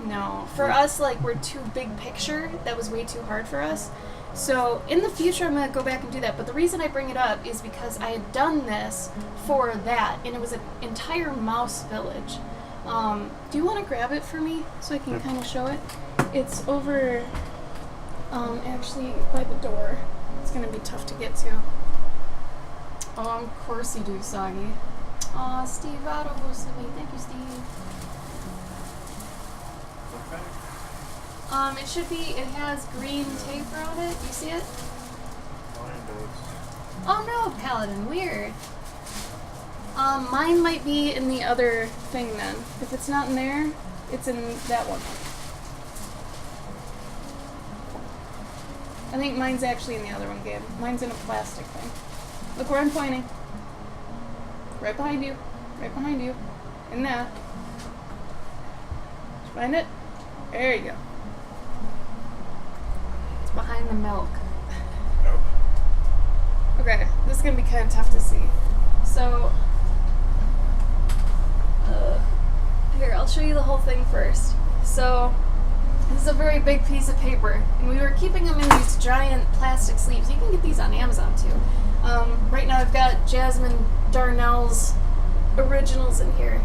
No. For us, like, we're too big picture. That was way too hard for us. So in the future, I'm going to go back and do that. But the reason I bring it up is because I had done this for that, and it was an entire mouse village. Do you want to grab it for me so I can kind of show it? It's over, actually, by the door. It's going to be tough to get to. Oh, of course you do, Soggy. Aw, Steve Otto hosted me. Thank you, Steve. Okay. It should be, it has green tape around it. You see it? Mine does. Oh no, Paladin, weird. Mine might be in the other thing then. If it's not in there, it's in that one. I think mine's actually in the other one, Gabe. Mine's in a plastic thing. Look where I'm pointing. Right behind you. Right behind you. In that. Did you find it? There you go. It's behind the milk. Nope. Okay, this is going to be kind of tough to see. So, here, I'll show you the whole thing first. So, this is a very big piece of paper, and we were keeping them in these giant plastic sleeves. You can get these on Amazon, too. Right now I've got Jasmine Darnell's originals in here.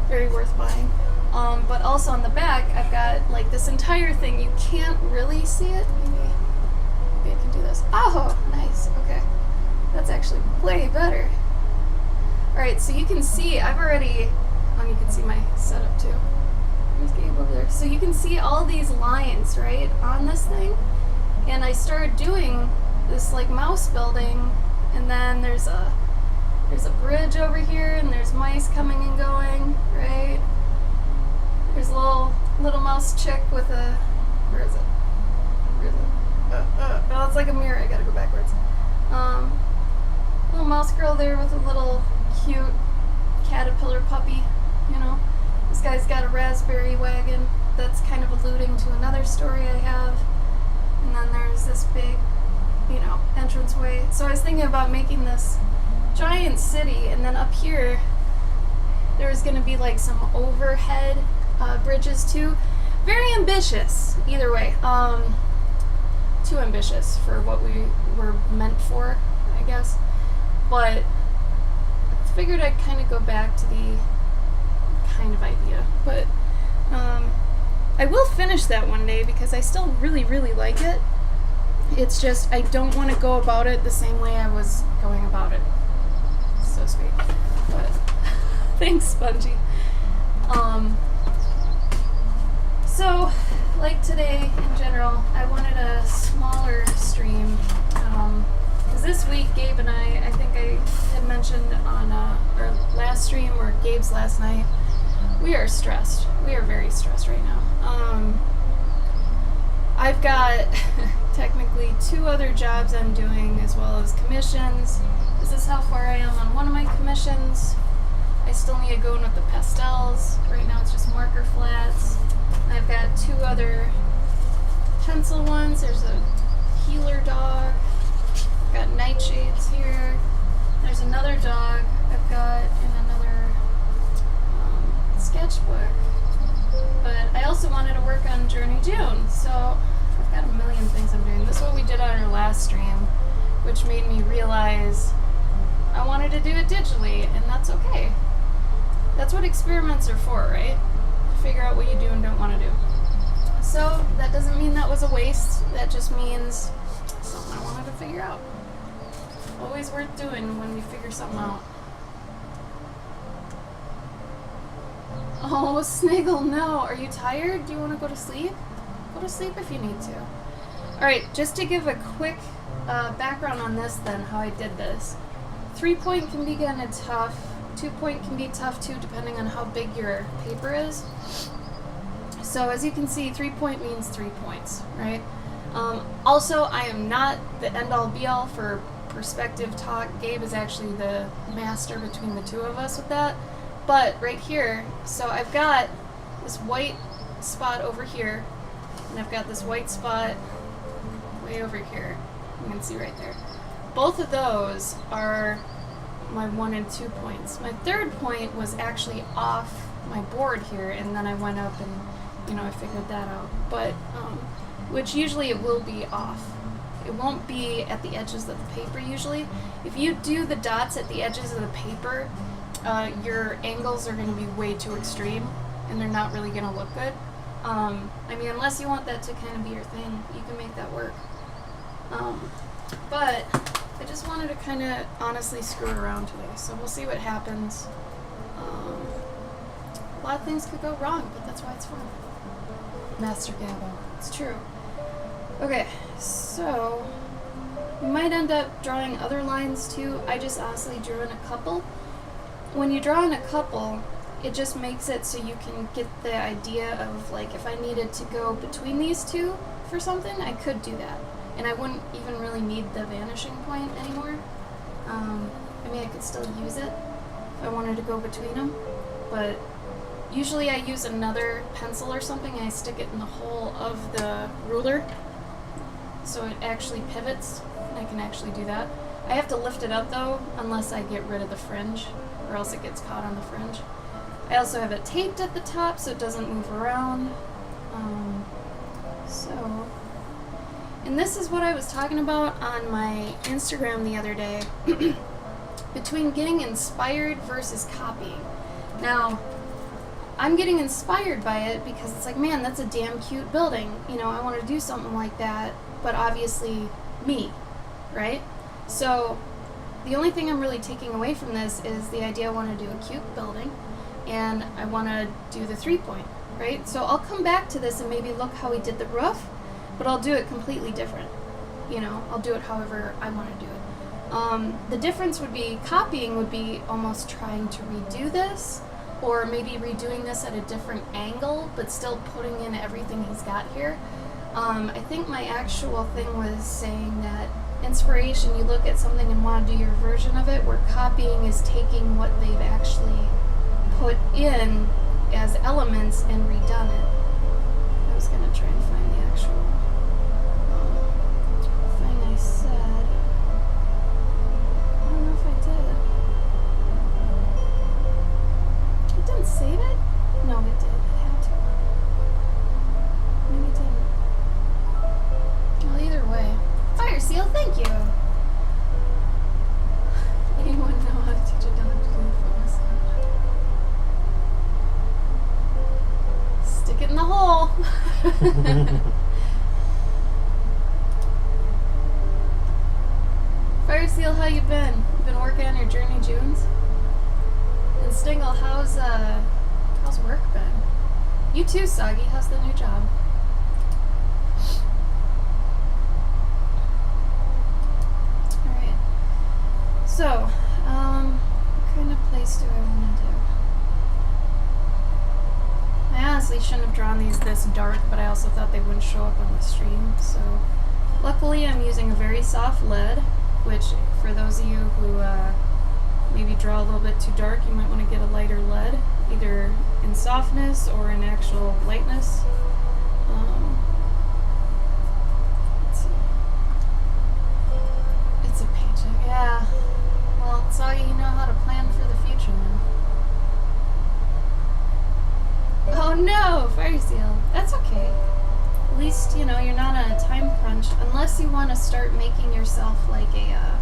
Very worth buying. But also on the back, I've got, like, this entire thing. You can't really see it. Maybe I can do this. Oh, nice. Okay. That's actually way better. Alright, so you can see, I've already... you can see my setup too. There's Gabe over there. So you can see all these lines, right, on this thing. And I started doing this, like, mouse building, and then there's a bridge over here, and there's mice coming and going, right? There's a little mouse chick with a... Where is it? Where is it? Oh, it's like a mirror. I gotta go backwards. Little mouse girl there with a little cute caterpillar puppy, you know. This guy's got a raspberry wagon that's kind of alluding to another story I have. And then there's this big, you know, entranceway. So I was thinking about making this giant city, and then up here there's going to be like some overhead bridges too. Very ambitious, either way. Too ambitious for what we were meant for, I guess. But I figured I'd kind of go back to the kind of idea. But I will finish that one day because I still really, really like it. It's just I don't want to go about it the same way I was going about it. So sweet. But thanks, Spongy. So, like today in general, I wanted a smaller stream. Because this week, Gabe and I think I had mentioned on our last stream or Gabe's last night, we are stressed. We are very stressed right now. I've got technically 2 other jobs I'm doing as well as commissions. This is how far I am on one of my commissions. I still need to go in with the pastels. Right now it's just marker flats. And I've got 2 other pencil ones. There's a healer dog. I've got nightshades here. There's another dog I've got in another sketchbook. But I also wanted to work on Journey June, so I've got a million things I'm doing. This is what we did on our last stream, which made me realize I wanted to do it digitally, and that's okay. That's what experiments are for, right? To figure out what you do and don't want to do. So that doesn't mean that was a waste. That just means something I wanted to figure out. Always worth doing when you figure something out. Oh, Sniggle, no. Are you tired? Do you want to go to sleep? Go to sleep if you need to. Alright, just to give a quick background on this then, how I did this. 3-point can be kind of tough. 2-point can be tough too, depending on how big your paper is. So as you can see, 3-point means 3 points, right? Also, I am not the end-all be-all for perspective talk. Gabe is actually the master between the 2 of us with that. But right here, so I've got this white spot over here, and I've got this white spot way over here. You can see right there. Both of those are my 1 and 2 points. My 3rd point was actually off my board here, and then I went up and I figured that out. But, which usually it will be off. It won't be at the edges of the paper usually. If you do the dots at the edges of the paper, your angles are going to be way too extreme, and they're not really going to look good. I mean, unless you want that to kind of be your thing, you can make that work. But I just wanted to kind of honestly screw around today, so we'll see what happens. A lot of things could go wrong, but that's why it's fun. Master Gabo. It's true. Okay, so we might end up drawing other lines too. I just honestly drew in a couple. When you draw in a couple, it just makes it so you can get the idea of, like, if I needed to go between these two for something, I could do that. And I wouldn't even really need the vanishing point anymore. I mean, I could still use it if I wanted to go between them, but usually I use another pencil or something and I stick it in the hole of the ruler so it actually pivots, and I can actually do that. I have to lift it up though, unless I get rid of the fringe, or else it gets caught on the fringe. I also have it taped at the top so it doesn't move around. And this is what I was talking about on my Instagram the other day, between getting inspired versus copying. Now, I'm getting inspired by it because it's like, man, that's a damn cute building. I want to do something like that, but obviously me, right? So the only thing I'm really taking away from this is the idea I want to do a cute building, and I want to do the 3-point, right? So I'll come back to this and maybe look how we did the roof, but I'll do it completely different. I'll do it however I want to do it. The difference would be, copying would be almost trying to redo this, or maybe redoing this at a different angle, but still putting in everything he's got here. I think my actual thing was saying that inspiration, you look at something and want to do your version of it, where copying is taking what they've actually put in as elements and redone it. I was going to try and find the actual thing I said. I don't know if I did. It didn't save it? No, it did. It had to. Maybe it didn't. Well, either way. Fire seal, thank you! Anyone know how to teach a dog to do a foot massage? Stick it in the hole! Fire seal, how you been? You been working on your Journey Junes? And Stingle, how's work been? You too, Soggy. How's the new job? Alright. So, what kind of place do I want to do? I honestly shouldn't have drawn these this dark, but I also thought they wouldn't show up on the stream, so luckily I'm using a very soft lead, which for those of you who maybe draw a little bit too dark, you might want to get a lighter lead, either in softness or in actual lightness. Let's see. It's a paycheck, yeah. Well, Soggy, you know how to plan for the future now. Oh no, Fire Seal. That's okay. At least, you're not on a time crunch, unless you want to start making yourself like a,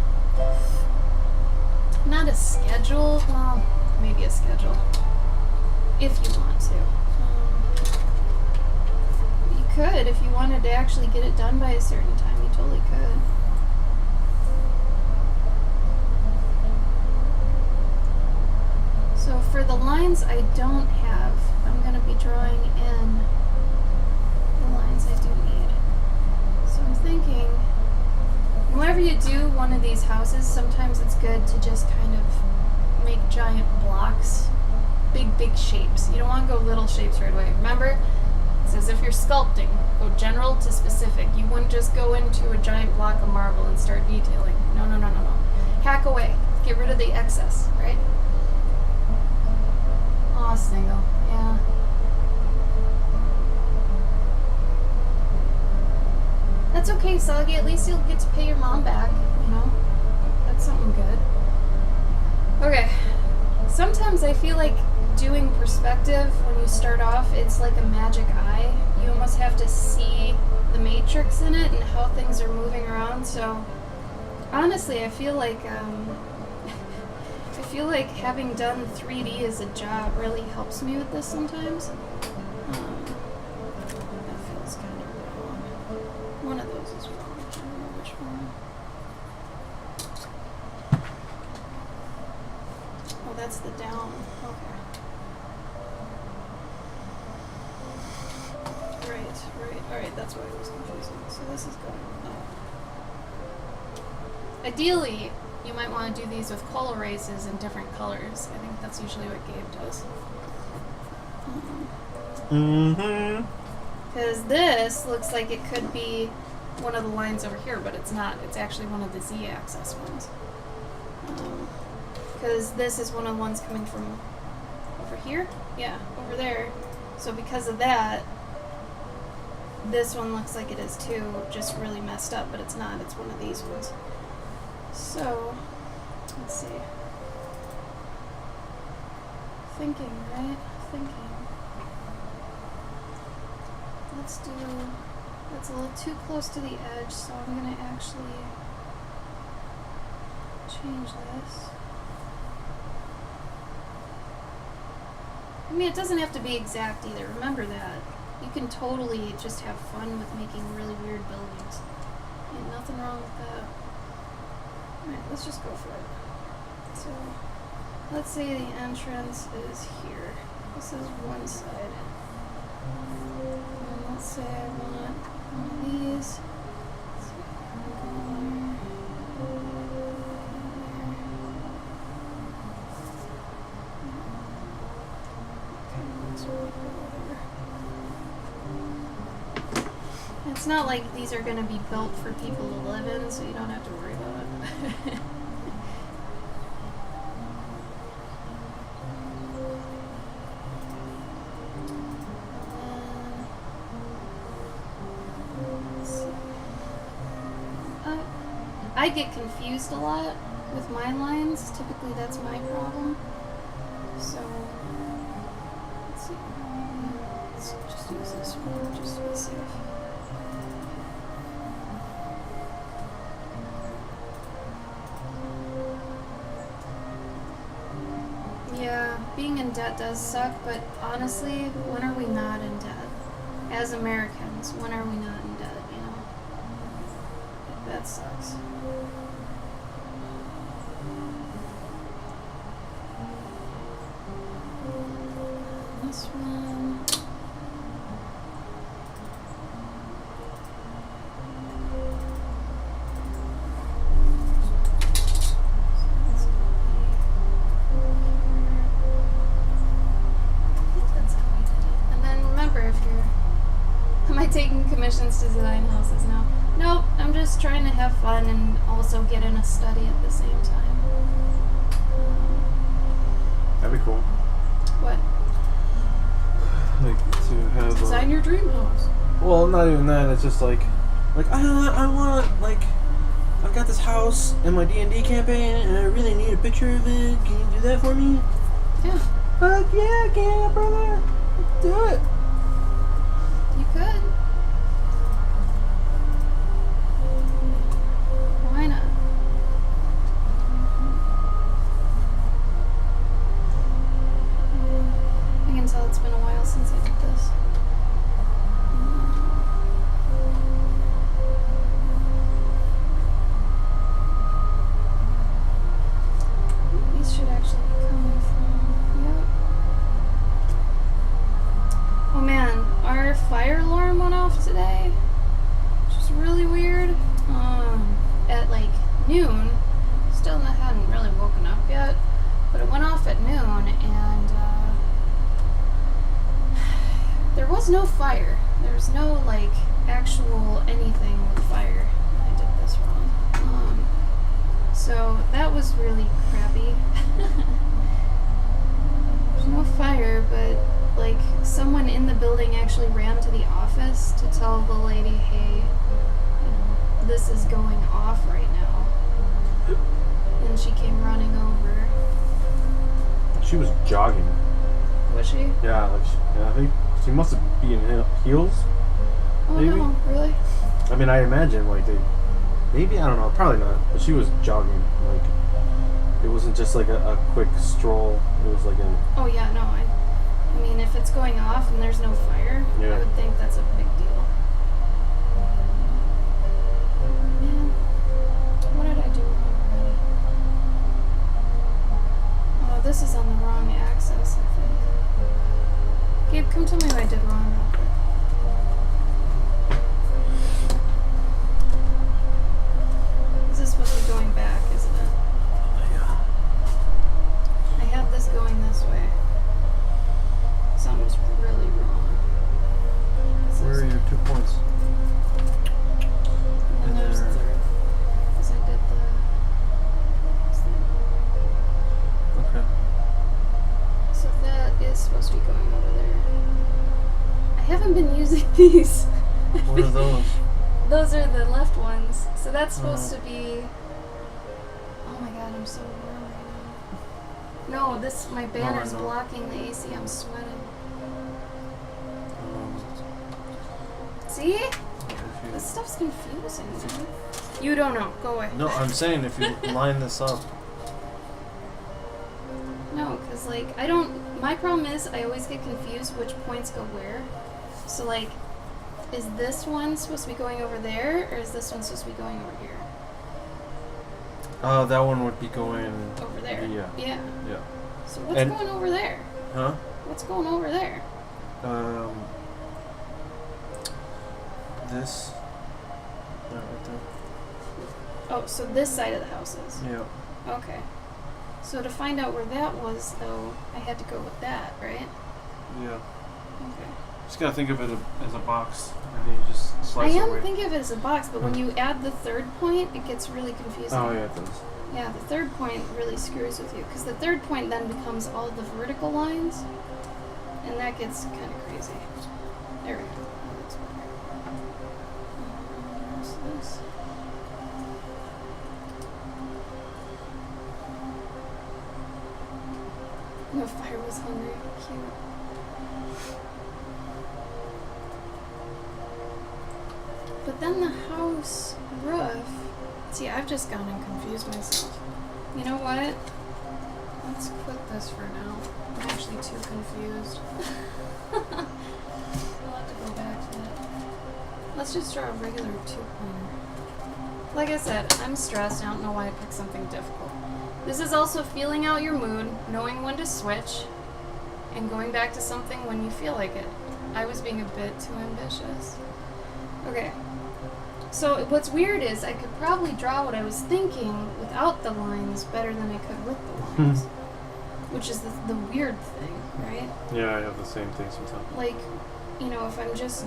not a schedule, well, maybe a schedule, if you want to. You could, if you wanted to actually get it done by a certain time, you totally could. So for the lines I don't have, I'm going to be drawing in the lines I do need. So I'm thinking, whenever you do one of these houses, sometimes it's good to just kind of make giant blocks, big shapes. You don't want to go little shapes right away. Remember, it's as if you're sculpting. Go general to specific. You wouldn't just go into a giant block of marble and start detailing. No. Hack away. Get rid of the excess, right? Aw, Sniggle. Yeah. That's okay, Soggy. At least you'll get to pay your mom back, That's something good. Okay. Sometimes I feel like doing perspective, when you start off, it's like a magic eye. You almost have to see the matrix in it and how things are moving around. So honestly, I feel like having done 3D as a job really helps me with this sometimes. That feels kind of wrong. One of those is wrong. I don't know which one. Oh, that's the down. Okay. Right. Alright, that's why it was confusing. So this is going up. Ideally, you might want to do these with color races in different colors. I think that's usually what Gabe does. Because this looks like it could be one of the lines over here, but it's not. It's actually one of the z-axis ones. Because this is one of the ones coming from over here? Yeah, over there. So because of that, this one looks like it is too, just really messed up, but it's not. It's one of these ones. So, let's see. Thinking, right? Thinking. Let's do... That's a little too close to the edge, so I'm going to actually change this. I mean, it doesn't have to be exact either. Remember that. You can totally just have fun with making really weird buildings. Ain't nothing wrong with that. Alright, let's just go for it. So, let's say the entrance is here. This is one side. And let's say I want one of these. It's not like these are going to be built for people to live in, so you don't have to worry about it. I get confused a lot with my lines. Typically that's my problem. So, let's see. Let's just use this one just to be safe. Yeah, being in debt does suck, but honestly, when are we not in debt? As Americans, when are we not in debt, you know? That sucks. This one. Taking commissions to design houses now. Nope, I'm just trying to have fun and also get in a study at the same time. That'd be cool. What? Like to have design your dream house. Well, not even that. It's just like I want like I've got this house in my D&D campaign and I really need a picture of it. Can you do that for me? Yeah. Fuck yeah, I can, brother. Let's do it. You could. Why not? I can tell it's been a while since I did this. These should actually be coming from. Yep. Oh man, our fire alarm went off today, which is really weird. At like noon, still hadn't really woken up yet, but it went off at noon, and there was no fire. There's no like actual anything with fire. I did this wrong. So that was really crappy. There's no fire, but like someone in the building actually ran to the office to tell the lady, hey, you know, this is going off right now. And she came running over. She was jogging. Was she? Yeah, like I think she must have been in heels. Oh Maybe? no, really? I mean, I imagine like maybe I don't know, probably not. But she was jogging. Like it wasn't just like a quick stroll. It was like a Oh yeah, no. I mean, if it's going off and there's no fire, Yeah. I would think that's a big deal. Man, what did I do wrong already? Oh, this is on the wrong axis, I think. Gabe, come tell me what I did wrong real quick. This is supposed to be going back, isn't it? yeah. I had this going this way. Something's really wrong. Where are your 2 points? And there's the there. third. Because I did this thing. Okay. So that is supposed to be going over there. I haven't been using these. What are those? Those are the left ones. So that's supposed to be. Oh my god, I'm so warm right now. No, my banner's no. blocking the AC. I'm sweating. Um, See? if This stuff's confusing, man. You don't know. Go away. no, I'm saying if you line this up. No, because, like, I don't. My problem is I always get confused which points go where. So, like, is this one supposed to be going over there, or is this one supposed to be going over here? That one would be going. Over there. Yeah. Yeah. Yeah. So what's And- going over there? Huh? What's going over there? This. That right there. Oh, so this side of the house is. Yeah. Okay. So to find out where that was, though, I had to go with that, right? Yeah. Okay. Just gotta think of it as a box, and then you just I slice it am away. thinking of it as a box, but when you add the third point, it gets really confusing. Oh yeah, it does. Yeah, the third point really screws with you, because the third point then becomes all the vertical lines, and that gets kind of crazy. There we go. That looks better. What's this? No, fire was hungry. Cute. But then the house roof. See, I've just gone and confused myself. You know what? Let's quit this for now. I'm actually too confused. I'll have to go back to it. Let's just draw a regular 2-pointer. Like I said, I'm stressed. I don't know why I picked something difficult. This is also feeling out your mood, knowing when to switch, and going back to something when you feel like it. I was being a bit too ambitious. Okay. So what's weird is I could probably draw what I was thinking without the lines better than I could with the lines. Which is the weird thing, right? Yeah, I have the same thing sometimes. Like, you know, if I'm just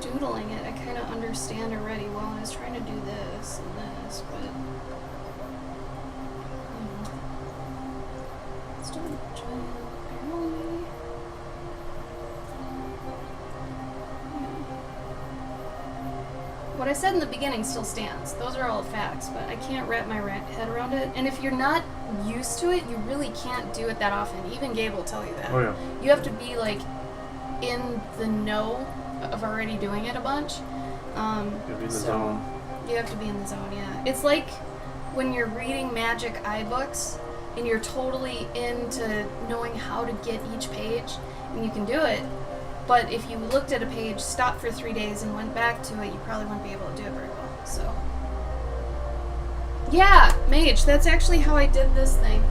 doodling it, I kind of understand already, well, I was trying to do this and this, but... Let's do a giant arrow, maybe? What I said in the beginning still stands. Those are all facts, but I can't wrap my head around it. And if you're not used to it, you really can't do it that often. Even Gabe will tell you that. Oh yeah. You have to be, like, in the know of already doing it a bunch. Gotta be in the zone. You have to be in the zone, yeah. It's like when you're reading Magic Eye books and you're totally into knowing how to get each page, and you can do it. But if you looked at a page, stopped for 3 days, and went back to it, you probably wouldn't be able to do it very well. So, yeah, Mage. That's actually how I did this thing.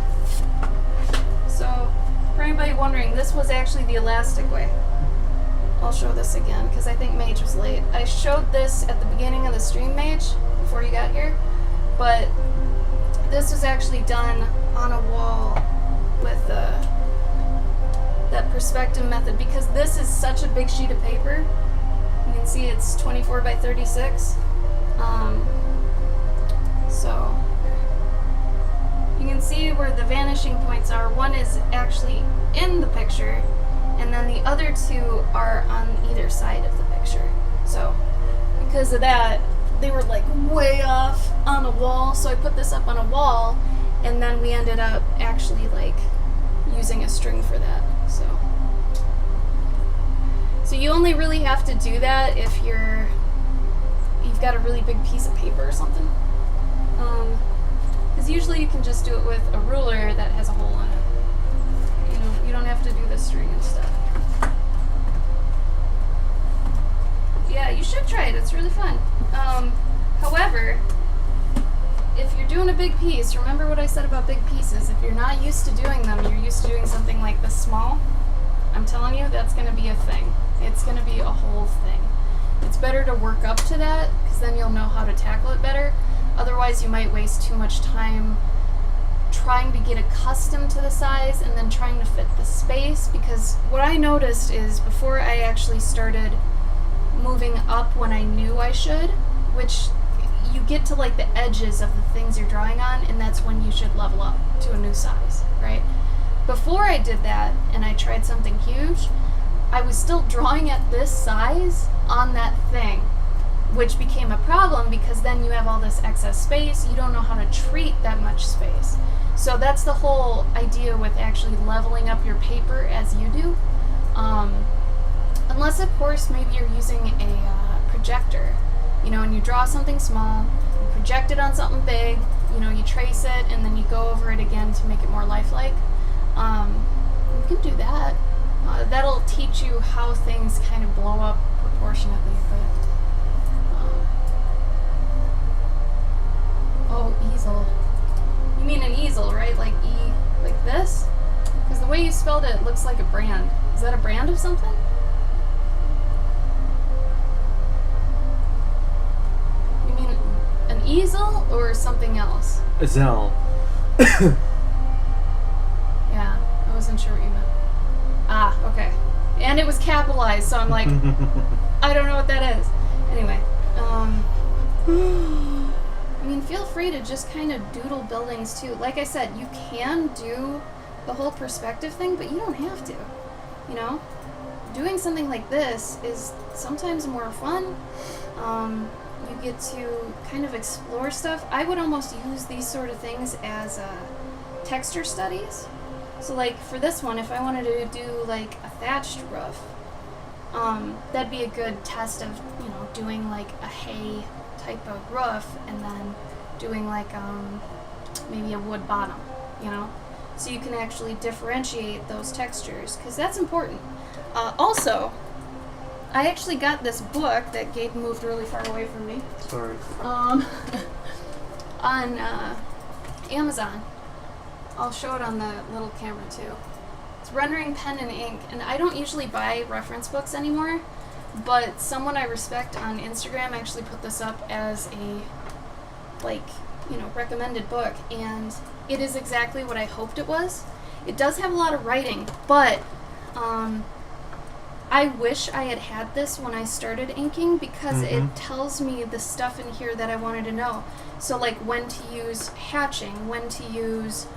So, for anybody wondering, this was actually the elastic way. I'll show this again because I think Mage was late. I showed this at the beginning of the stream, Mage, before you got here, but this was actually done on a wall with that perspective method because this is such a big sheet of paper. You can see it's 24 by 36. So you can see where the vanishing points are. One is actually in the picture, and then the other two are on either side of the picture. So because of that, they were like way off on the wall, so I put this up on a wall, and then we ended up actually like using a string for that. So So you only really have to do that if you've got a really big piece of paper or something. Because usually you can just do it with a ruler that has a hole in it. You know, you don't have to do the string and stuff. Yeah, you should try it. It's really fun. However, if you're doing a big piece, remember what I said about big pieces. If you're not used to doing them, you're used to doing something like this small, I'm telling you, that's going to be a thing. It's going to be a whole thing. It's better to work up to that, because then you'll know how to tackle it better. Otherwise, you might waste too much time trying to get accustomed to the size and then trying to fit the space, because what I noticed is before I actually started moving up when I knew I should, which you get to like the edges of the things you're drawing on, and that's when you should level up to a new size, right? Before I did that and I tried something huge, I was still drawing at this size on that thing, which became a problem because then you have all this excess space. You don't know how to treat that much space. So that's the whole idea with actually leveling up your paper as you do. Unless, of course, maybe you're using a projector, you know, and you draw something small, you project it on something big, you know, you trace it, and then you go over it again to make it more lifelike. You can do that. That'll teach you how things kind of blow up proportionately. Oh, easel. You mean an easel, right? Like like this? Because the way you spelled it looks like a brand. Is that a brand of something? You mean an easel or something else? A Zell. Yeah, I wasn't sure what you meant. Ah, okay. And it was capitalized, so I'm like, I don't know what that is. Anyway, I mean, feel free to just kind of doodle buildings too. Like I said, you can do the whole perspective thing, but you don't have to. You know? Doing something like this is sometimes more fun. You get to kind of explore stuff. I would almost use these sort of things as texture studies. So like for this one, if I wanted to do like a thatched roof, that'd be a good test of, you know, doing like a hay type of roof and then doing like maybe a wood bottom, you know? So you can actually differentiate those textures, because that's important. Also, I actually got this book that Gabe moved really far away from me. Sorry. On Amazon. I'll show it on the little camera too. It's Rendering Pen and Ink, and I don't usually buy reference books anymore, but someone I respect on Instagram actually put this up as a, like, you know, recommended book, and it is exactly what I hoped it was. It does have a lot of writing, but I wish I had had this when I started inking, because it tells me the stuff in here that I wanted to know. So like when to use hatching, when to use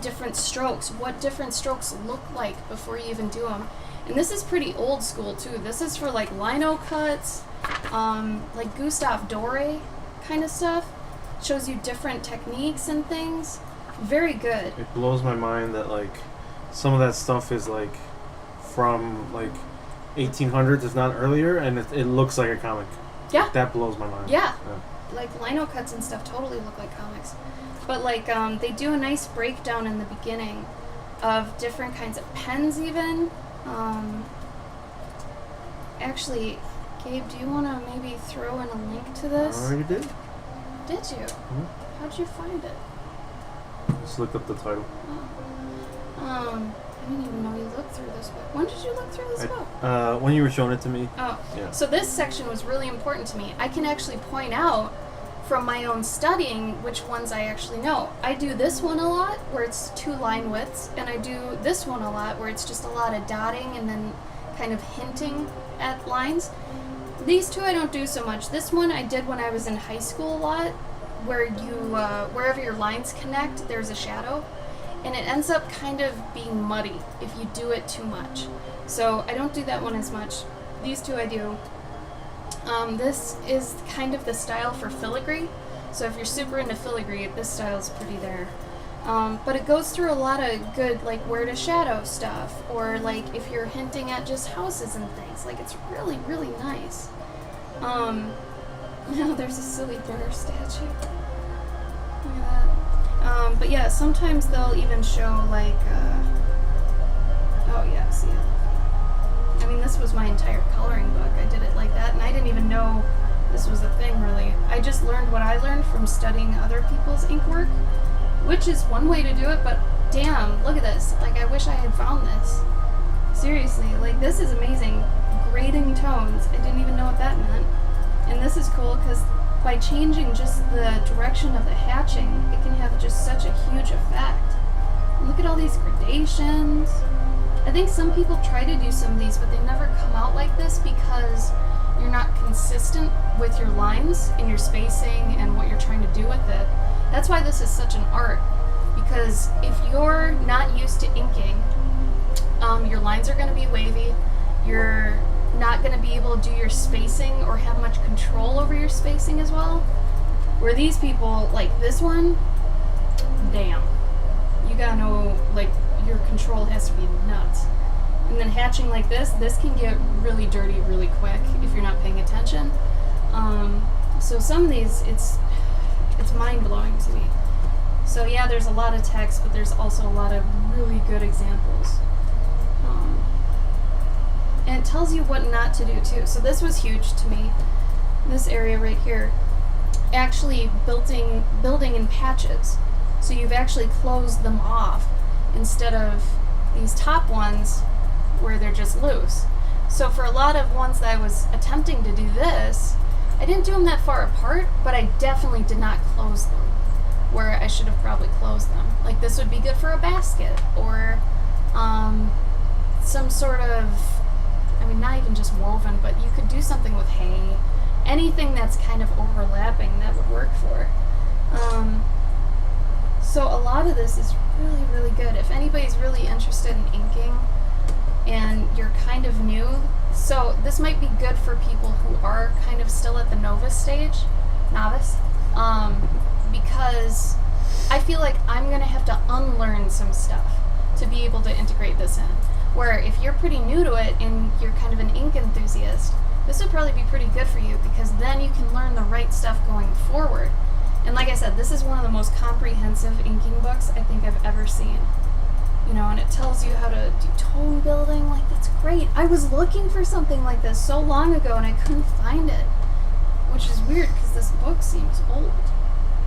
different strokes, what different strokes look like before you even do them. And this is pretty old school too. This is for like lino cuts, like Gustave Doré kind of stuff. Shows you different techniques and things. Very good. It blows my mind that like some of that stuff is like from like 1800s, if not earlier, and it looks like a comic. Yeah. That blows my mind. Yeah. Like lino cuts and stuff totally look like comics. But like they do a nice breakdown in the beginning of different kinds of pens even. Actually, Gabe, do you want to maybe throw in a link to this? I already did. Did you? Mm-hmm. How'd you find it? Just looked up the title. Oh. I didn't even know you looked through this book. When did you look through this book? When you were showing it to me. Oh. Yeah. So this section was really important to me. I can actually point out from my own studying which ones I actually know. I do this one a lot where it's 2 line widths, and I do this one a lot where it's just a lot of dotting and then kind of hinting at lines. These two I don't do so much. This one I did when I was in high school a lot, where you wherever your lines connect, there's a shadow, and it ends up kind of being muddy if you do it too much. So I don't do that one as much. These two I do. This is kind of the style for filigree. So if you're super into filigree, this style is pretty there. But it goes through a lot of good, like, where to shadow stuff, or, like, if you're hinting at just houses and things. Like, it's really, really nice. Now there's a silly bear statue. Look at that. But yeah, sometimes they'll even show, like, oh yeah, see it. I mean, this was my entire coloring book. I did it like that, and I didn't even know this was a thing, really. I just learned what I learned from studying other people's ink work, which is one way to do it, but damn, look at this. Like, I wish I had found this. Seriously, like, this is amazing. Grading tones. I didn't even know what that meant. And this is cool because by changing just the direction of the hatching, it can have just such a huge effect. And look at all these gradations. I think some people try to do some of these, but they never come out like this because you're not consistent with your lines and your spacing and what you're trying to do with it. That's why this is such an art, because if you're not used to inking, your lines are going to be wavy, you're not going to be able to do your spacing or have much control over your spacing as well. Where these people, like this one, damn, you gotta know, like, your control has to be nuts. And then hatching like this can get really dirty really quick if you're not paying attention. So some of these, it's mind-blowing to me. So yeah, there's a lot of text, but there's also a lot of really good examples. And it tells you what not to do too. So this was huge to me. This area right here, actually building in patches. So you've actually closed them off instead of these top ones where they're just loose. So for a lot of ones that I was attempting to do this, I didn't do them that far apart, but I definitely did not close them where I should have probably closed them. Like, this would be good for a basket, or some sort of, I mean, not even just woven, but you could do something with hay. Anything that's kind of overlapping, that would work for. So a lot of this is really, really good. If anybody's really interested in inking and you're kind of new, so this might be good for people who are kind of still at the novice, because I feel like I'm going to have to unlearn some stuff to be able to integrate this in. Where if you're pretty new to it and you're kind of an ink enthusiast, this would probably be pretty good for you, because then you can learn the right stuff going forward. And like I said, this is one of the most comprehensive inking books I think I've ever seen. You know, and it tells you how to do tone building. Like, that's great. I was looking for something like this so long ago and I couldn't find it, which is weird because this book seems old,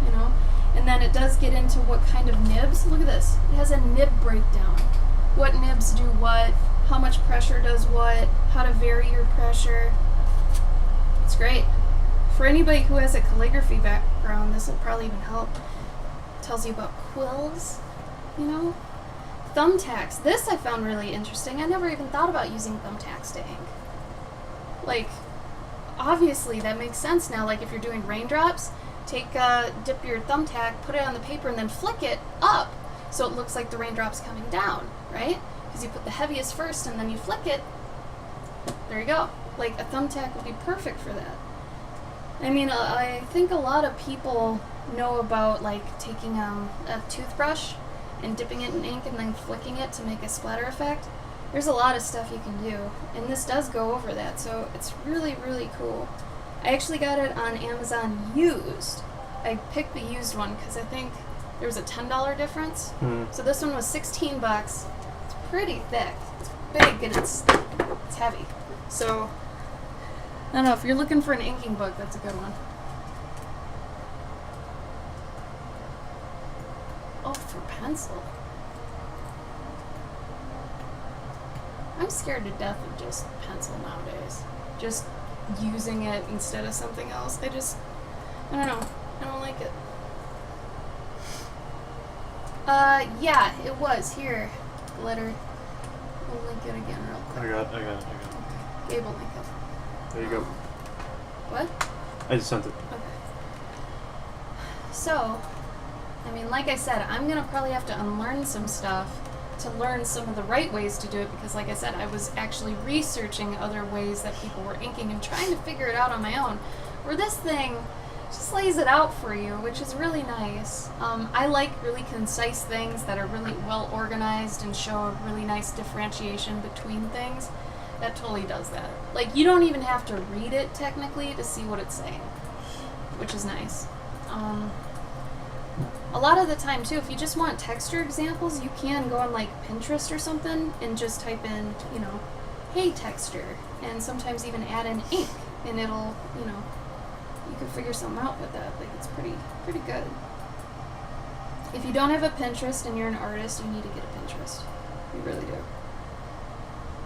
you know? And then it does get into what kind of nibs. Look at this. It has a nib breakdown. What nibs do what, how much pressure does what, how to vary your pressure. It's great. For anybody who has a calligraphy background, this will probably even help. It tells you about quills, you know? Thumbtacks. This I found really interesting. I never even thought about using thumbtacks to ink. Like, obviously that makes sense now. Like, if you're doing raindrops, dip your thumbtack, put it on the paper, and then flick it up so it looks like the raindrop's coming down, right? Because you put the heaviest first and then you flick it. There you go. Like, a thumbtack would be perfect for that. I mean, I think a lot of people know about, like, taking a toothbrush and dipping it in ink and then flicking it to make a splatter effect. There's a lot of stuff you can do, and this does go over that, so it's really, really cool. I actually got it on Amazon used. I picked the used one because I think there was a $10 difference. So this one was $16. It's pretty thick. It's big and it's heavy. So, I don't know, if you're looking for an inking book, that's a good one. Oh, for pencil. I'm scared to death of just pencil nowadays. Just using it instead of something else. I don't know. I don't like it. Yeah, it was. Here. Glitter. We'll link it again real quick. I got it. Gabe will link it. There you go. What? I just sent it. Okay. So, I mean, like I said, I'm going to probably have to unlearn some stuff to learn some of the right ways to do it, because like I said, I was actually researching other ways that people were inking and trying to figure it out on my own. Where this thing, just lays it out for you, which is really nice. I like really concise things that are really well organized and show a really nice differentiation between things. That totally does that. Like, you don't even have to read it technically to see what it's saying, which is nice. A lot of the time too, if you just want texture examples, you can go on like Pinterest or something and just type in, you know, hey texture, and sometimes even add in ink, and it'll, you know, you can figure something out with that. Like, it's pretty good. If you don't have a Pinterest and you're an artist, you need to get a Pinterest. You really do.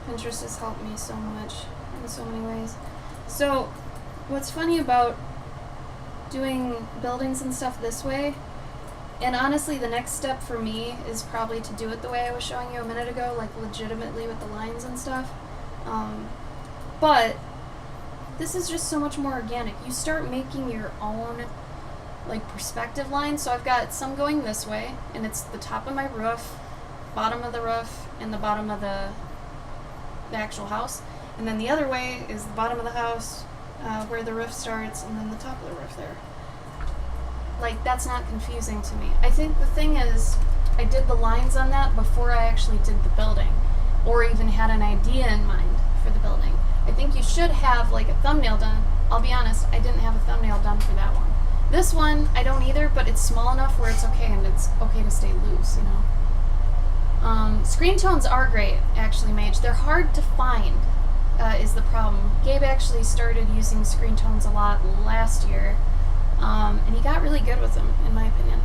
Pinterest has helped me so much in so many ways. So, what's funny about doing buildings and stuff this way, and honestly the next step for me is probably to do it the way I was showing you a minute ago, like legitimately with the lines and stuff. But this is just so much more organic. You start making your own like perspective lines. So I've got some going this way, and it's the top of my roof, bottom of the roof, and the bottom of the actual house. And then the other way is the bottom of the house, where the roof starts, and then the top of the roof there. Like, that's not confusing to me. I think the thing is, I did the lines on that before I actually did the building, or even had an idea in mind for the building. I think you should have like a thumbnail done. I'll be honest, I didn't have a thumbnail done for that one. This one, I don't either, but it's small enough where it's okay, and it's okay to stay loose, you know. Screen tones are great, actually, Mage. They're hard to find, is the problem. Gabe actually started using screen tones a lot last year, and he got really good with them, in my opinion.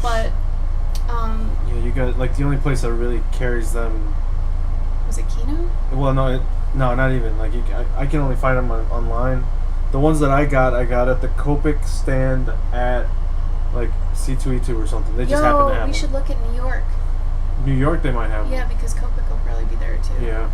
But, yeah, you got, like, the only place that really carries them... Was it Kino? Well, no, not even. Like, I can only find them online. The ones that I got at the Copic stand at, like, C2E2 or something. They just happen to have we should look at New York. New York, they might have them. Yeah, because Copic will probably be there, too. Yeah.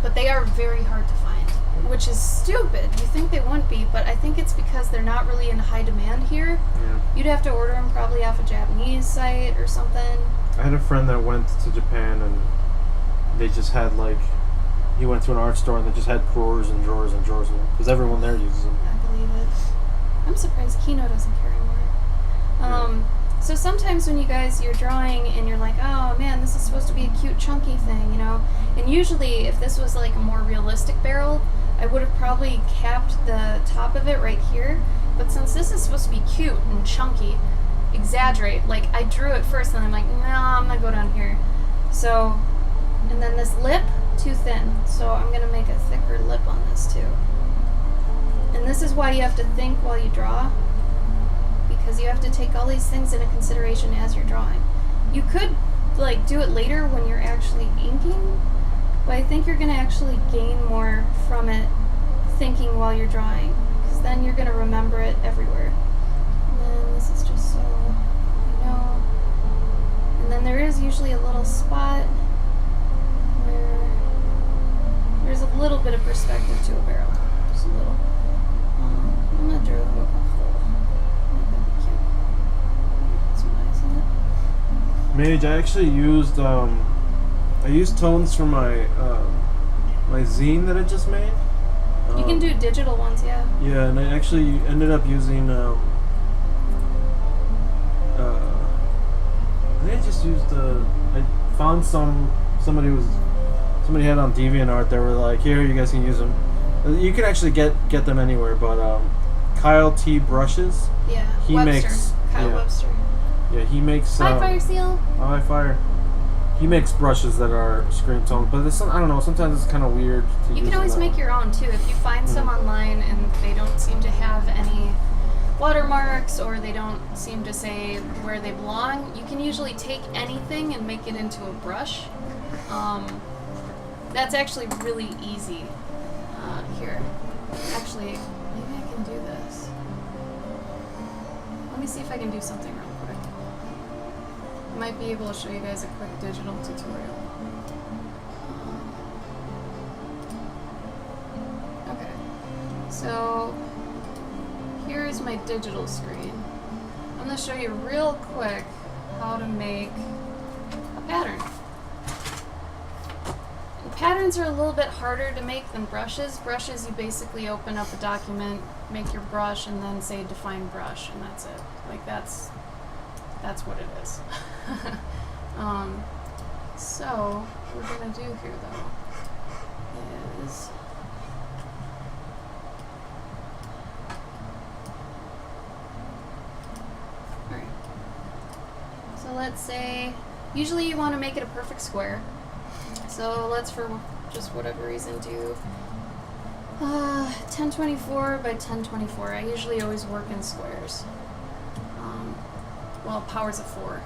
But they are very hard to find, which is stupid. You think they wouldn't be, but I think it's because they're not really in high demand here. Yeah. You'd have to order them probably off a Japanese site or something. I had a friend that went to Japan, and they just had, like, he went to an art store and they just had drawers and drawers and drawers of them, because everyone there uses them. I believe it. I'm surprised Kino doesn't carry more. So sometimes when you're drawing and you're like, oh man, this is supposed to be a cute chunky thing, you know, and usually if this was like a more realistic barrel, I would have probably capped the top of it right here, but since this is supposed to be cute and chunky, exaggerate. Like, I drew it first and I'm like, no, I'm gonna go down here. So, and then this lip, too thin, so I'm gonna make a thicker lip on this too. And this is why you have to think while you draw, because you have to take all these things into consideration as you're drawing. You could like do it later when you're actually inking, but I think you're gonna actually gain more from it thinking while you're drawing, because then you're gonna remember it everywhere. And then this is just so you know. And then there is usually a little spot where there's a little bit of perspective to a barrel. Just a little. I'm gonna draw a hole. That'd be cute. That's nice, isn't it? Mage, I actually used I used tones for my my zine that I just made. You can do digital ones, yeah. Yeah, and I actually ended up using I think I just used I found somebody had on DeviantArt. They were like, here, you guys can use them. You can actually get them anywhere, but Kyle T Brushes. Yeah. He Webster. makes Kyle Webster. Yeah, he makes Hi, Fire Seal. Hi, Fire. He makes brushes that are screen toned, but I don't know. Sometimes it's kind of weird to use. You can always make your own too. If you find some online and they don't seem to have any watermarks, or they don't seem to say where they belong, you can usually take anything and make it into a brush. That's actually really easy. Here, actually, maybe I can do this. Let me see if I can do something real quick. I might be able to show you guys a quick digital tutorial. Okay, so here's my digital screen. I'm going to show you real quick how to make a pattern. patterns are a little bit harder to make than brushes. Brushes, you basically open up a document, make your brush, and then say define brush, and that's it. Like that's what it is. So what we're gonna do here though is alright. So let's say usually you want to make it a perfect square. So let's, for just whatever reason, do 1024 by 1024. I usually always work in squares. Well, powers of 4.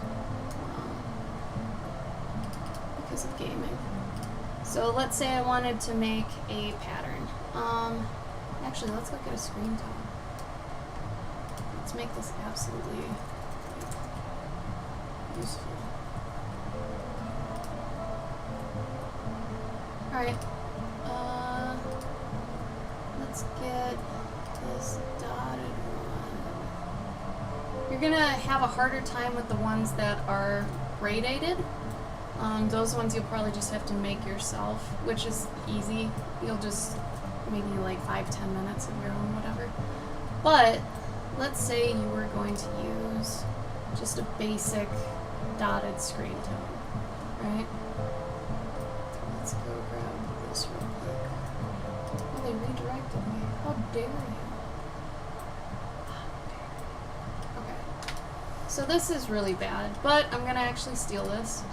Because of gaming. So let's say I wanted to make a pattern. Actually, let's look at a screen tone. Let's make this absolutely useful. Alright, let's get this dotted one. You're gonna have a harder time with the ones that are gradated. Those ones you'll probably just have to make yourself, which is easy. You'll just maybe like 5-10 minutes of your own, whatever. But let's say you were going to use just a basic dotted screen tone, right? Let's go grab this real quick. Oh, they redirected me. How dare you? Okay. So this is really bad, but I'm gonna actually steal this.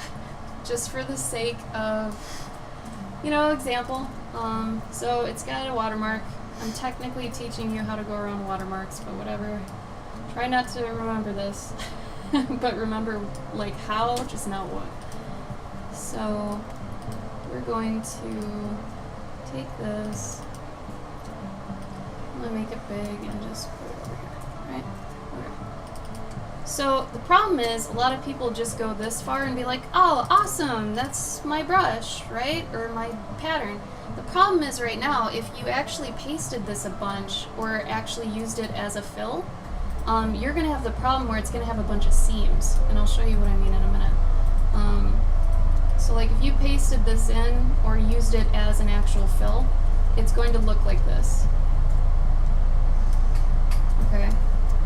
Just for the sake of, example. So it's got a watermark. I'm technically teaching you how to go around watermarks, but whatever. Try not to remember this. But remember, like, how, just not what. So we're going to take this, I'm gonna make it big and just put it over here, right? Okay. So the problem is a lot of people just go this far and be like, oh, awesome, that's my brush, right? Or my pattern. The problem is right now, if you actually pasted this a bunch or actually used it as a fill, you're gonna have the problem where it's gonna have a bunch of seams, and I'll show you what I mean in a minute. So like if you pasted this in or used it as an actual fill, it's going to look like this. Okay?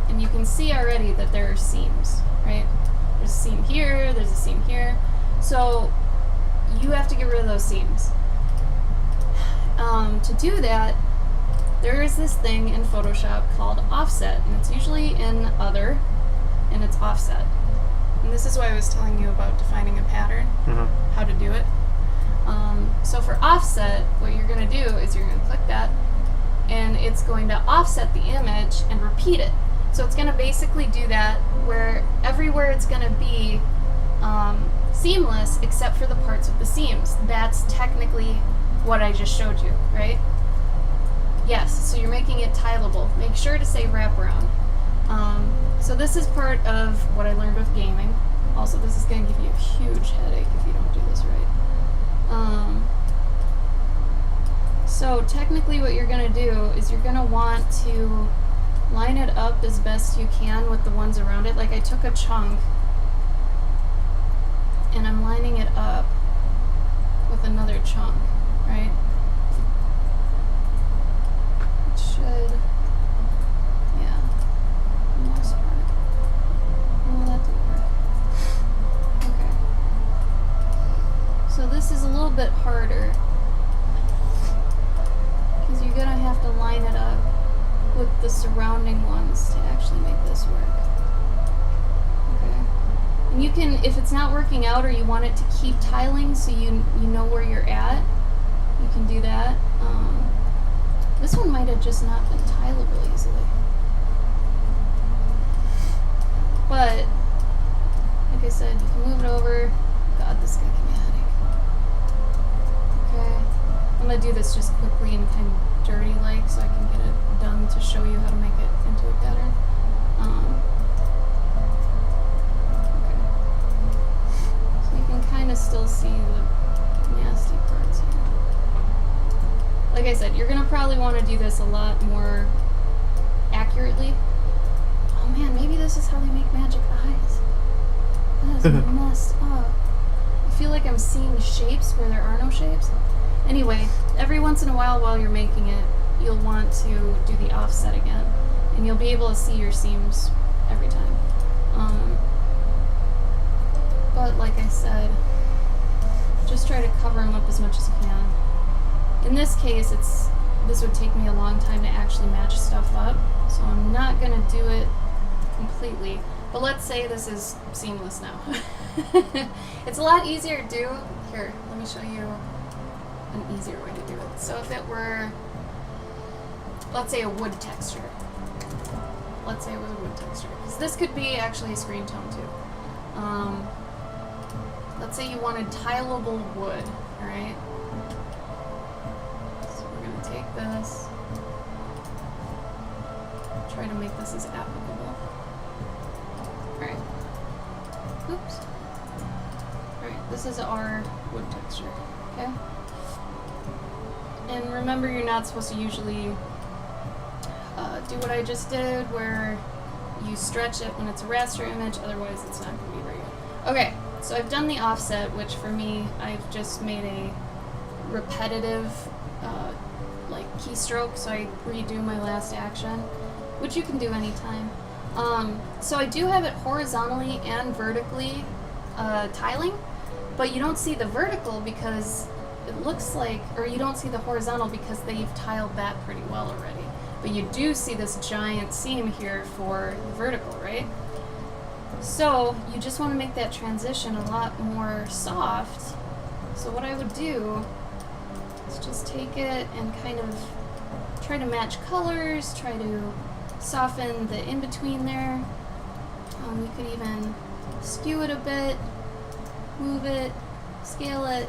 And you can see already that there are seams, right? There's a seam here, there's a seam here. So you have to get rid of those seams. To do that, there is this thing in Photoshop called offset, and it's usually in other, and it's offset. And this is why I was telling you about defining a pattern, how to do it. So for offset, what you're going to do is you're going to click that, and it's going to offset the image and repeat it. So it's going to basically do that where everywhere it's going to be seamless except for the parts with the seams. That's technically what I just showed you, right? Yes, so you're making it tileable. Make sure to say wraparound. So this is part of what I learned with gaming. Also, this is going to give you a huge headache if you don't do this right. So technically what you're going to do is you're going to want to line it up as best you can with the ones around it. Like I took a chunk and I'm lining it up with another chunk, right? It should, yeah, for the most part. Oh, that didn't work. Okay. So this is a little bit harder because you're gonna have to line it up with the surrounding ones to actually make this work. Okay. And you can, if it's not working out or you want it to keep tiling so you know where you're at, you can do that. This one might have just not been tileable easily. But, like I said, you can move it over. God, this guy can be a headache. Okay. I'm going to do this just quickly and kind of dirty-like so I can get it done to show you how to make it into a pattern. Okay. So you can kind of still see the nasty parts here. Like I said, you're going to probably want to do this a lot more accurately. Oh man, maybe this is how they make magic eyes. That is messed up. I feel like I'm seeing shapes where there are no shapes. Anyway, every once in a while you're making it, you'll want to do the offset again, and you'll be able to see your seams every time. But like I said, just try to cover them up as much as you can. In this case, this would take me a long time to actually match stuff up, so I'm not going to do it completely. But let's say this is seamless now. It's a lot easier to do. Here, let me show you an easier way to do it. So if it were, let's say, a wood texture. Let's say it was a wood texture. Because this could be actually a screen tone too. Let's say you wanted tileable wood, alright? So we're going to take this, try to make this as applicable. Alright. Oops. Alright, this is our wood texture, okay? And remember, you're not supposed to usually do what I just did, where you stretch it when it's a raster image, otherwise it's not going to be very good. Okay, so I've done the offset, which for me, I've just made a repetitive like keystroke, so I redo my last action, which you can do anytime. So I do have it horizontally and vertically tiling, but you don't see the vertical because it looks like, or you don't see the horizontal because they've tiled that pretty well already. But you do see this giant seam here for the vertical, right? So you just want to make that transition a lot more soft. So what I would do is just take it and kind of try to match colors, try to soften the in-between there. You could even skew it a bit, move it, scale it,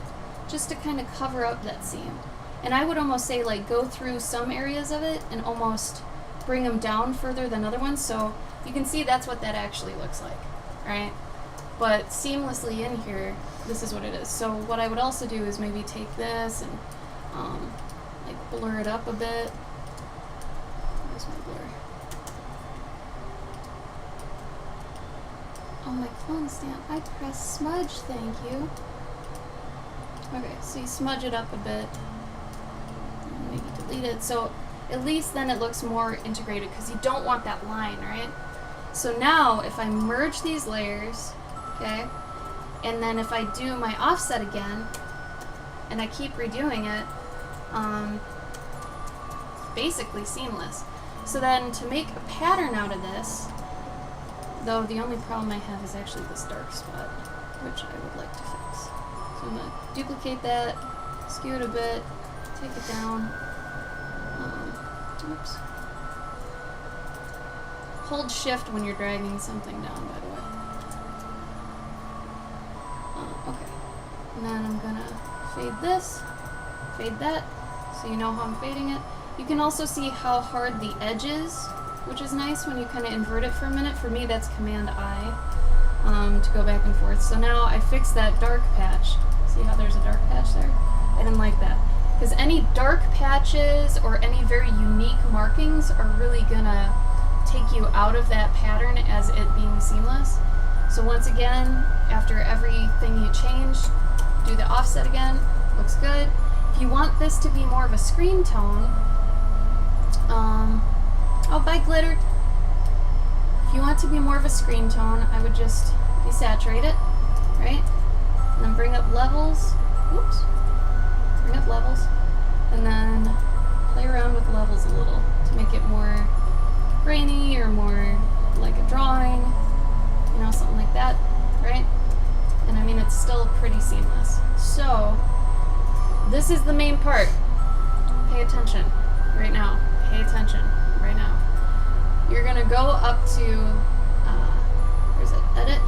just to kind of cover up that seam. And I would almost say, like, go through some areas of it and almost bring them down further than other ones, so you can see that's what that actually looks like, right? But seamlessly in here, this is what it is. So what I would also do is maybe take this and like blur it up a bit. Where's my blur? Oh, my clone stamp. I pressed smudge, thank you. Okay, so you smudge it up a bit. Maybe delete it. So at least then it looks more integrated because you don't want that line, right? So now if I merge these layers, okay, and then if I do my offset again and I keep redoing it, basically seamless. So then to make a pattern out of this, though the only problem I have is actually this dark spot, which I would like to fix. So I'm going to duplicate that, skew it a bit, take it down. Oops. Hold shift when you're dragging something down, by the way. Okay. And then I'm going to fade this, fade that, so you know how I'm fading it. You can also see how hard the edge is, which is nice when you kind of invert it for a minute. For me, that's Command-I to go back and forth. So now I fixed that dark patch. See how there's a dark patch there? I didn't like that. Because any dark patches or any very unique markings are really gonna take you out of that pattern as it being seamless. So once again, after everything you change, do the offset again. Looks good. If you want this to be more of a screen tone, oh, bye glitter. If you want to be more of a screen tone, I would just desaturate it, right? And then bring up levels. Oops. Bring up levels. And then play around with levels a little to make it more grainy or more like a drawing, you know, something like that, right? And I mean, it's still pretty seamless. So, this is the main part. Pay attention right now. Pay attention right now. You're gonna go up to, where's it? Edit.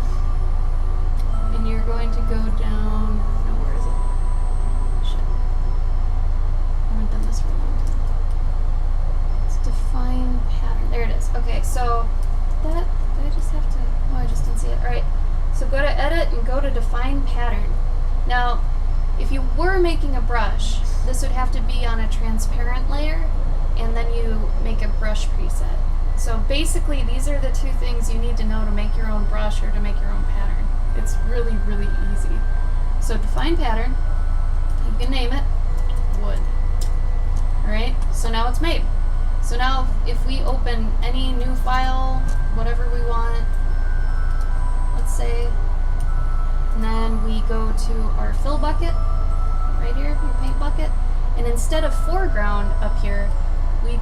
And you're going to go down, no, where is it? Shit. I haven't done this for a long time. It's define pattern. There it is. Okay, so did I just have to, oh, I just didn't see it. Alright, so go to edit and go to define pattern. Now, if you were making a brush, this would have to be on a transparent layer, and then you make a brush preset. So basically, these are the two things you need to know to make your own brush or to make your own pattern. It's really, really easy. So define pattern, you can name it, Alright, so now it's made. So now if we open any new file, whatever we want, let's say, and then we go to our fill bucket, right here, your paint bucket, and instead of foreground up here, we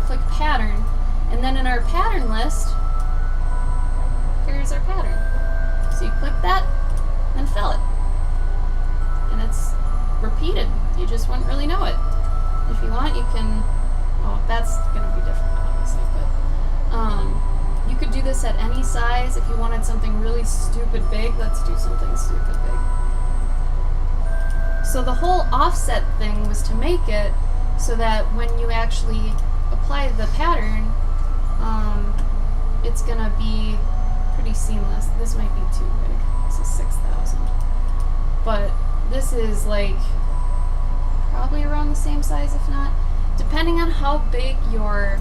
click pattern, and then in our pattern list, here's our pattern. So you click that and fill it. And it's repeated. You just wouldn't really know it. If you want, you can, well, that's going to be different, obviously, but you could do this at any size. If you wanted something really stupid big, let's do something stupid big. So the whole offset thing was to make it so that when you actually apply the pattern, it's going to be pretty seamless. This might be too big. This is 6,000. But this is like probably around the same size, if not. Depending on how big your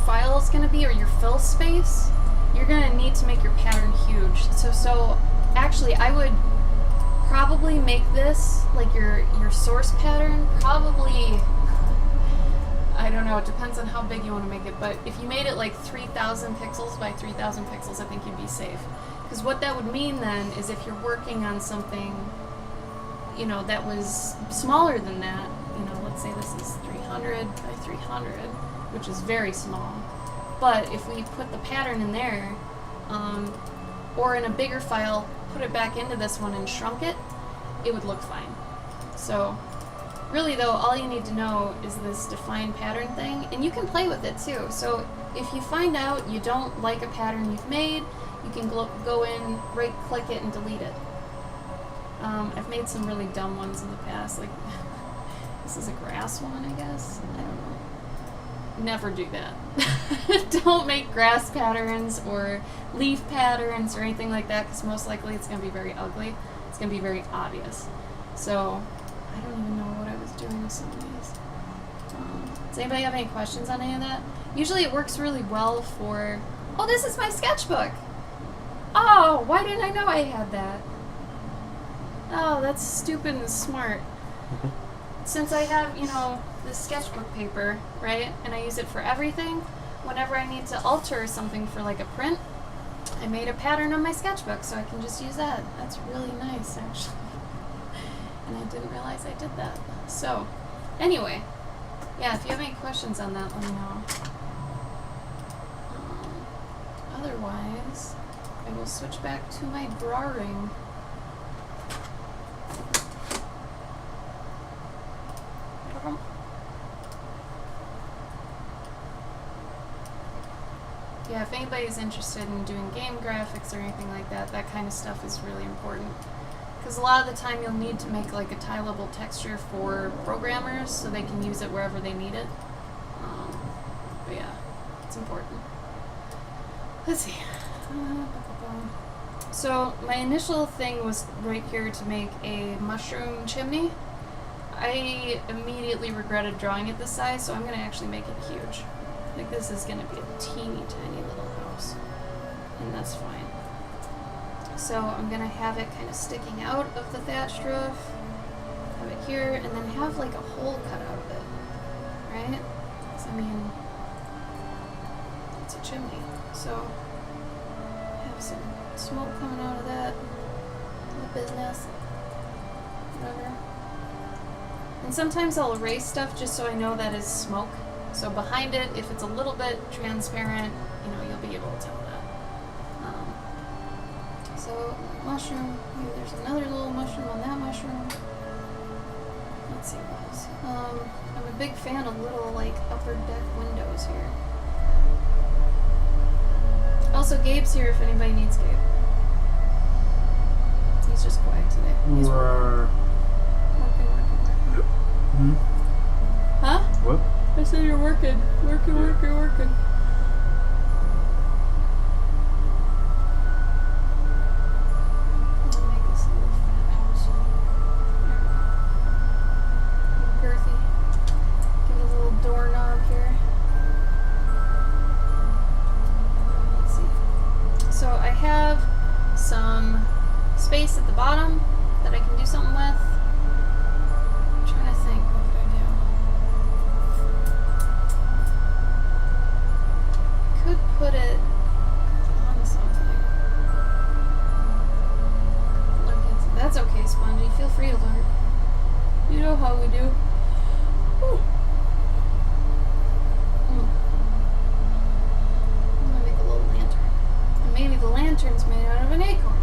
file is going to be, or your fill space, you're going to need to make your pattern huge. So actually, I would probably make this like your source pattern. Probably, I don't know. It depends on how big you want to make it. But if you made it like 3,000 pixels by 3,000 pixels, I think you'd be safe. Because what that would mean then is if you're working on something, you know, that was smaller than that, you know, let's say this is 300 by 300, which is very small. But if we put the pattern in there, or in a bigger file, put it back into this one and shrunk it, it would look fine. So really though, all you need to know is this define pattern thing, and you can play with it too. So if you find out you don't like a pattern you've made, you can go in, right click it, and delete it. I've made some really dumb ones in the past, like this is a grass one, I guess. I don't know. Never do that. Don't make grass patterns or leaf patterns or anything like that, because most likely it's going to be very ugly. It's going to be very obvious. So I don't even know what I was doing with some of these. Does anybody have any questions on any of that? Usually it works really well for, oh, this is my sketchbook. Oh, why didn't I know I had that? Oh, that's stupid and smart. Since I have, you know, this sketchbook paper, right, and I use it for everything, whenever I need to alter something for like a print, I made a pattern on my sketchbook, so I can just use that. That's really nice, actually. And I didn't realize I did that. So, anyway, yeah, if you have any questions on that, let me know. Otherwise, I will switch back to my drawing. Yeah, if anybody's interested in doing game graphics or anything like that, that kind of stuff is really important. Because a lot of the time you'll need to make like a tile-level texture for programmers so they can use it wherever they need it. But yeah, it's important. Let's see. So my initial thing was right here to make a mushroom chimney. I immediately regretted drawing it this size, so I'm going to actually make it huge. Like this is going to be a teeny tiny little house, and that's fine. So I'm going to have it kind of sticking out of the thatched roof, have it here, and then have like a hole cut out of it, right? 'Cause, I mean, it's a chimney, so have some smoke coming out of that, the business, whatever. And sometimes I'll erase stuff just so I know that is smoke. So behind it, if it's a little bit transparent, you know, you'll be able to tell that. So mushroom, maybe there's another little mushroom on that mushroom. Let's see what else. I'm a big fan of little like upper deck windows here. Also, Gabe's here if anybody needs Gabe. He's just quiet today. He's working. Hmm? Huh? What? I said you're working. Working. Yeah. I'm gonna make this little fat house. There we go. Girthy. Give it a little doorknob here. Let's see. So I have some space at the bottom that I can do something with. know how we do. Whew. I'm gonna make a little lantern. And maybe the lantern's made out of an acorn.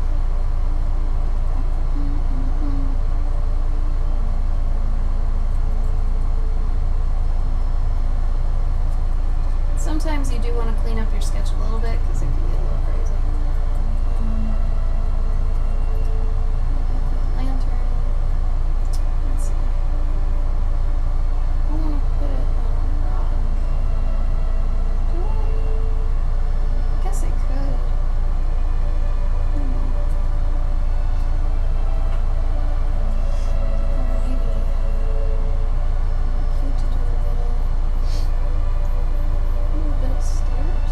Sometimes you do want to clean up your sketch a little bit because it can get a little crazy. Lantern. Let's see. I want to put it on a rock. Do I? I guess I could. Or maybe. Cute to do a little bit of stairs.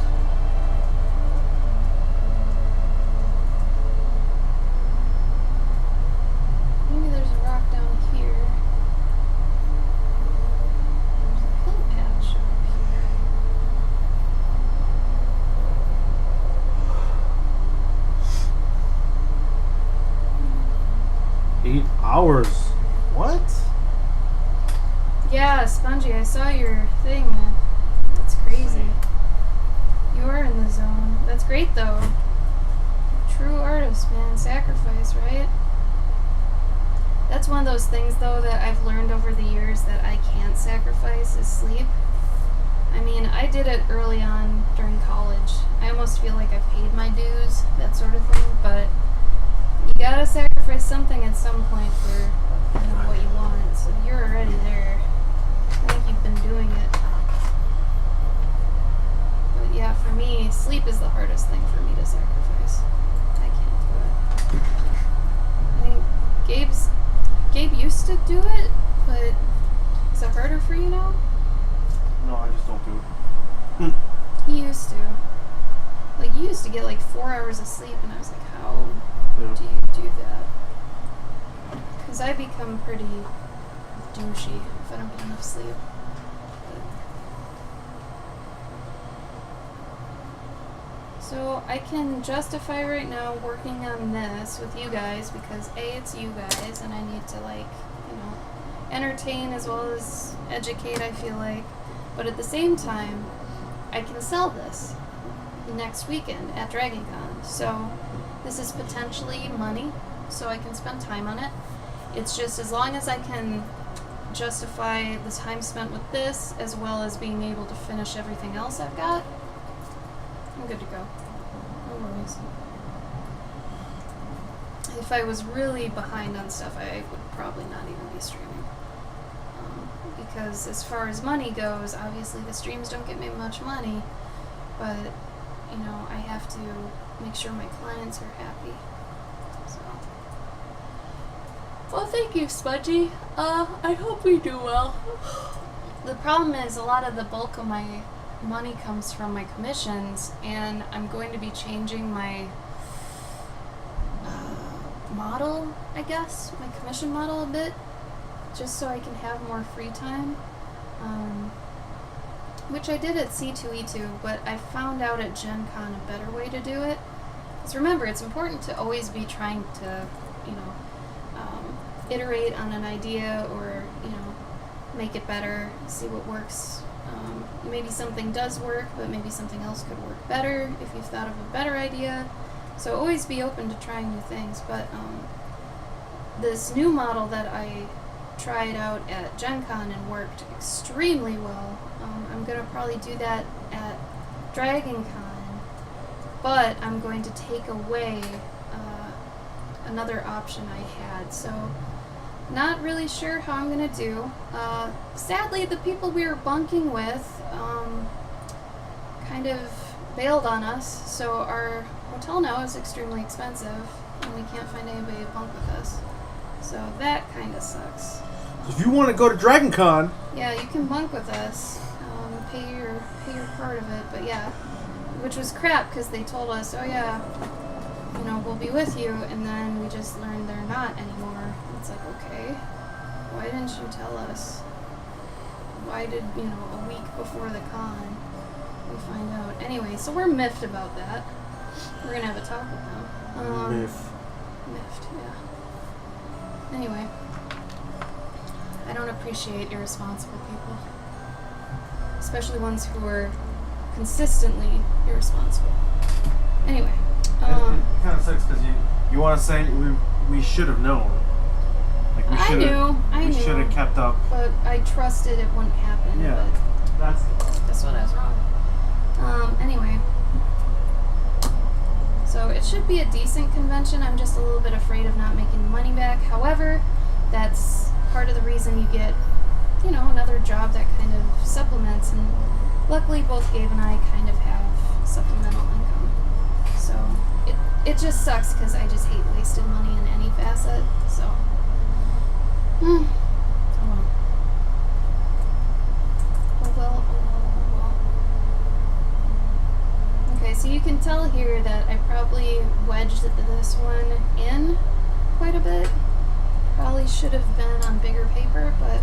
Maybe there's a rock down here. There's a hill patch over here. 8 hours. What? Yeah, Spongy, I saw your thing. That's crazy. You are in the zone. That's great, though. True artist, man. Sacrifice, right? That's one of those things, though, that I've learned over the years that I can't sacrifice is sleep. I mean, I did it early on during college. I almost feel like I've paid my dues, that sort of thing, but you gotta sacrifice something at some point for what you want, so you're already there. I think you've been doing it. But yeah, for me, sleep is the hardest thing for me to sacrifice. I can't do it. I think Gabe used to do it, but is it harder for you now? No, I just don't do it. He used to. Like, you used to get like 4 hours of sleep, and I was like, how Yeah. do you do that? Because I become pretty douchey if I don't get enough sleep. So I can justify right now working on this with you guys because A, it's you guys, and I need to entertain as well as educate, I feel like. But at the same time, I can sell this next weekend at Dragon Con. So this is potentially money, so I can spend time on it. It's just as long as I can justify the time spent with this as well as being able to finish everything else I've got, I'm good to go. No worries. If I was really behind on stuff, I would probably not even be streaming. Because as far as money goes, obviously the streams don't get me much money, but, I have to make sure my clients are happy. So. Well, thank you, Smudgy. I hope we do well. The problem is a lot of the bulk of my money comes from my commissions, and I'm going to be changing my model, I guess, my commission model a bit, just so I can have more free time, which I did at C2E2, but I found out at Gen Con a better way to do it. Because remember, it's important to always be trying to, iterate on an idea or, make it better, see what works. Maybe something does work, but maybe something else could work better if you've thought of a better idea. So always be open to trying new things. But this new model that I tried out at Gen Con and worked extremely well, I'm going to probably do that at Dragon Con, but I'm going to take away another option I had. So not really sure how I'm going to do. Sadly, the people we were bunking with kind of bailed on us, so our hotel now is extremely expensive, and we can't find anybody to bunk with us. So that kind of sucks. If you want to go to Dragon Con, Yeah, you can bunk with us, pay your part of it, but yeah, which was crap because they told us, oh yeah, we'll be with you, and then we just learned they're not anymore. It's like, okay, why didn't you tell us? Why did, a week before the con we find out? Anyway, so we're miffed about that. We're gonna have a talk with them. Miffed. Miffed, yeah. Anyway. I don't appreciate irresponsible people. Especially ones who are consistently irresponsible. Anyway. It kind of sucks because you want to say we should have known. Like we should have. We should have kept up. But I trusted it wouldn't happen. Yeah, But that's what I was wrong. Anyway. So it should be a decent convention. I'm just a little bit afraid of not making the money back. However, that's part of the reason you get, another job that kind of supplements. And luckily, both Gabe and I kind of have supplemental income. So it just sucks because I just hate wasted money in any facet. So, oh well. Okay, so you can tell here that I probably wedged this one in quite a bit. Probably should have been on bigger paper, but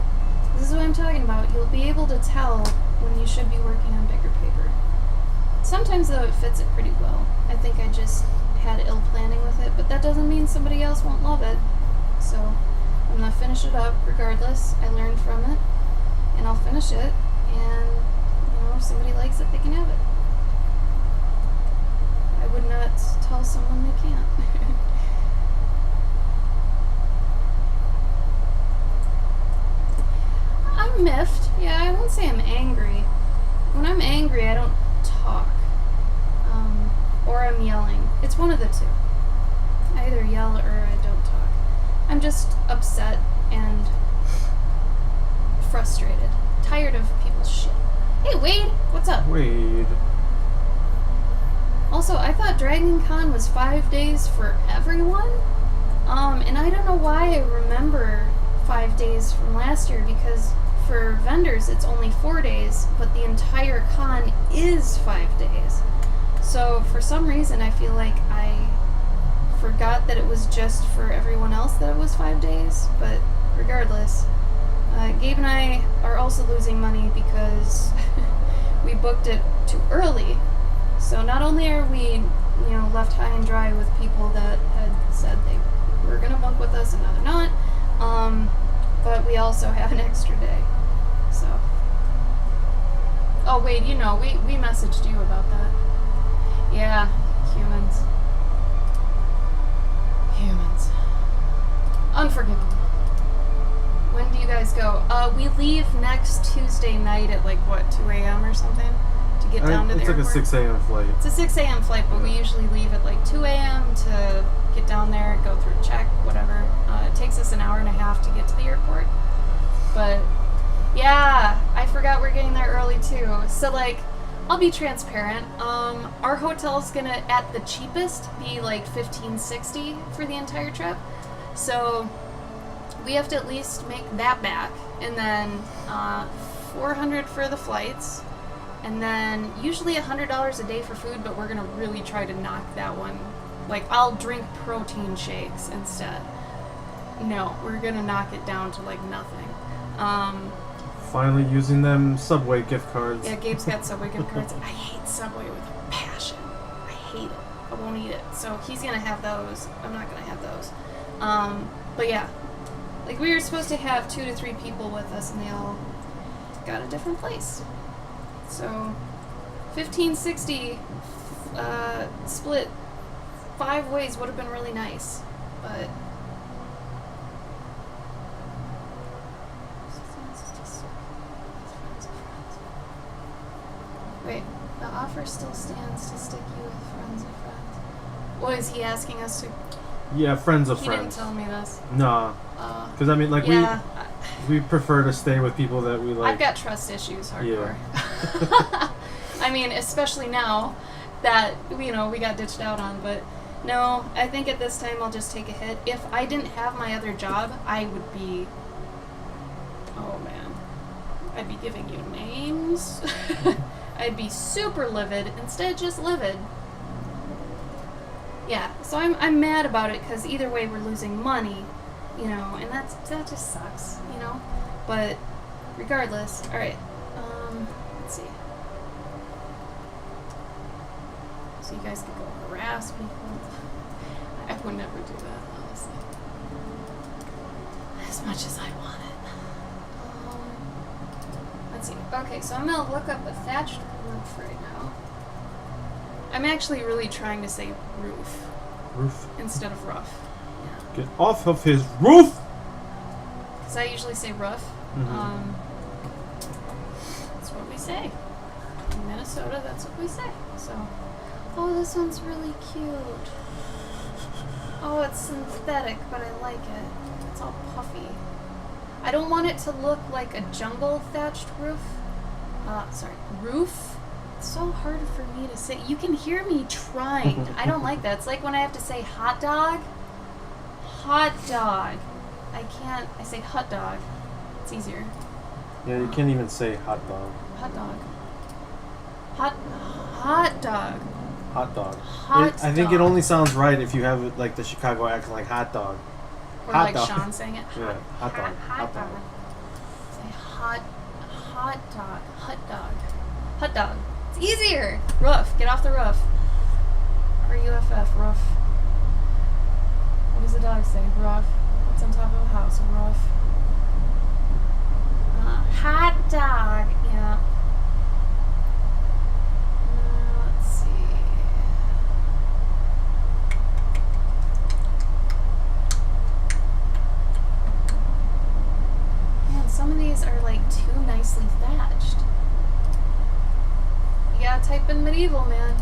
this is what I'm talking about. You'll be able to tell when you should be working on bigger paper. Sometimes, though, it fits it pretty well. I think I just had ill planning with it, but that doesn't mean somebody else won't love it. So I'm going to finish it up regardless. I learned from it, and I'll finish it, and, if somebody likes it, they can have it. I would not tell someone they can't. I'm miffed. Yeah, I won't say I'm angry. When I'm angry, I don't talk. Or I'm yelling. It's one of the two. I either yell or I don't talk. I'm just upset and frustrated. Tired of people's shit. Hey, Wade! What's up? Wade. Also, I thought Dragon Con was 5 days for everyone. And I don't know why I remember 5 days from last year, because for vendors it's only 4 days, but the entire con is 5 days. So for some reason I feel like I forgot that it was just for everyone else that it was 5 days, but regardless. Gabe and I are also losing money because we booked it too early. So not only are we, left high and dry with people that had said they were going to bunk with us and now they're not, but we also have an extra day. So. Oh, wait, we messaged you about that. Yeah, humans. Unforgivable. When do you guys go? We leave next Tuesday night at 2 a.m. or something to get down to the airport. It's like a 6 a.m. flight. It's a 6 a.m. flight, but we usually leave at 2 a.m. to get down there, go through check, whatever. It takes us an hour and a half to get to the airport. But yeah, I forgot we're getting there early too. So I'll be transparent. Our hotel's gonna, at the cheapest, be $15.60 for the entire trip. So we have to at least make that back, and then $400 for the flights, and then usually $100 a day for food. But we're gonna really try to knock that one. I'll drink protein shakes instead. No, we're gonna knock it down to nothing. Finally using them Subway gift cards. Yeah, Gabe's got Subway gift cards. I hate Subway with a passion. I hate it. I won't eat it. So he's gonna have those. I'm not gonna have those. But yeah, we were supposed to have 2 to 3 people with us, and they all got a different place. So $15.60 split 5 ways would have been really nice, but. Wait, the offer still stands to stick you with friends of friends. What is he asking us to? Yeah, friends of he friends. He didn't tell me this. Nah. Because yeah. we prefer to stay with people that we like. I've got trust issues, hardcore. Yeah. Especially now that we got ditched out on. But no, I think at this time I'll just take a hit. If I didn't have my other job, I would be. Oh man, I'd be giving you names. I'd be super livid instead of just livid. Yeah, so I'm mad about it because either way we're losing money, and that just sucks, But regardless, all right. Let's see. So you guys could go harass people. I would never do that, honestly. As much as I want it. see. Okay, so I'm gonna look up a thatched roof right now. I'm actually really trying to say roof Roof. instead of rough. Yeah. Get off of his roof! Because I usually say rough. Mhm. That's what we say. In Minnesota, that's what we say. So, oh, this one's really cute. Oh, it's synthetic, but I like it. It's all puffy. I don't want it to look like a jungle thatched roof. Roof. It's so hard for me to say. You can hear me trying. I don't like that. It's like when I have to say hot dog. Hot dog. I can't. I say hot dog. It's easier. Yeah, you can't even say hot dog. Hot dog. Hot dog. Hot dog. Hot I think dog. it only sounds right if you have it like the Chicago accent, like hot dog. Or Hot like dog. Sean saying it. Yeah, hot dog. Hot dog. Say hot dog. Hot dog. Hot dog. It's easier. Roof. Get off the roof. R-U-F-F. Roof. What does the dog say? Roof. What's on top of a house? A roof. Hot dog. Yeah. Let's see. Man, some of these are like too nicely thatched. You gotta type in medieval, man.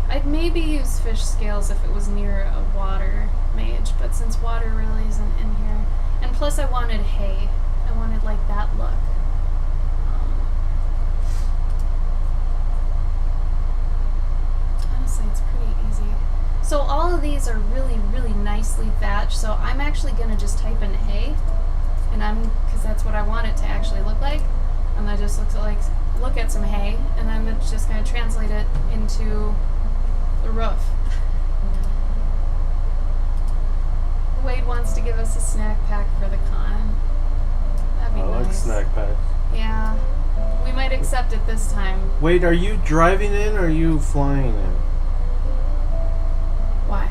I'd maybe use fish scales if it was near a water mage, but since water really isn't in here, and plus I wanted hay. I wanted like that look. Honestly, it's pretty easy. So all of these are really, really nicely thatched, so I'm actually gonna just type in hay, and because that's what I want it to actually look like. And I just look at some hay, and I'm just gonna translate it into the roof. Wade wants to give us a snack pack for the con. That'd be I like nice. snack packs. Yeah. We might accept it this time. Wait, are you driving in or are you flying in? Why?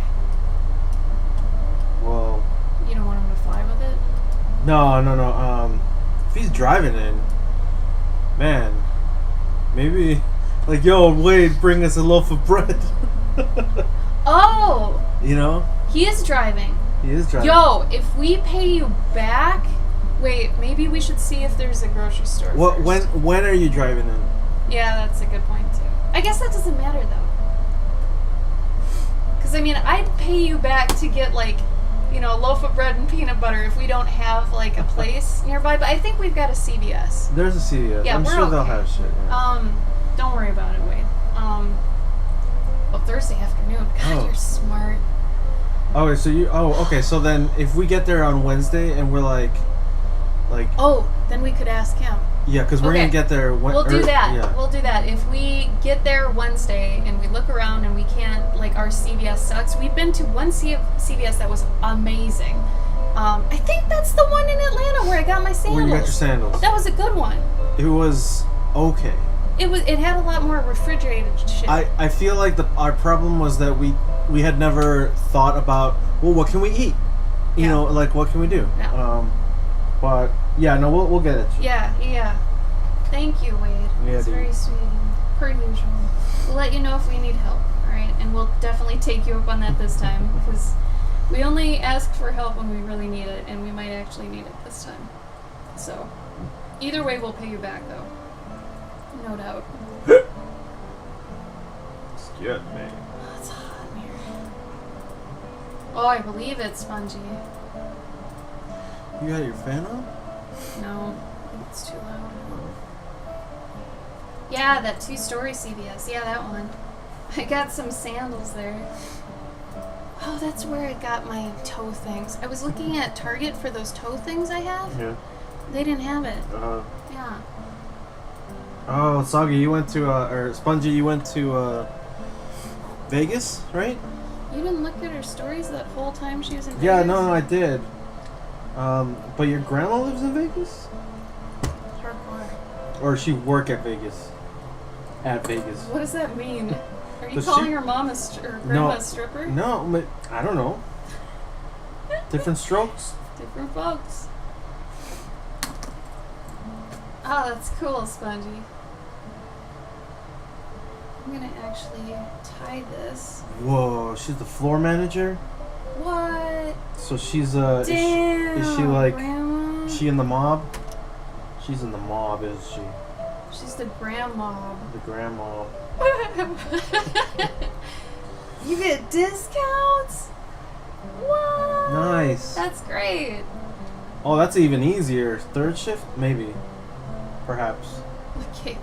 Well, You don't want him to fly with it? no. If he's driving in, man, maybe like, yo, Wade, bring us a loaf of bread. Oh! You know, He is driving. he is driving. Yo, if we pay you back... Wait, maybe we should see if there's a grocery store What? first. When are you driving in? Yeah, that's a good point, too. I guess that doesn't matter, though. Because, I mean, I'd pay you back to get, like, you know, a loaf of bread and peanut butter if we don't have, like, a place nearby. But I think we've got a CVS. There's a CVS. Yeah, I'm we're sure they'll okay. have shit. Yeah. Don't worry about it, Wade. Well, Thursday afternoon. God, Oh. you're smart. Okay, so you. Oh, okay. So then, if we get there on Wednesday and we're like, Oh, then we could ask him. yeah, because we're Okay. gonna get there. We'll do that. Yeah. We'll do that. If we get there Wednesday and we look around and we can't, like, our CVS sucks. We've been to one CVS that was amazing. I think that's the one in Atlanta where I got my sandals. Where you got your sandals? That was a good one. It was okay. It had a lot more refrigerated shit. I feel like our problem was that we had never thought about, well, what can we eat? You Yeah. know, like, what can we do? Yeah. But yeah, no, we'll get it. Yeah. Thank you, Wade. Yeah, It's dude. very sweet. Per usual. We'll let you know if we need help, alright? And we'll definitely take you up on that this time, because we only ask for help when we really need it, and we might actually need it this time. So, either way, we'll pay you back, though. No doubt. Excuse me. Oh, it's hot in here. Oh, I believe it's spongy. You got your fan on? No, I think it's too loud. Yeah, that 2-story CVS. Yeah, that one. I got some sandals there. Oh, that's where I got my toe things. I was looking at Target for those toe things I have. Yeah. They didn't have it. Yeah. Oh, Soggy, you went to or Spongy, you went to Vegas, right? You didn't look at her stories that whole time she was in Vegas? Yeah, no, I did. But your grandma lives in Vegas? Hardcore. Or she work at Vegas? At Vegas. What does that mean? Are you Does calling she- her mom or grandma a stripper? No, but I don't know. Different strokes. Different folks. Oh, that's cool, Spongy. I'm gonna actually tie this. Whoa, she's the floor manager. What? So she's Damn. is she like Grandma? is she in the mob? She's in the mob, is she? She's the grandma. The grandma. You get discounts? What? Nice. That's great. Oh, that's even easier. Third shift, maybe, perhaps. Okay,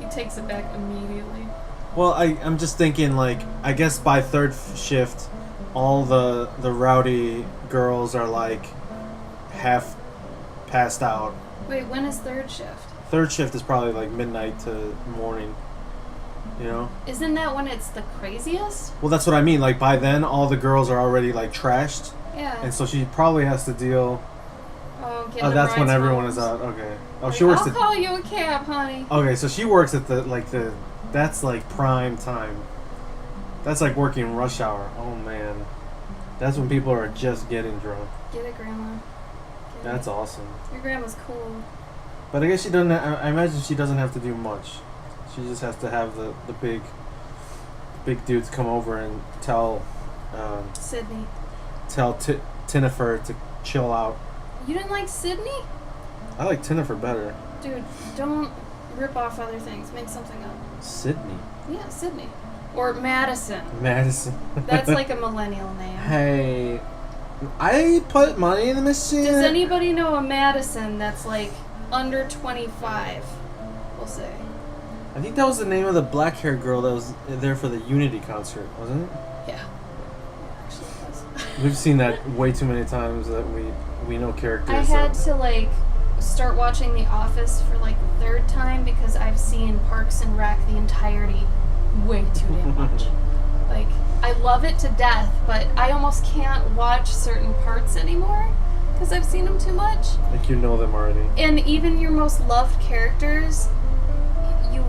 he takes it back immediately. Well, I'm just thinking like I guess by third shift, all the rowdy girls are like half passed out. Wait, when is third shift? Third shift is probably like midnight to morning. You know? Isn't that when it's the craziest? Well, that's what I mean. Like by then, all the girls are already like trashed, Yeah. and so she probably has to deal. Oh, get Oh, the that's when bride's everyone moms. is out. Okay. Oh, Like, she works I'll at. call you a cab, honey. Okay, so she works at the. That's like prime time. That's like working rush hour. Oh man, that's when people are just getting drunk. Get it, Grandma. Get That's it. awesome. Your grandma's cool. But I guess she doesn't. I imagine she doesn't have to do much. She just has to have the big dudes come over and tell Sydney. Tinifer to chill out. You didn't like Sydney? I like Tinifer better. Dude, don't rip off other things. Make something up. Sydney. Yeah, Sydney. Or Madison. Madison. That's like a millennial name. Hey, I put money in the machine. Does anybody know a Madison that's like under 25? We'll say. I think that was the name of the black-haired girl that was there for the Unity concert, wasn't it? Yeah. Actually, it was. We've seen that way too many times that we know characters. I had to like start watching The Office for like the third time because I've seen Parks and Rec the entirety way too damn much. Like, I love it to death, but I almost can't watch certain parts anymore because I've seen them too much. Like you know them already. And even your most loved characters, you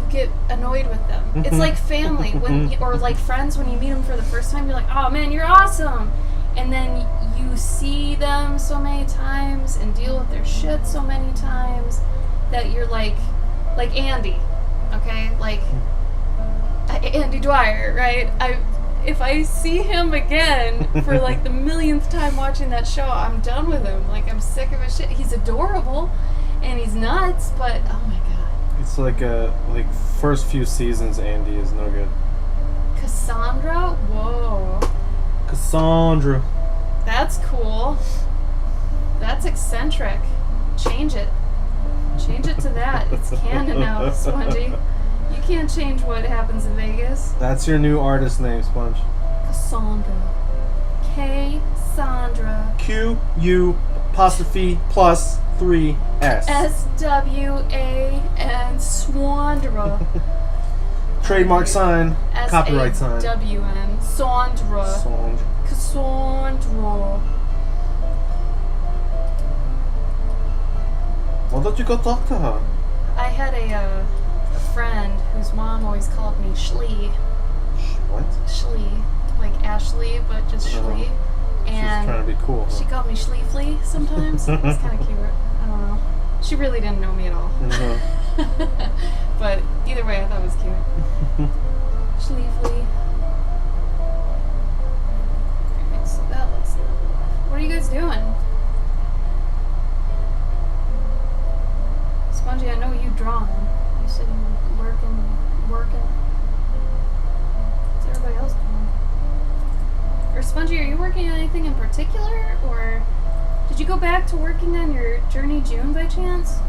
get annoyed with them. It's like family or like friends when you meet them for the first time. You're like, oh man, you're awesome, and then you see them so many times and deal with their shit so many times that you're like Andy, okay, like Andy Dwyer, right? If I see him again for like the millionth time watching that show, I'm done with him. Like, I'm sick of his shit. He's adorable and he's nuts, but oh my god. It's like first few seasons Andy is no good. Cassandra? Whoa. Cassandra. That's cool. That's eccentric. Change it. Change it to that. It's canon now, Spongy. You can't change what happens in Vegas. That's your new artist name, Sponge. Cassandra. K-Sandra. Q-U apostrophe plus 3 S. S-W-A-N Swandra. Trademark sign. Copyright sign. S-A-W-N. Sandra. Sponge. Cassandra. Why don't you go talk to her? I had a friend whose mom always called me Schlee. What? Schlee. Like Ashley, but just Schlee. She's And trying to be cool. she called me Schleefly sometimes. It was kind of cute. I don't know. She really didn't know me at all. Mhm. But either way, I thought it was cute. Schleefly. Alright, so that looks good. What are you guys doing? Spongy, I know you drawing. You said you were working. What's everybody else doing? Or Spongy, are you working on anything in particular? Or did you go back to working on your Journey June by chance?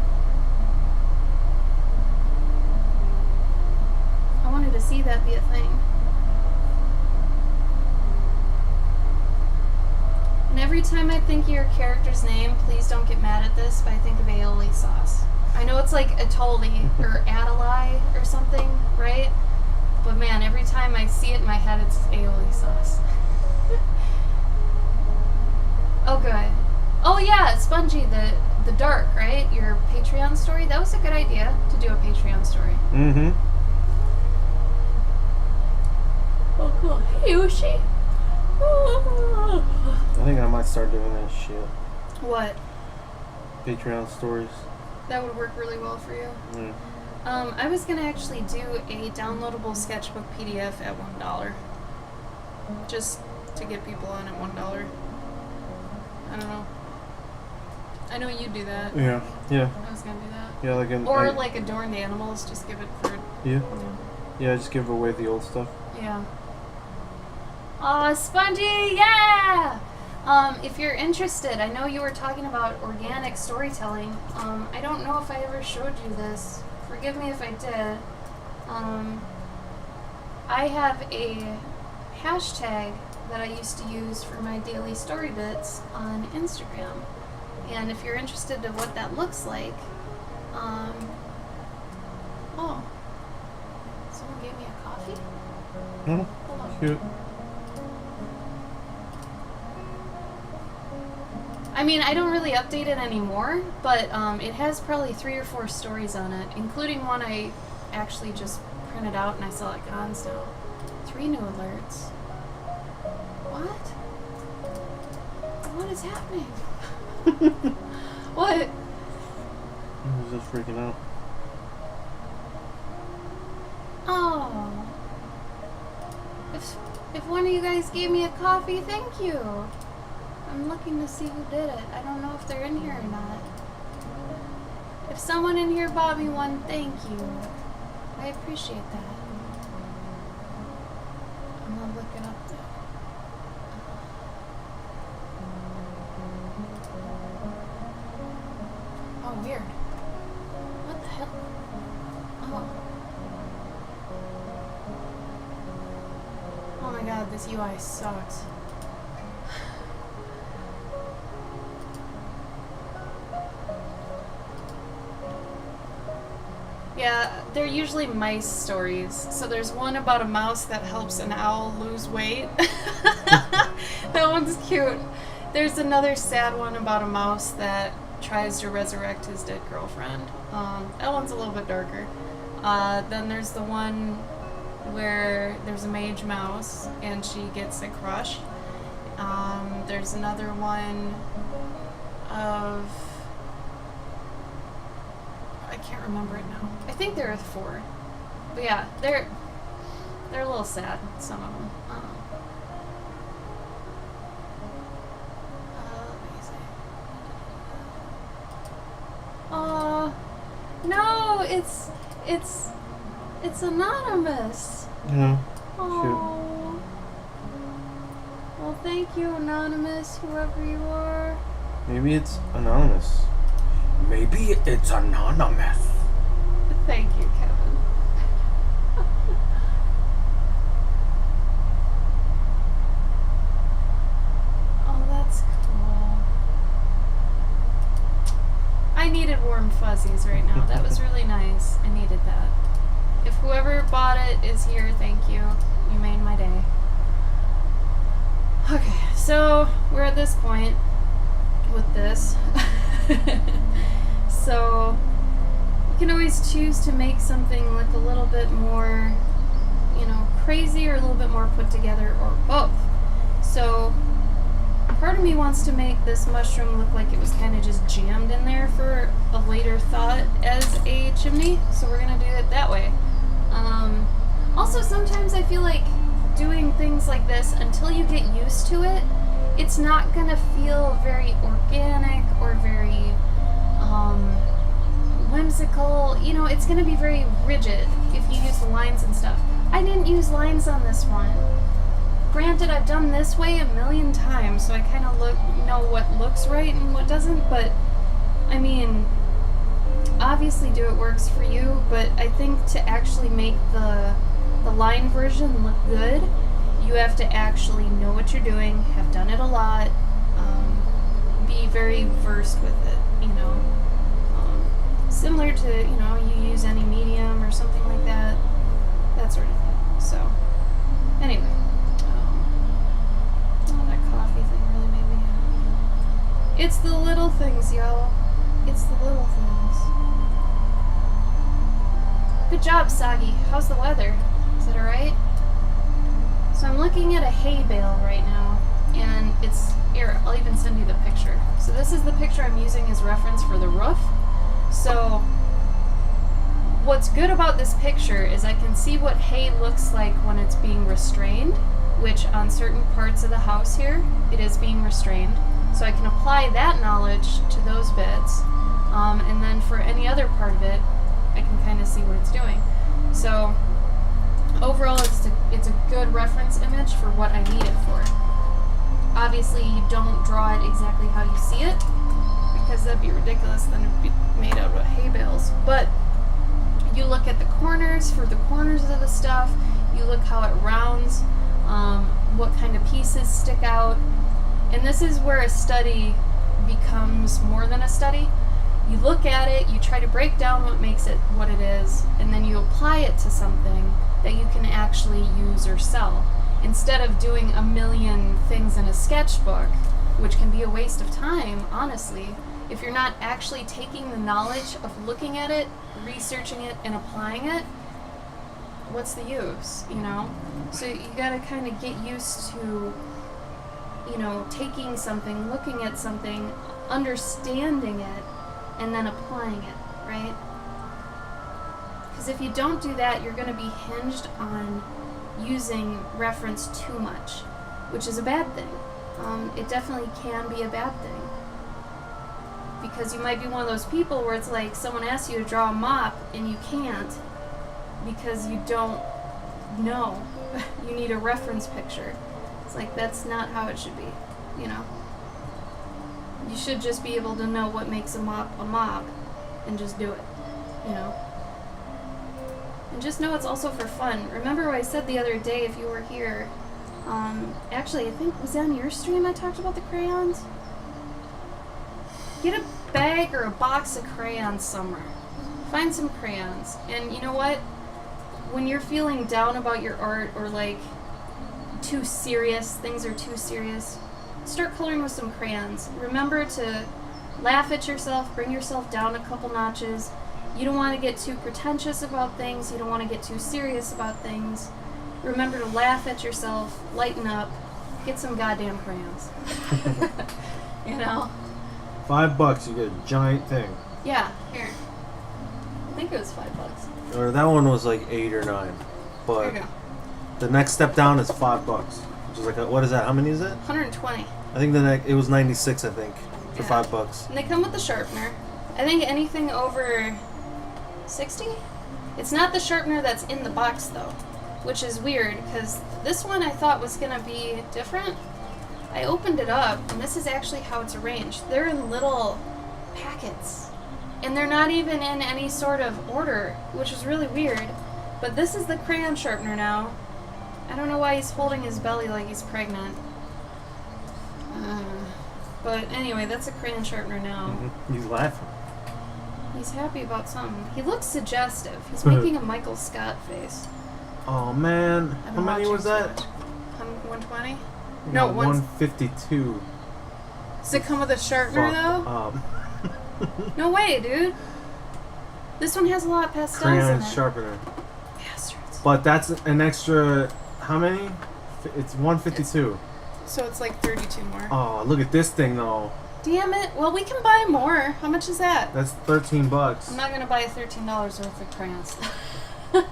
I wanted to see that be a thing. And every time I think of your character's name, please don't get mad at this, but I think of aioli sauce. I know it's like Atoli or Adeli or something, right? But man, every time I see it in my head, it's aioli sauce. Oh, good. Oh yeah, Spongy, the Dark, right? Your Patreon story. That was a good idea to do a Patreon story. Mm-hmm. Oh, cool. Hey, Ushi. I think I might start doing that shit. What? Patreon stories. That would work really well for you. Yeah. I was gonna actually do a downloadable sketchbook PDF at $1, just to get people on at $1. I don't know. I know you do that. Yeah. Yeah. I was gonna do that. Yeah, like an. Or like adorned animals. Just give it for. Yeah. Yeah, just give away the old stuff. Yeah. Aw, Spongy, yeah! If you're interested, I know you were talking about organic storytelling. I don't know if I ever showed you this. Forgive me if I did. I have a hashtag that I used to use for my daily story bits on Instagram. And if you're interested in what that looks like, oh, someone gave me a coffee? Oh, Hold on. cute. I mean, I don't really update it anymore, but it has probably 3 or 4 stories on it, including one I actually just printed out and I sell at cons now. 3 new alerts. What? What is happening? What? I was just freaking out. Oh. If one of you guys gave me a coffee, thank you. I'm looking to see who did it. I don't know if they're in here or not. If someone in here bought me one, thank you. I appreciate that. I'm gonna look it up though. Oh, weird. What the hell? Oh. Oh my god, this UI sucks. Yeah, they're usually mice stories. So there's one about a mouse that helps an owl lose weight. That one's cute. There's another sad one about a mouse that tries to resurrect his dead girlfriend. That one's a little bit darker. Then there's the one where there's a mage mouse and she gets a crush. There's another one of... I can't remember it now. I think there are 4. But yeah, they're a little sad, some of them. Let me see. No, it's anonymous. Yeah. Oh. Well, thank you, anonymous, whoever you are. Maybe it's anonymous. Maybe it's anonymous. Thank you, Kevin. Oh, that's cool. I needed warm fuzzies right now. That was really nice. I needed that. If whoever bought it is here, thank you. You made my day. Okay, so we're at this point with this. So you can always choose to make something look a little bit more, crazy or a little bit more put together, or both. So part of me wants to make this mushroom look like it was kind of just jammed in there for a later thought as a chimney, so we're gonna do it that way. Also, sometimes I feel like doing things like this, until you get used to it, it's not gonna feel very organic or very whimsical. It's gonna be very rigid if you use the lines and stuff. I didn't use lines on this one. Granted, I've done this way a million times, so I kind of know what looks right and what doesn't, but I mean, obviously do it works for you, but I think to actually make the line version look good, you have to actually know what you're doing, have done it a lot, be very versed with it, similar to, you use any medium or something like that sort of thing. So, anyway, that coffee thing really made me happy. It's the little things, y'all. It's the little things. Good job, Sagi. How's the weather? Is it alright? So I'm looking at a hay bale right now, and it's here. I'll even send you the picture. So this is the picture I'm using as reference for the roof. So what's good about this picture is I can see what hay looks like when it's being restrained, which on certain parts of the house here, it is being restrained. So I can apply that knowledge to those bits, and then for any other part of it, I can kind of see what it's doing. So overall, it's a good reference image for what I need it for. Obviously, you don't draw it exactly how you see it, because that'd be ridiculous, then it'd be made out of hay bales. But you look at the corners for the corners of the stuff, you look how it rounds, what kind of pieces stick out. And this is where a study becomes more than a study. You look at it, you try to break down what makes it what it is, and then you apply it to something that you can actually use or sell. Instead of doing a million things in a sketchbook, which can be a waste of time, honestly, if you're not actually taking the knowledge of looking at it, researching it, and applying it, what's the use, you know? So you gotta kind of get used to, you know, taking something, looking at something, understanding it, and then applying it, right? Because if you don't do that, you're going to be hinged on using reference too much, which is a bad thing. It definitely can be a bad thing. Because you might be one of those people where it's like someone asks you to draw a mop and you can't because you don't know. You need a reference picture. It's like, that's not how it should be, you know? You should just be able to know what makes a mop and just do it, you know? And just know it's also for fun. Remember what I said the other day, if you were here, actually, I think, was it on your stream I talked about the crayons? Get a bag or a box of crayons somewhere. Find some crayons. And you know what? When you're feeling down about your art or like too serious, things are too serious, start coloring with some crayons. Remember to laugh at yourself, bring yourself down a couple notches. You don't want to get too pretentious about things. You don't want to get too serious about things. Remember to laugh at yourself, lighten up, get some goddamn crayons. You know? $5, you get a giant thing. Yeah, here. I think it was $5. Or that one was like 8 or 9. But There you go. the next step down is $5, which is like what is that? How many is it? 120. I think it was 96. I think for Yeah. $5. And they come with the sharpener. I think anything over 60? It's not the sharpener that's in the box though, which is weird because this one I thought was gonna be different. I opened it up and this is actually how it's arranged. They're in little packets and they're not even in any sort of order, which is really weird. But this is the crayon sharpener now. I don't know why he's holding his belly like he's pregnant. But anyway, that's a crayon sharpener now. Mm-hmm. He's laughing. He's happy about something. He looks suggestive. He's making a Michael Scott face. Oh man, I've how been many watching was too that? much. 120? No, 152. Does it come with a sharpener though? No way, dude. This one has a lot of pastels Crayon in it. sharpener. Bastards. But that's an extra. How many? It's 152. So it's like 32 more. Oh, look at this thing though. Damn it. Well, we can buy more. How much is that? That's $13. I'm not gonna buy $13 worth of crayons.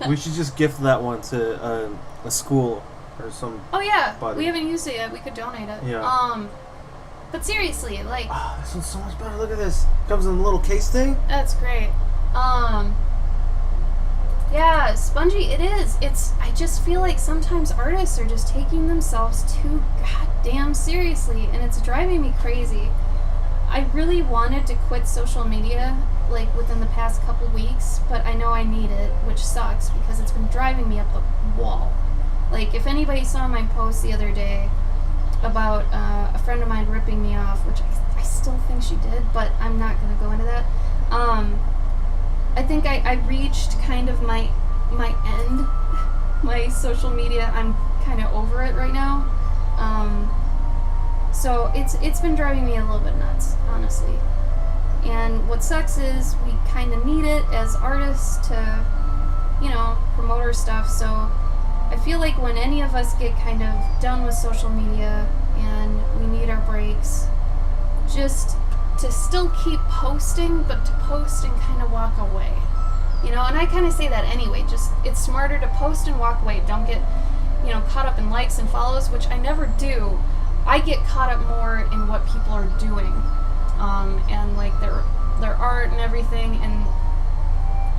We should just gift that one to a school or some. Oh yeah, buddy. we haven't used it yet. We could donate it. Yeah. But seriously, like, Oh, this one's so much better. Look at this. Comes in a little case thing. that's great. Yeah, spongy. It is. I just feel like sometimes artists are just taking themselves too goddamn seriously, and it's driving me crazy. I really wanted to quit social media like within the past couple weeks, but I know I need it, which sucks because it's been driving me up the wall. Like, if anybody saw my post the other day about a friend of mine ripping me off, which I still think she did, but I'm not going to go into that. I think I reached kind of my end, my social media. I'm kind of over it right now. So it's been driving me a little bit nuts, honestly. And what sucks is we kind of need it as artists to, you know, promote our stuff. So I feel like when any of us get kind of done with social media and we need our breaks, just to still keep posting, but to post and kind of walk away. You know, and I kind of say that anyway, just it's smarter to post and walk away. Don't get, caught up in likes and follows, which I never do. I get caught up more in what people are doing, and like their art and everything, and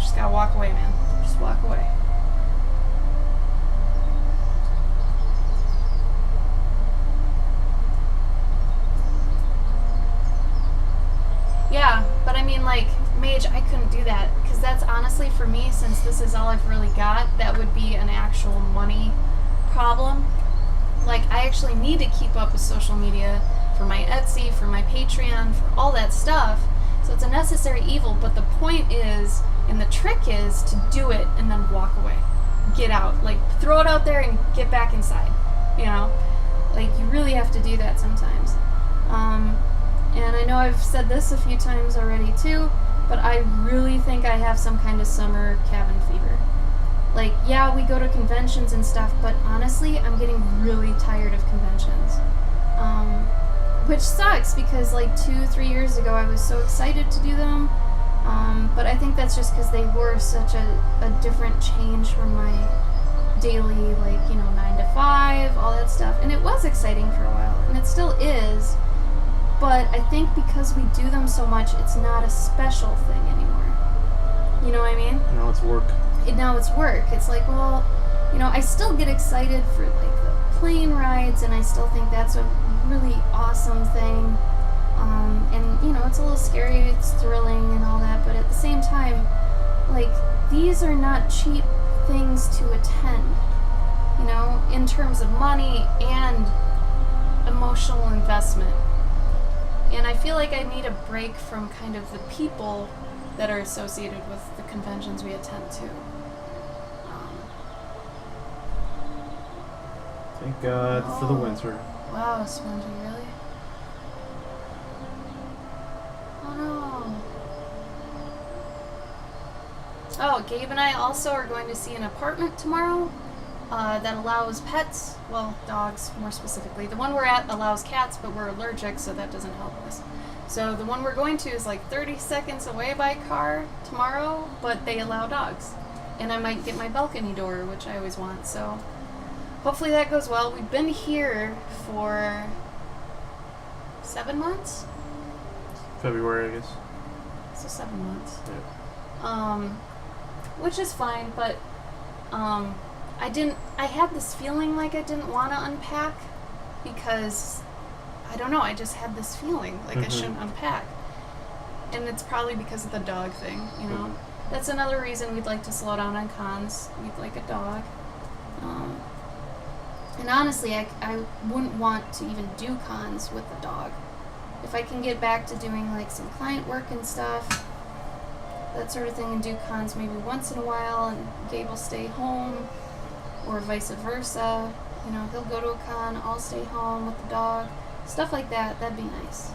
just gotta walk away, man. Just walk away. Yeah, but I mean, like, Mage, I couldn't do that, because that's honestly, for me, since this is all I've really got, that would be an actual money problem. Like, I actually need to keep up with social media for my Etsy, for my Patreon, for all that stuff, so it's a necessary evil, but the point is, and the trick is, to do it and then walk away. Get out. Like, throw it out there and get back inside, Like, you really have to do that sometimes. And I know I've said this a few times already too, but I really think I have some kind of summer cabin fever. Like, yeah, we go to conventions and stuff, but honestly, I'm getting really tired of conventions. Which sucks, because like 2-3 years ago I was so excited to do them, but I think that's just because they were such a different change from my daily, 9 to 5, all that stuff, and it was exciting for a while, and it still is. But I think because we do them so much, it's not a special thing anymore. You know what I mean? Now it's work. Now it's work. It's like, well, I still get excited for like the plane rides, and I still think that's a really awesome thing. And it's a little scary, it's thrilling and all that, but at the same time, like, these are not cheap things to attend, in terms of money and emotional investment. And I feel like I need a break from kind of the people that are associated with the conventions we attend to. Thank God for the winter. Wow, Spongy, really? Oh no. Oh, Gabe and I also are going to see an apartment tomorrow that allows pets, well, dogs more specifically. The one we're at allows cats, but we're allergic, so that doesn't help us. So the one we're going to is like 30 seconds away by car tomorrow, but they allow dogs. And I might get my balcony door, which I always want, so hopefully that goes well. We've been here for 7 months? February, I guess. So 7 months. Yeah. Which is fine, but I had this feeling like I didn't want to unpack, because I don't know, I just had this feeling like I shouldn't unpack. And it's probably because of the dog thing, That's another reason we'd like to slow down on cons. We'd like a dog. And honestly, I wouldn't want to even do cons with a dog. If I can get back to doing like some client work and stuff, that sort of thing, and do cons maybe once in a while, and Gabe will stay home, or vice versa. He'll go to a con, I'll stay home with the dog. Stuff like that, that'd be nice.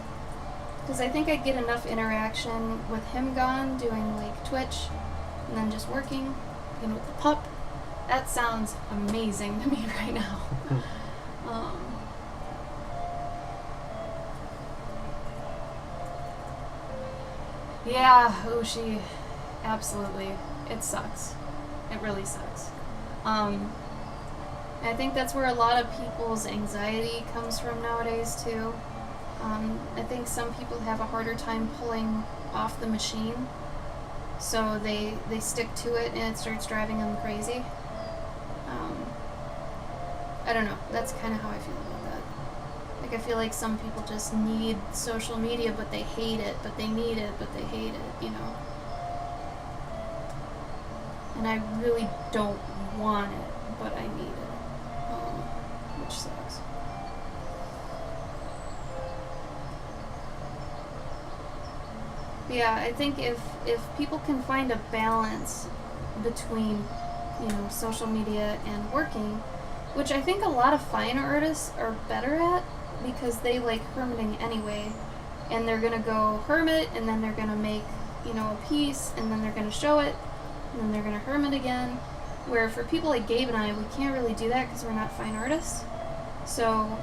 Because I think I'd get enough interaction with him gone, doing like Twitch, and then just working, and with the pup. That sounds amazing to me right now. Yeah, Oshi, absolutely. It sucks. It really sucks. I think that's where a lot of people's anxiety comes from nowadays, too. I think some people have a harder time pulling off the machine, so they stick to it and it starts driving them crazy. I don't know. That's kind of how I feel about that. Like, I feel like some people just need social media, but they hate it, but they need it, but they hate it, And I really don't want it, but I need it. Which sucks. Yeah, I think if people can find a balance between, social media and working, which I think a lot of fine artists are better at, because they like hermiting anyway, and they're gonna go hermit, and then they're gonna make, a piece, and then they're gonna show it, and then they're gonna hermit again, Where for people like Gabe and I, we can't really do that because we're not fine artists. So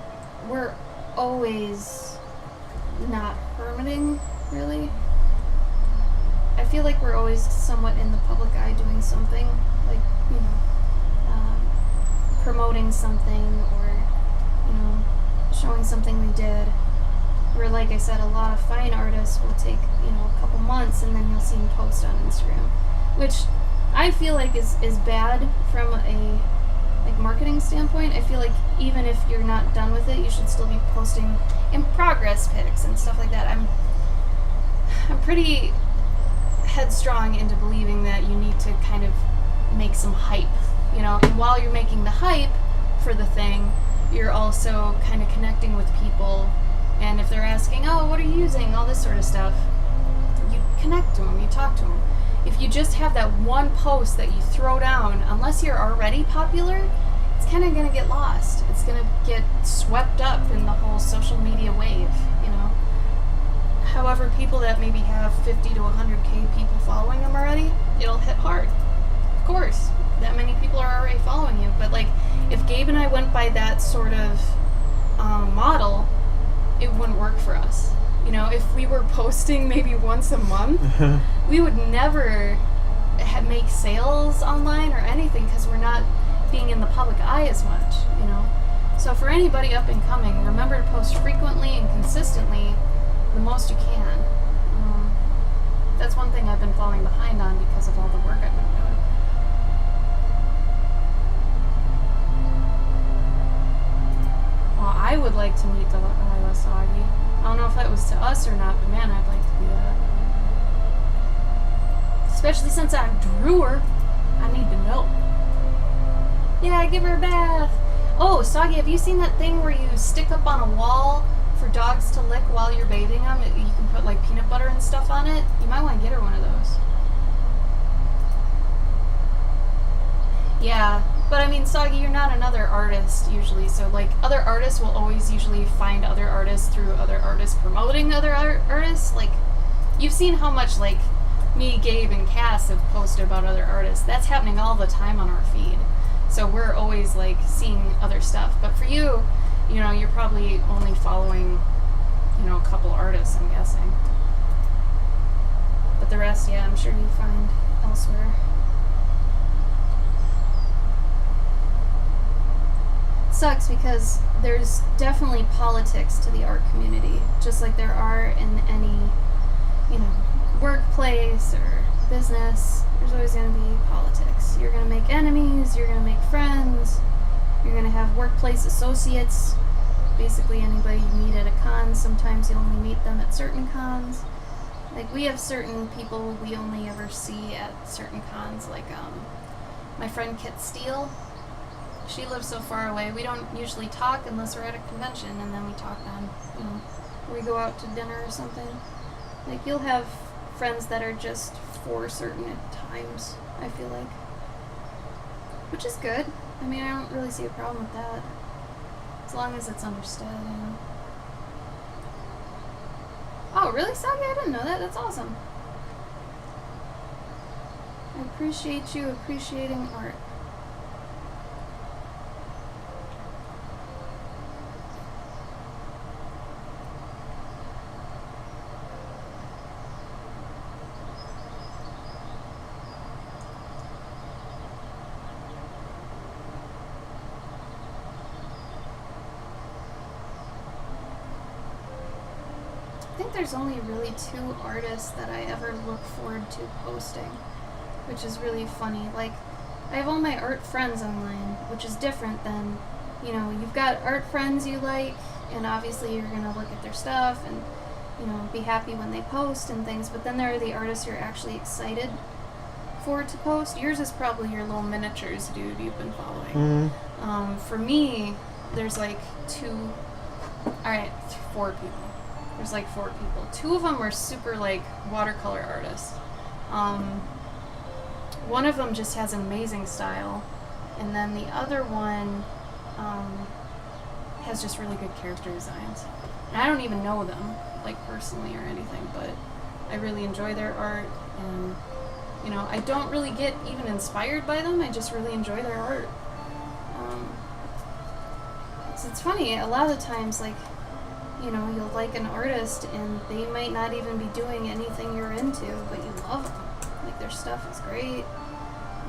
we're always not hermiting, really. I feel like we're always somewhat in the public eye doing something, like, you know, promoting something or, you know, showing something we did. Where, like I said, a lot of fine artists will take, you know, a couple months and then you'll see them post on Instagram, which I feel like is bad from a like marketing standpoint. I feel like even if you're not done with it, you should still be posting in progress pics and stuff like that. I'm pretty headstrong into believing that you need to kind of make some hype, you know, and while you're making the hype for the thing, you're also kind of connecting with people. And if they're asking, oh, what are you using, all this sort of stuff, you connect to them, you talk to them. If you just have that one post that you throw down, unless you're already popular, it's kind of going to get lost. It's going to get swept up in the whole social media wave, you know. However, people that maybe have 50 to 100K people following them already, it'll hit hard. Of course, that many people are already following you. But, like, if Gabe and I went by that sort of model, it wouldn't work for us. You know, if we were posting maybe once a month, we would never make sales online or anything because we're not being in the public eye as much, you know. So for anybody up and coming, remember to post frequently and consistently the most you can. That's one thing I've been falling behind on because of all the work I've been doing. Well, I would like to meet Delilah Sagi. I don't know if that was to us or not, but man, I'd like to do that. Especially since I drew her. I need to know. Yeah, give her a bath. Oh, Sagi, have you seen that thing where you stick up on a wall for dogs to lick while you're bathing them? You can put like peanut butter and stuff on it. You might want to get her one of those. Yeah, but I mean, Sagi, you're not another artist usually, so like other artists will always usually find other artists through other artists promoting other artists. Like, you've seen how much like me, Gabe, and Cass have posted about other artists. That's happening all the time on our feed. So we're always like seeing other stuff. But for you, you know, you're probably only following, you know, a couple artists, I'm guessing. But the rest, yeah, I'm sure you find elsewhere. Sucks because there's definitely politics to the art community, just like there are in any, you know, workplace or business. There's always going to be politics. You're going to make enemies, you're going to make friends, you're going to have workplace associates. Basically anybody you meet at a con, sometimes you only meet them at certain cons. Like, we have certain people we only ever see at certain cons, like my friend Kit Steele. She lives so far away. We don't usually talk unless we're at a convention, and then we talk then, you know, we go out to dinner or something. Like, you'll have friends that are just for certain times, I feel like. Which is good. I mean, I don't really see a problem with that. As long as it's understood, you know. Oh, really, Sagi? I didn't know that. That's awesome. I appreciate you appreciating art. I think there's only really 2 artists that I ever look forward to posting, which is really funny. Like, I have all my art friends online, which is different than, you know, you've got art friends you like, and obviously you're going to look at their stuff and, you know, be happy when they post and things, but then there are the artists you're actually excited for to post. Yours is probably your little miniatures dude you've been following. For me, there's like 4 people. There's like 4 people. 2 of them are super like watercolor artists. One of them just has an amazing style, and then the other one has just really good character designs. And I don't even know them like personally or anything, but I really enjoy their art, and You know, I don't really get even inspired by them. I just really enjoy their art. It's funny, a lot of the times, like, you know, you'll like an artist and they might not even be doing anything you're into, but you love them. Like, their stuff is great.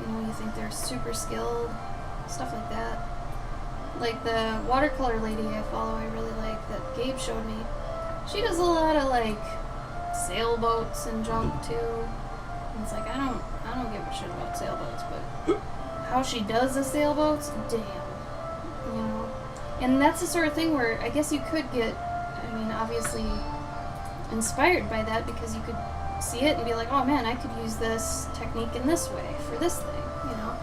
You know, you think they're super skilled, stuff like that. Like the watercolor lady I follow, I really like, that Gabe showed me. She does a lot of, like, sailboats and junk, too. And it's like, I don't give a shit about sailboats, but how she does the sailboats, damn. You know? And that's the sort of thing where I guess you could get, I mean, obviously inspired by that, because you could see it and be like, oh man, I could use this technique in this way for this thing, you know?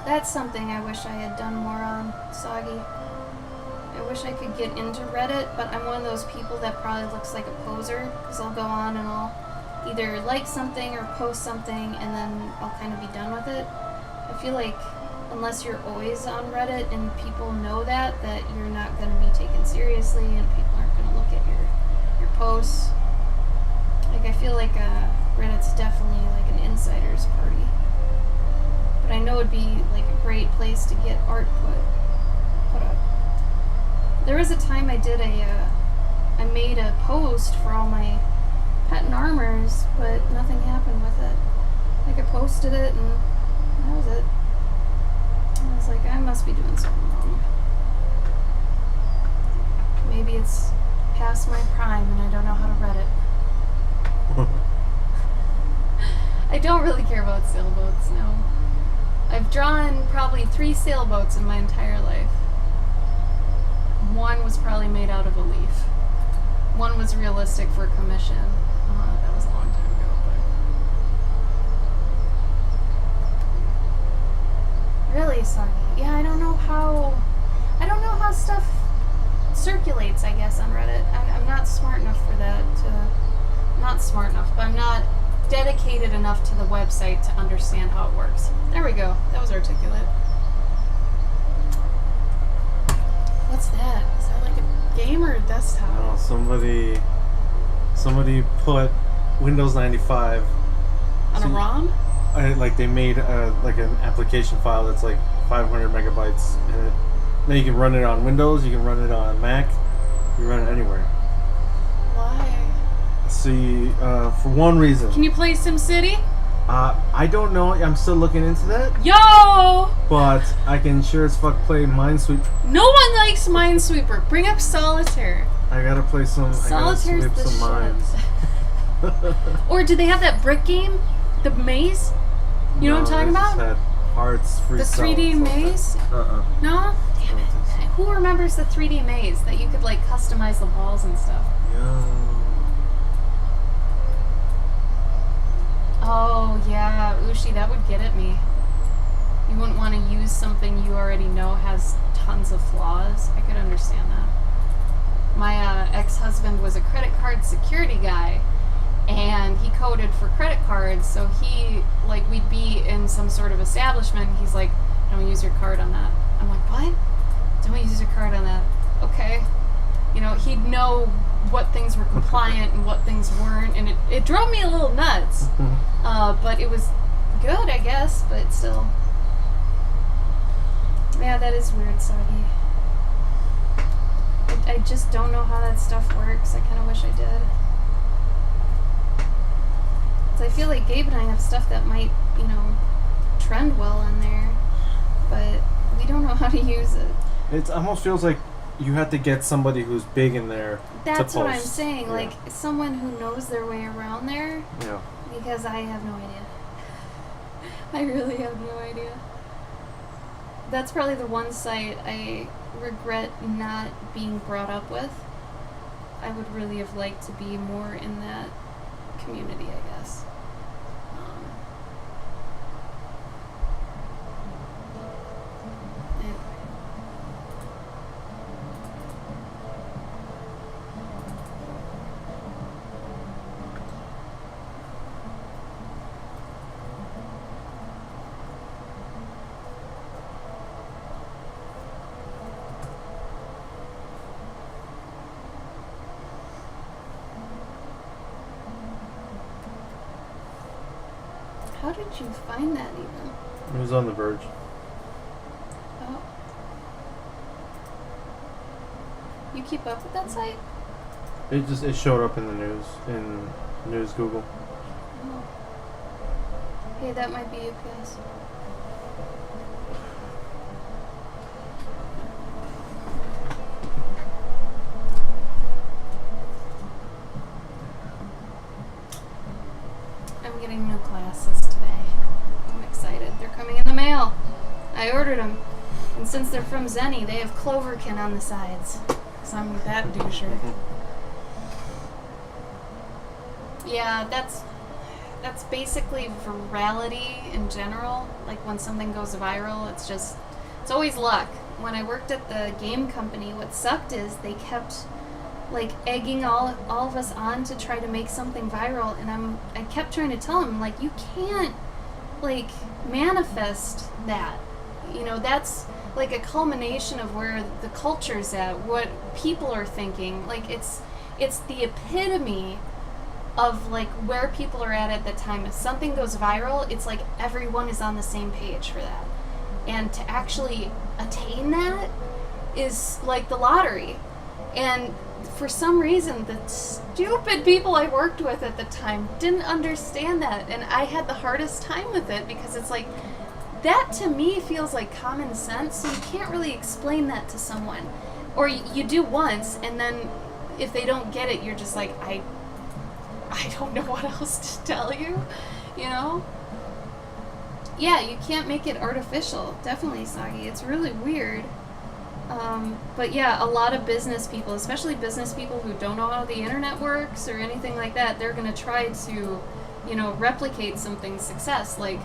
That's something I wish I had done more on, Soggy. I wish I could get into Reddit, but I'm one of those people that probably looks like a poser, because I'll go on and I'll either like something or post something and then I'll kind of be done with it. I feel like unless you're always on Reddit and people know that you're not going to be taken seriously and people aren't going to look at your posts. Like, I feel like Reddit's definitely like an insider's party. But I know it'd be like a great place to get art put up. There was a time I made a post for all my pet and armors, but nothing happened with it. Like, I posted it and that was it. And I was like, I must be doing something wrong. Maybe it's past my prime and I don't know how to Reddit. I don't really care about sailboats, no. I've drawn probably 3 sailboats in my entire life. One was probably made out of a leaf. One was realistic for commission. That was a long time ago, but really, Sonny. Yeah, I don't know how stuff circulates, I guess, on Reddit. I'm not smart enough for that not smart enough, but I'm not dedicated enough to the website to understand how it works. There we go. That was articulate. What's that? Is that like a game or a desktop? No, somebody put Windows 95 On a ROM? Like, they made like an application file that's like 500 megabytes in it. Now you can run it on Windows, you can run it on Mac, you can run it anywhere. Why? See, for one reason. Can you play SimCity? I don't know. I'm still looking into that. Yo! But I can sure as fuck play Minesweeper. No one likes Minesweeper. Bring up Solitaire. I gotta play some. Solitaire's I gotta sweep some mines. Or do they have that brick game? The maze? You know what I'm talking about? Had hearts, free The 3D maze? No? Damn it. Who remembers the 3D maze that you could like customize the walls and stuff? Oh yeah, Ushi, that would get at me. You wouldn't want to use something you already know has tons of flaws. I could understand that. My ex-husband was a credit card security guy, and he coded for credit cards, so he, like, we'd be in some sort of establishment, he's like, don't use your card on that. I'm like, what? Don't use your card on that. Okay. You know, he'd know what things were compliant and what things weren't, and it drove me a little nuts. But it was good, I guess, but still. Yeah, that is weird, Soggy. I just don't know how that stuff works. I kind of wish I did. So I feel like Gabe and I have stuff that might, you know, trend well in there, but we don't know how to use it. It almost feels like you have to get somebody who's big in there. That's to what post. I'm saying. Yeah. Like, someone who knows their way around there. Yeah. Because I have no idea. I really have no idea. That's probably the one site I regret not being brought up with. I would really have liked to be more in that community, I guess. Anyway. did you find that even? It was on The Verge. Oh. You keep up with that site? It showed up in the news, in News Google. Oh. Hey, that might be UPS. I'm getting new glasses today. I'm excited. They're coming in the mail. I ordered them. And since they're from Zenny, they have Cloverkin on the sides. So I'm that doucher. Yeah, that's basically virality in general. Like when something goes viral, it's always luck. When I worked at the game company, what sucked is they kept like egging all of us on to try to make something viral, and I kept trying to tell them, like, you can't like manifest that. You know, that's like a culmination of where the culture's at, what people are thinking. Like it's the epitome of like where people are at the time. If something goes viral, it's like everyone is on the same page for that. And to actually attain that is like the lottery. And for some reason, the stupid people I worked with at the time didn't understand that. And I had the hardest time with it because it's like, that to me feels like common sense. So you can't really explain that to someone. Or you do once, and then if they don't get it, you're just like, I don't know what else to tell you, you know? Yeah, you can't make it artificial. Definitely, Sagi. It's really weird. But yeah, a lot of business people, especially business people who don't know how the internet works or anything like that, they're going to try to, you know, replicate something's success. Like,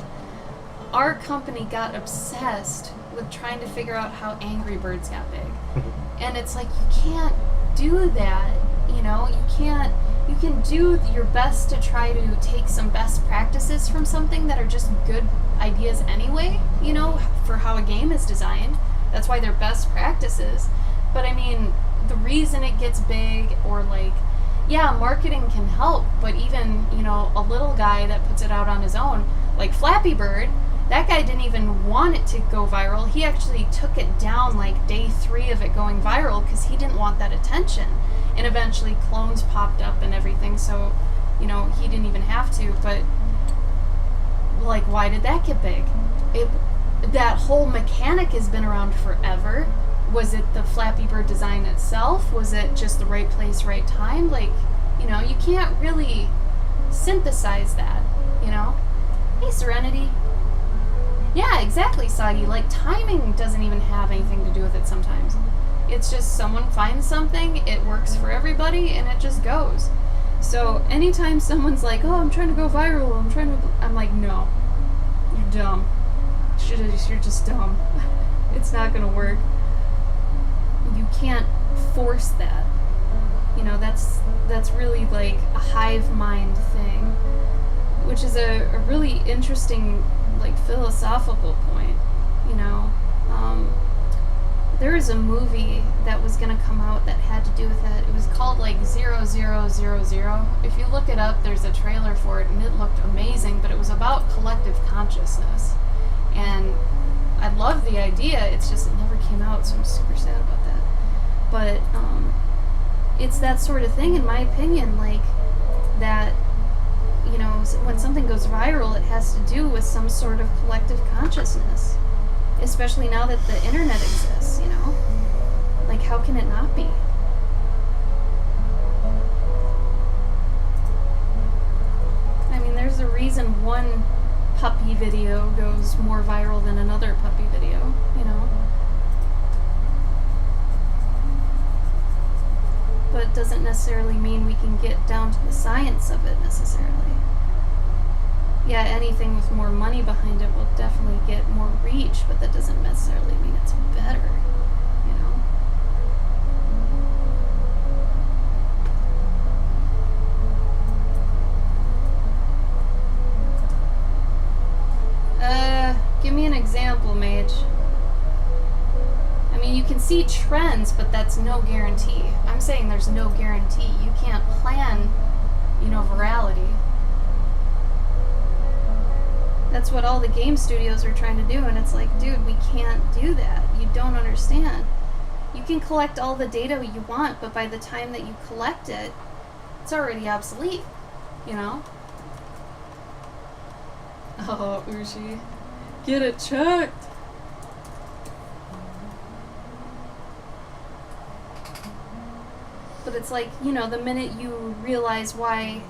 our company got obsessed with trying to figure out how Angry Birds got big. And it's like, you can't do that, you know? You can do your best to try to take some best practices from something that are just good ideas anyway, you know, for how a game is designed. That's why they're best practices. But I mean, the reason it gets big, or like, yeah, marketing can help, but even, you know, a little guy that puts it out on his own, like Flappy Bird, that guy didn't even want it to go viral. He actually took it down like day 3 of it going viral because he didn't want that attention. And eventually clones popped up and everything, so, you know, he didn't even have to. But, like, why did that get big? That whole mechanic has been around forever. Was it the Flappy Bird design itself? Was it just the right place, right time? Like, you know, you can't really synthesize that, you know? Hey, Serenity. Yeah, exactly, Sagi. Like, timing doesn't even have anything to do with it sometimes. It's just someone finds something, it works for everybody, and it just goes. So anytime someone's like, oh, I'm trying to go viral, I'm like, no, you're dumb. You're just dumb. It's not gonna work. You can't force that. You know, that's really like a hive mind thing, which is a really interesting, like, philosophical point, you know. There was a movie that was going to come out that had to do with that. It was called like 0000. If you look it up, there's a trailer for it, and it looked amazing, but it was about collective consciousness. And I love the idea, it's just it never came out, so I'm super sad about that. But it's that sort of thing, in my opinion, like that, you know, when something goes viral, it has to do with some sort of collective consciousness. Especially now that the internet exists, you know? Like, how can it not be? I mean, there's a reason one puppy video goes more viral than another puppy video, you know? But it doesn't necessarily mean we can get down to the science of it, necessarily. Yeah, anything with more money behind it will definitely get more reach, but that doesn't necessarily mean it's better, you know? Give me an example, Mage. I mean, you can see trends, but that's no guarantee. I'm saying there's no guarantee. You can't plan, you know, virality. That's what all the game studios are trying to do, and it's like, dude, we can't do that. You don't understand. You can collect all the data you want, but by the time that you collect it, it's already obsolete, you know? Oh, Ushi. Get it checked! But it's like, you know, the minute you realize why,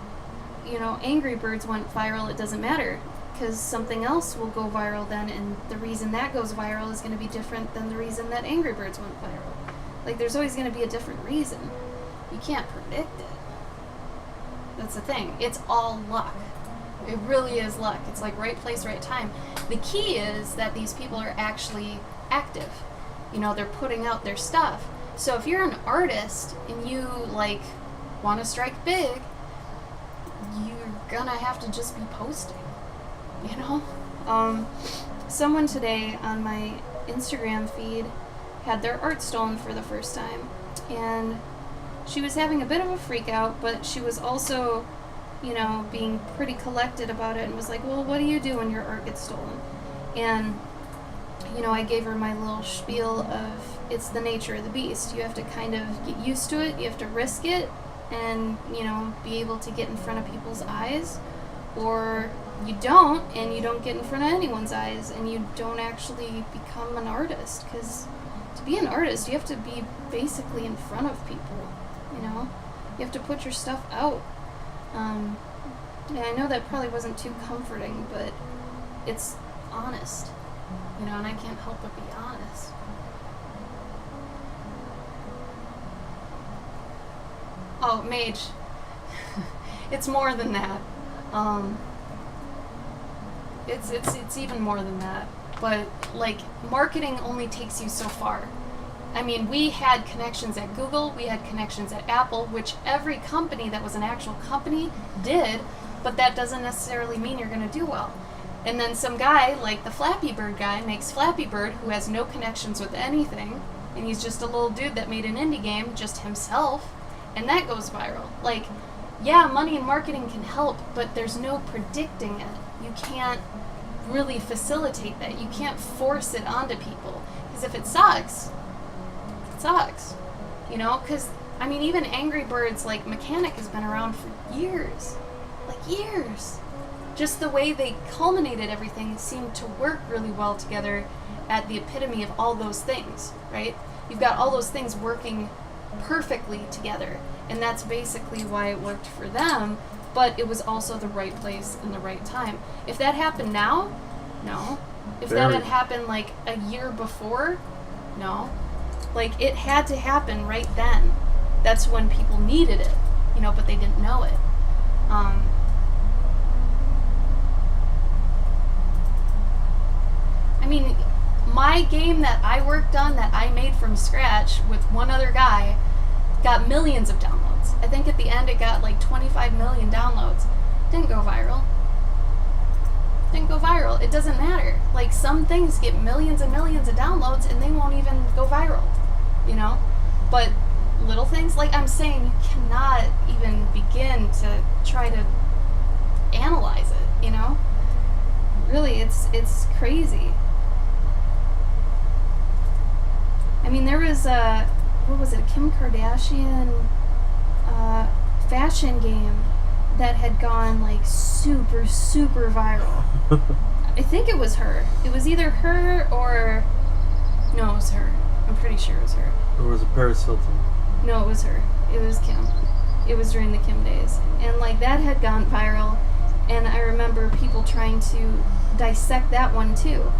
you know, Angry Birds went viral, it doesn't matter. Because something else will go viral then, and the reason that goes viral is going to be different than the reason that Angry Birds went viral. Like, there's always going to be a different reason. You can't predict it. That's the thing. It's all luck. It really is luck. It's like right place, right time. The key is that these people are actually active. You know, they're putting out their stuff. So if you're an artist and you, like, want to strike big, you're gonna have to just be posting. You know? Someone today on my Instagram feed had their art stolen for the first time. And she was having a bit of a freak out, but she was also, you know, being pretty collected about it and was like, well, what do you do when your art gets stolen? And, you know, I gave her my little spiel of it's the nature of the beast. You have to kind of get used to it. You have to risk it and, you know, be able to get in front of people's eyes. Or you don't, and you don't get in front of anyone's eyes, and you don't actually become an artist. Because to be an artist, you have to be basically in front of people, you know? You have to put your stuff out. Yeah, I know that probably wasn't too comforting, but it's honest, you know, and I can't help but be honest. Oh, Mage. It's more than that. It's even more than that. But, like, marketing only takes you so far. I mean, we had connections at Google, we had connections at Apple, which every company that was an actual company did, but that doesn't necessarily mean you're going to do well. And then some guy, like the Flappy Bird guy, makes Flappy Bird, who has no connections with anything, and he's just a little dude that made an indie game just himself, and that goes viral. Like, yeah, money and marketing can help, but there's no predicting it. You can't really facilitate that. You can't force it onto people. Because if it sucks, it sucks. You know? Because, I mean, even Angry Birds, like, mechanic has been around for years. Like, years. Just the way they culminated everything seemed to work really well together at the epitome of all those things, right? You've got all those things working perfectly together. And that's basically why it worked for them, but it was also the right place and the right time. If that happened now, no. If that had happened like a year before, no. Like, it had to happen right then. That's when people needed it, you know, but they didn't know it. I mean, my game that I worked on, that I made from scratch with one other guy, got millions of downloads. I think at the end it got like 25 million downloads. Didn't go viral. Didn't go viral. It doesn't matter. Like, some things get millions and millions of downloads and they won't even go viral, you know? But little things, like I'm saying, you cannot even begin to try to analyze it, you know? Really, it's crazy. I mean, there was what was it, a Kim Kardashian fashion game that had gone like super, super viral. I think it was her. It was either her or... No, it was her. I'm pretty sure it was her. Or was it Paris Hilton? No, it was her. It was Kim. It was during the Kim days. And like, that had gone viral, and I remember people trying to dissect that one too.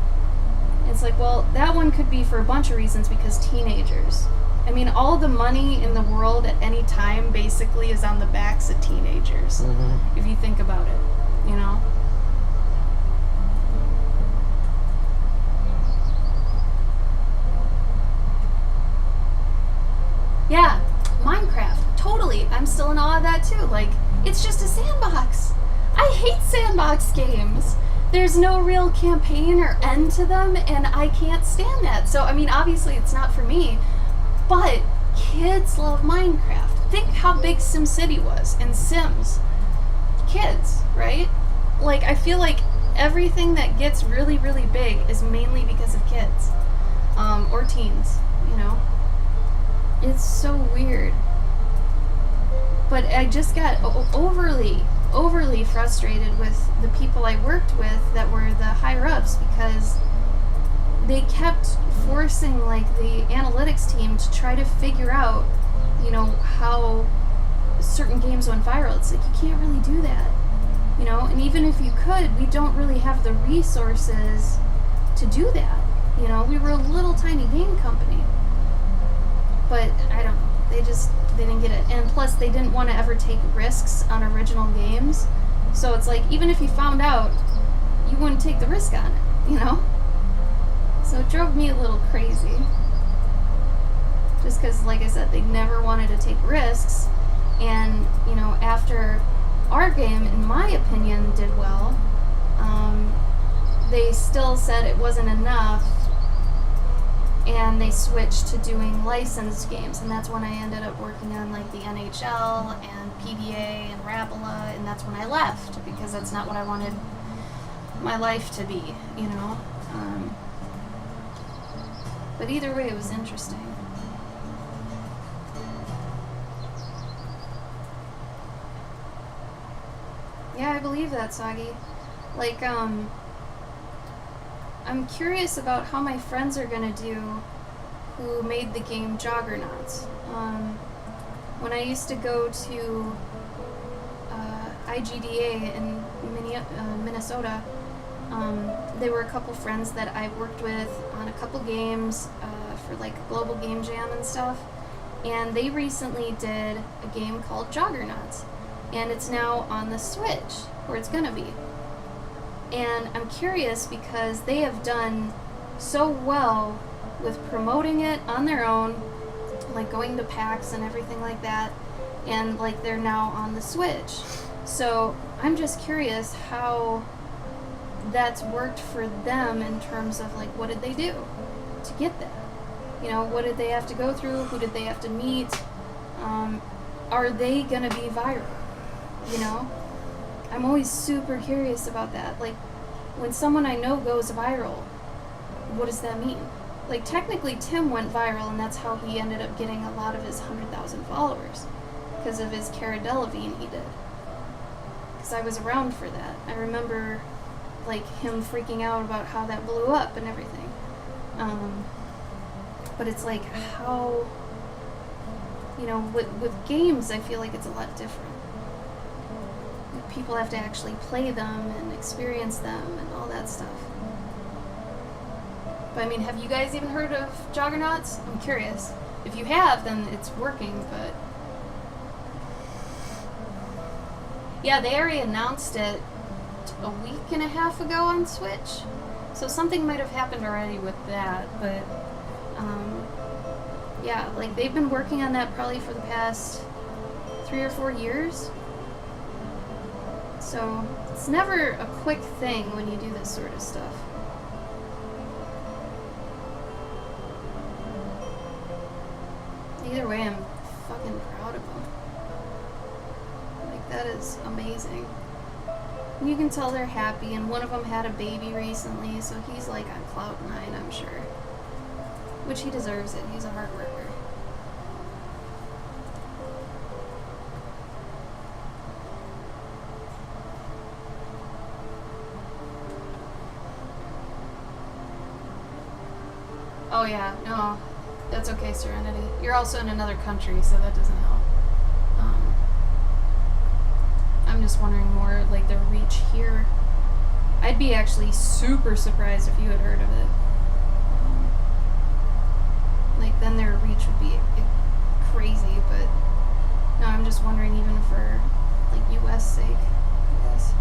It's like, well, that one could be for a bunch of reasons, because teenagers. I mean, all the money in the world at any time basically is on the backs of teenagers, if you think about it, you know? Yeah, Minecraft, totally. I'm still in awe of that too. Like, it's just a sandbox. I hate sandbox games. There's no real campaign or end to them, and I can't stand that. So, I mean, obviously it's not for me, but kids love Minecraft. Think how big SimCity was, and Sims. Kids, right? Like, I feel like everything that gets really, really big is mainly because of kids, or teens, you know? It's so weird. But I just got overly frustrated with the people I worked with that were the higher ups, because they kept forcing like the analytics team to try to figure out, you know, how certain games went viral. It's like, you can't really do that, you know? And even if you could, we don't really have the resources to do that. You know, we were a little tiny game company. But I don't know. They didn't get it. And plus, they didn't want to ever take risks on original games. So it's like, even if you found out, you wouldn't take the risk on it, you know? So it drove me a little crazy. Just because, like I said, they never wanted to take risks. And, you know, after our game, in my opinion, did well, they still said it wasn't enough, and they switched to doing licensed games, and that's when I ended up working on like the NHL and PBA and Rapala, and that's when I left, because that's not what I wanted my life to be, you know. But either way, it was interesting. Yeah, I believe that, Sagi. Like, I'm curious about how my friends are gonna do who made the game Joggernauts. When I used to go to IGDA in Minnesota, there were a couple friends that I worked with on a couple games for like a global game jam and stuff, and they recently did a game called Joggernauts, and it's now on the Switch, where it's gonna be. And I'm curious because they have done so well with promoting it on their own, like going to PAX and everything like that, and like they're now on the Switch. So I'm just curious how that's worked for them in terms of like, what did they do to get that? You know, what did they have to go through? Who did they have to meet? Are they gonna be viral? You know? I'm always super curious about that. Like, when someone I know goes viral, what does that mean? Like, technically Tim went viral, and that's how he ended up getting a lot of his 100,000 followers, because of his Cara Delevingne he did. Because I was around for that. I remember, like, him freaking out about how that blew up and everything. But it's like, how, you know, with games, I feel like it's a lot different. People have to actually play them and experience them and all that stuff. But I mean, have you guys even heard of Joggernauts? I'm curious. If you have, then it's working, but... Yeah, they already announced it a week and a half ago on Switch. So something might have happened already with that, but... yeah, like, they've been working on that probably for the past 3 or 4 years. So, it's never a quick thing when you do this sort of stuff. Either way, I'm fucking proud of them. Like, that is amazing. And you can tell they're happy, and one of them had a baby recently, so he's like on cloud 9, I'm sure. Which he deserves it, he's a hard worker. Oh yeah, no, that's okay, Serenity. You're also in another country, so that doesn't help. I'm just wondering more, like, their reach here. I'd be actually super surprised if you had heard of it. Like, then their reach would be crazy, but no, I'm just wondering even for, like, US sake, I guess.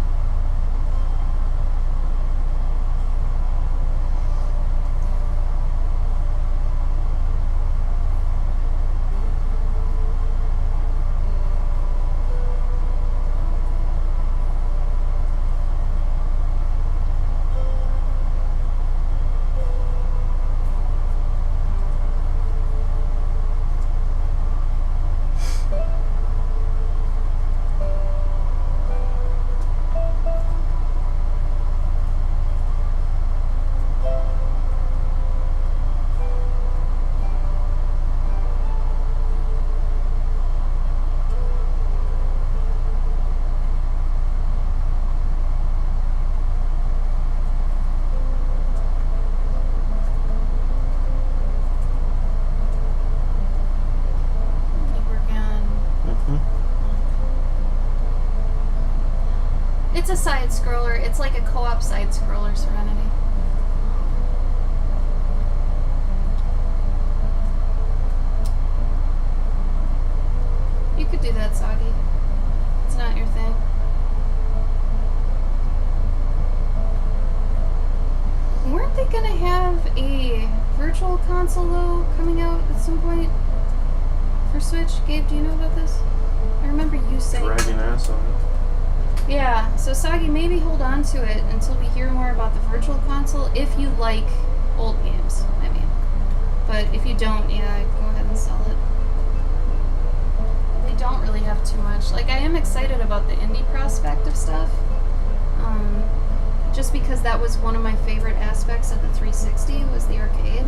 It's a side scroller. It's like a co-op side scroller, Serenity. You could do that, Soggy. It's not your thing. Weren't they gonna have a virtual console though coming out at some point for Switch? Gabe, do you know about this? I remember you saying. Dragging ass on it. Yeah, so Soggy, maybe hold on to it until we hear more about the virtual console if you like old games, I mean. But if you don't, yeah, go ahead and sell it. They don't really have too much. Like, I am excited about the indie prospect of stuff. Just because that was one of my favorite aspects of the 360 was the arcade.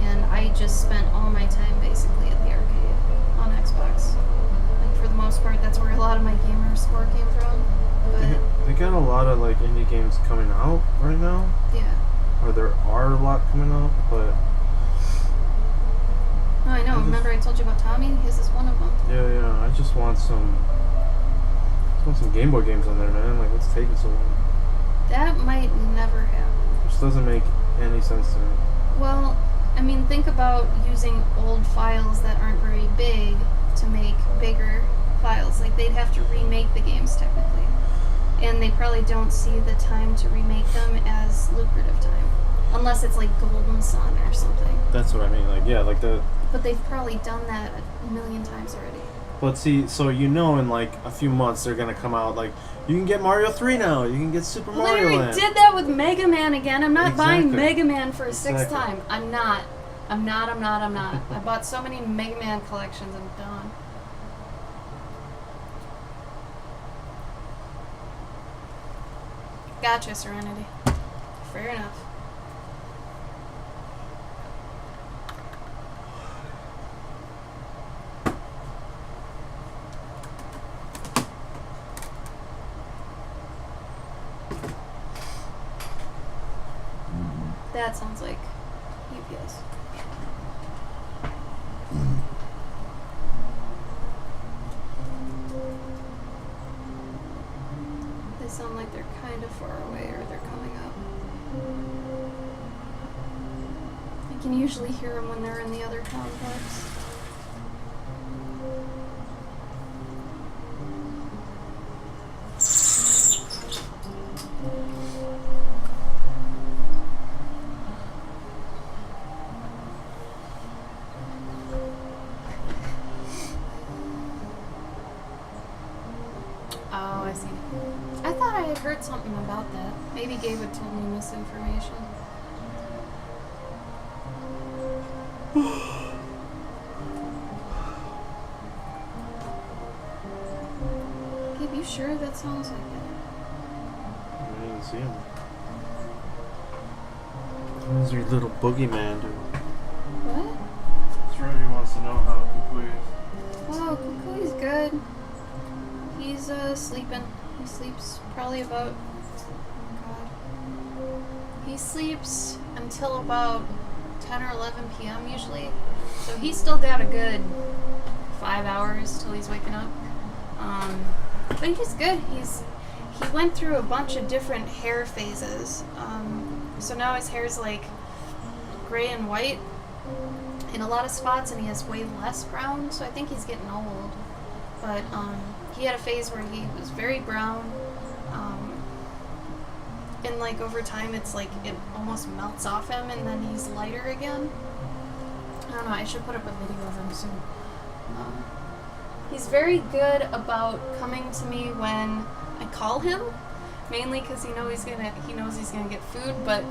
And I just spent all my time basically at the arcade on Xbox. Like, for the most part, that's where a lot of my gamer score came from. But They got a lot of like indie games coming out right now. yeah. Or there are a lot coming out, but No, I know. Remember I told you about Tommy? His is one of them. yeah, I just want some Game Boy games on there, man. Like, what's taking so long? That might never happen. Which doesn't make any sense to me. Well, I mean, think about using old files that aren't very big to make bigger files. Like, they'd have to remake the games technically. And they probably don't see the time to remake them as lucrative time. Unless it's like Golden Sun or something. That's what I mean. Like, yeah, like the. But they've probably done that a million times already. But see, so in like a few months they're gonna come out like you can get Mario 3 now. You can get Super Well, Mario they already Land. did that with Mega Man again. I'm not buying Exactly. Mega Man for a sixth Exactly. time. I'm not. I bought so many Mega Man collections, I'm done. Gotcha, Serenity. Fair enough. That sounds like UPS. They sound like they're kind of far away or they're coming up. I can usually hear them when they're in the other town parks. Oh, I see. I thought I had heard something about that. Maybe Gabe had told me misinformation. Gabe, you sure that sounds like it? I didn't see him. Who's your little boogeyman, dude? What? Serenity wants to know how Kukui is. Oh, Kukui's good. He's sleeping. He sleeps probably about. God. He sleeps until about 10 or 11 p.m. usually. So he's still got a good 5 hours till he's waking up. But he's good. He went through a bunch of different hair phases. So now his hair's like gray and white in a lot of spots, and he has way less brown. So I think he's getting old. But he had a phase where he was very brown, and like over time it's like it almost melts off him and then he's lighter again. I don't know, I should put up a video of him soon. He's very good about coming to me when I call him, mainly because he knows he's gonna get food, but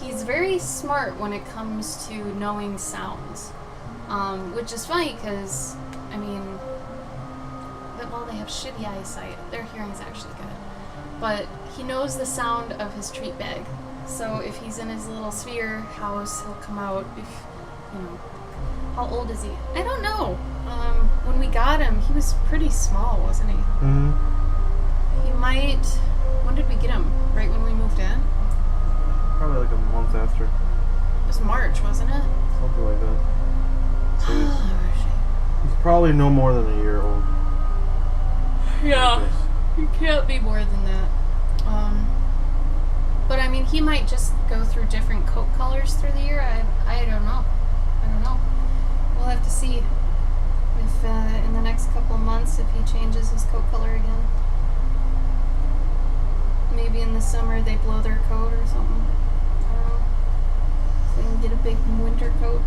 he's very smart when it comes to knowing sounds, which is funny because, I mean, well, they have shitty eyesight. Their hearing's actually good. But he knows the sound of his treat bag. So if he's in his little sphere house, he'll come out if, How old is he? I don't know. When we got him, he was pretty small, wasn't he? Mm-hmm. He might... When did we get him? Right when we moved in? Probably like a month after. It was March, wasn't it? Something like that. So he's probably no more than a year old. Yeah. You can't be more than that. But I mean, he might just go through different coat colors through the year. I don't know. I don't know. We'll have to see if in the next couple of months if he changes his coat color again. Maybe in the summer they blow their coat or something. I don't know. So they can get a big winter coat.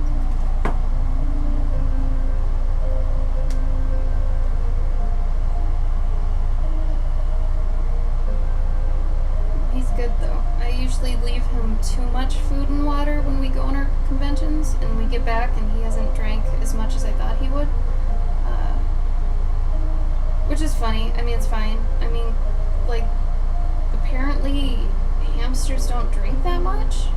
He's good though. I usually leave him too much food and water when we go on our conventions, and we get back and he hasn't drank as much as I thought he would. Which is funny. I mean, it's fine. I mean, like, apparently hamsters don't drink that much,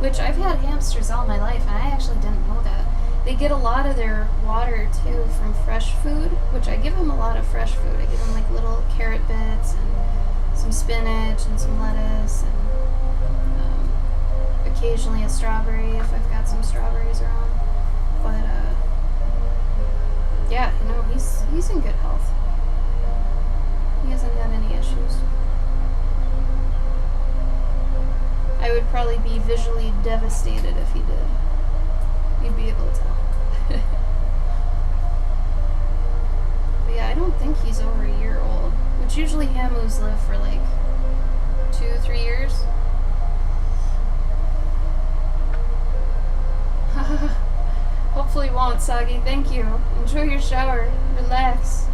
which I've had hamsters all my life, and I actually didn't know that. They get a lot of their water, too, from fresh food, which I give them a lot of fresh food. I give them, like, little carrot bits and some spinach and some lettuce and occasionally a strawberry if I've got some strawberries around. But, yeah, you know, he's in good health. He hasn't had any issues. I would probably be visually devastated if he did. You'd be able to tell. But yeah, I don't think he's over a year old, which usually Hamus live for like 2-3 years. Hopefully won't, Sagi. Thank you. Enjoy your shower. Relax.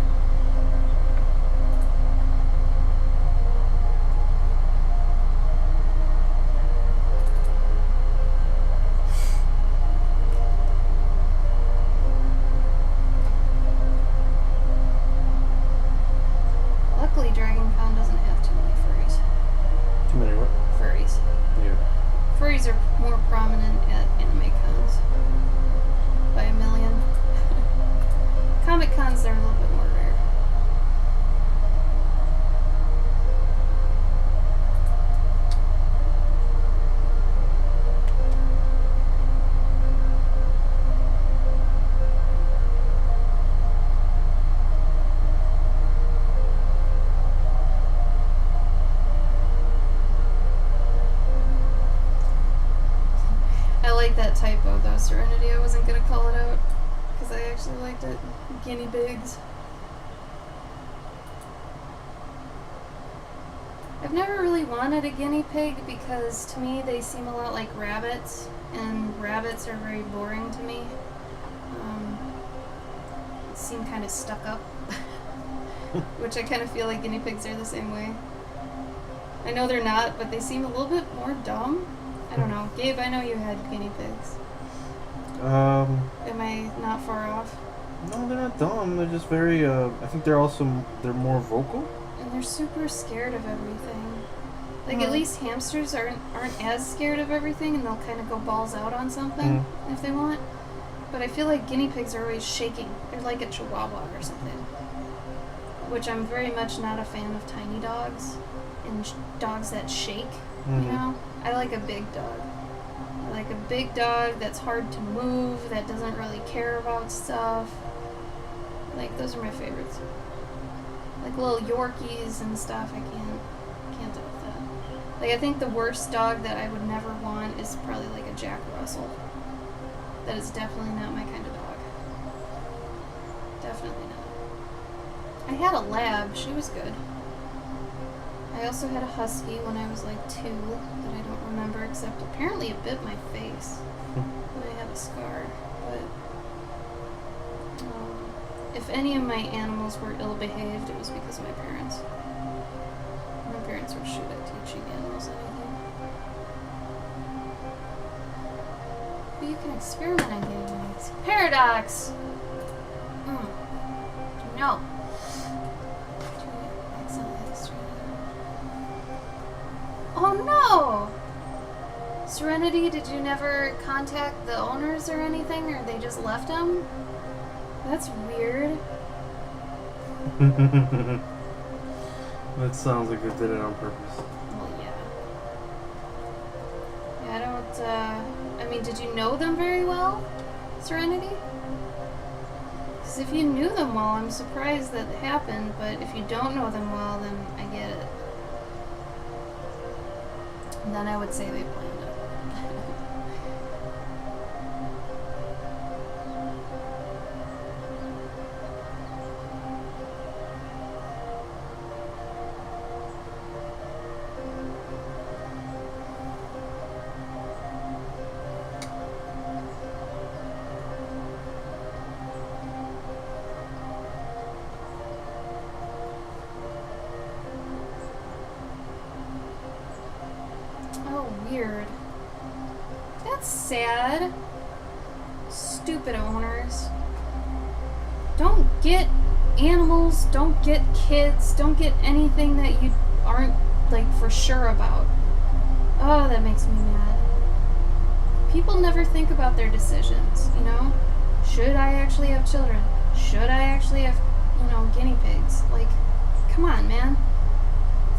Luckily, Dragon Con doesn't have too many furries. Too many what? Furries. Yeah. Furries are more prominent at anime cons. By a million. Comic cons, they're a little bit more rare. I like that typo though, Serenity. I wasn't gonna call it out because I actually liked it. Guinea pigs. I've never really wanted a guinea pig because to me they seem a lot like rabbits, and rabbits are very boring to me. Seem kind of stuck up, which I kind of feel like guinea pigs are the same way. I know they're not, but they seem a little bit more dumb. I don't know. Gabe, I know you had guinea pigs. Am I not far off? No, they're not dumb. They're just very, I think they're more vocal. And they're super scared of everything. Like, at least hamsters aren't as scared of everything, and they'll kind of go balls out on something if they want. But I feel like guinea pigs are always shaking. They're like a chihuahua or something. Which I'm very much not a fan of tiny dogs and dogs that shake, you know? I like a big dog. I like a big dog that's hard to move, that doesn't really care about stuff. Like, those are my favorites. Like little Yorkies and stuff, I can't deal with that. Like, I think the worst dog that I would never want is probably like a Jack Russell. That is definitely not my kind of dog. Definitely not. I had a lab, she was good. I also had a husky when I was like 2 that I don't remember, except apparently it bit my face. And I have a scar. But if any of my animals were ill-behaved, it was because of my parents. My parents were shit at teaching animals anything. But you can experiment on guinea pigs. Paradox! No. Oh no! Serenity, did you never contact the owners or anything, or they just left them? That's weird. That sounds like they did it on purpose. Well, yeah. Yeah, I don't, I mean, did you know them very well, Serenity? Because if you knew them well, I'm surprised that happened, but if you don't know them well, then I get it. And then I would say they planned it. Weird. That's sad. Stupid owners. Don't get animals, don't get kids, don't get anything that you aren't, like, for sure about. Oh, that makes me mad. People never think about their decisions, you know? Should I actually have children? Should I actually have, you know, guinea pigs? Like, come on, man.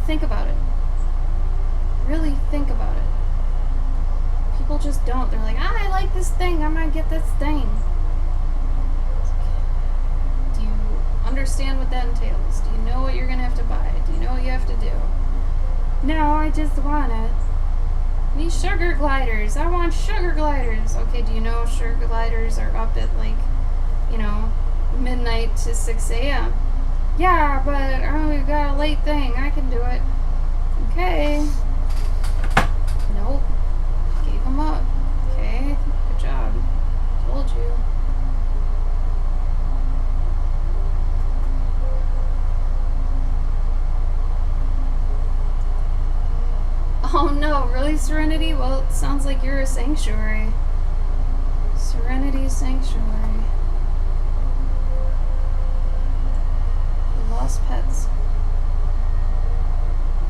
Think about it. Really think about it. People just don't. They're like, I like this thing. I'm gonna get this thing. Do you understand what that entails? Do you know what you're gonna have to buy? Do you know what you have to do? No, I just want it. These sugar gliders. I want sugar gliders. Okay, do you know sugar gliders are up at, like, you know, midnight to 6 a.m.? Yeah, but we got a late thing. I can do it. Okay. Nope. Gave him up. Okay. Good job. Told you. Oh no, really, Serenity? Well, it sounds like you're a sanctuary. Serenity Sanctuary. Lost pets.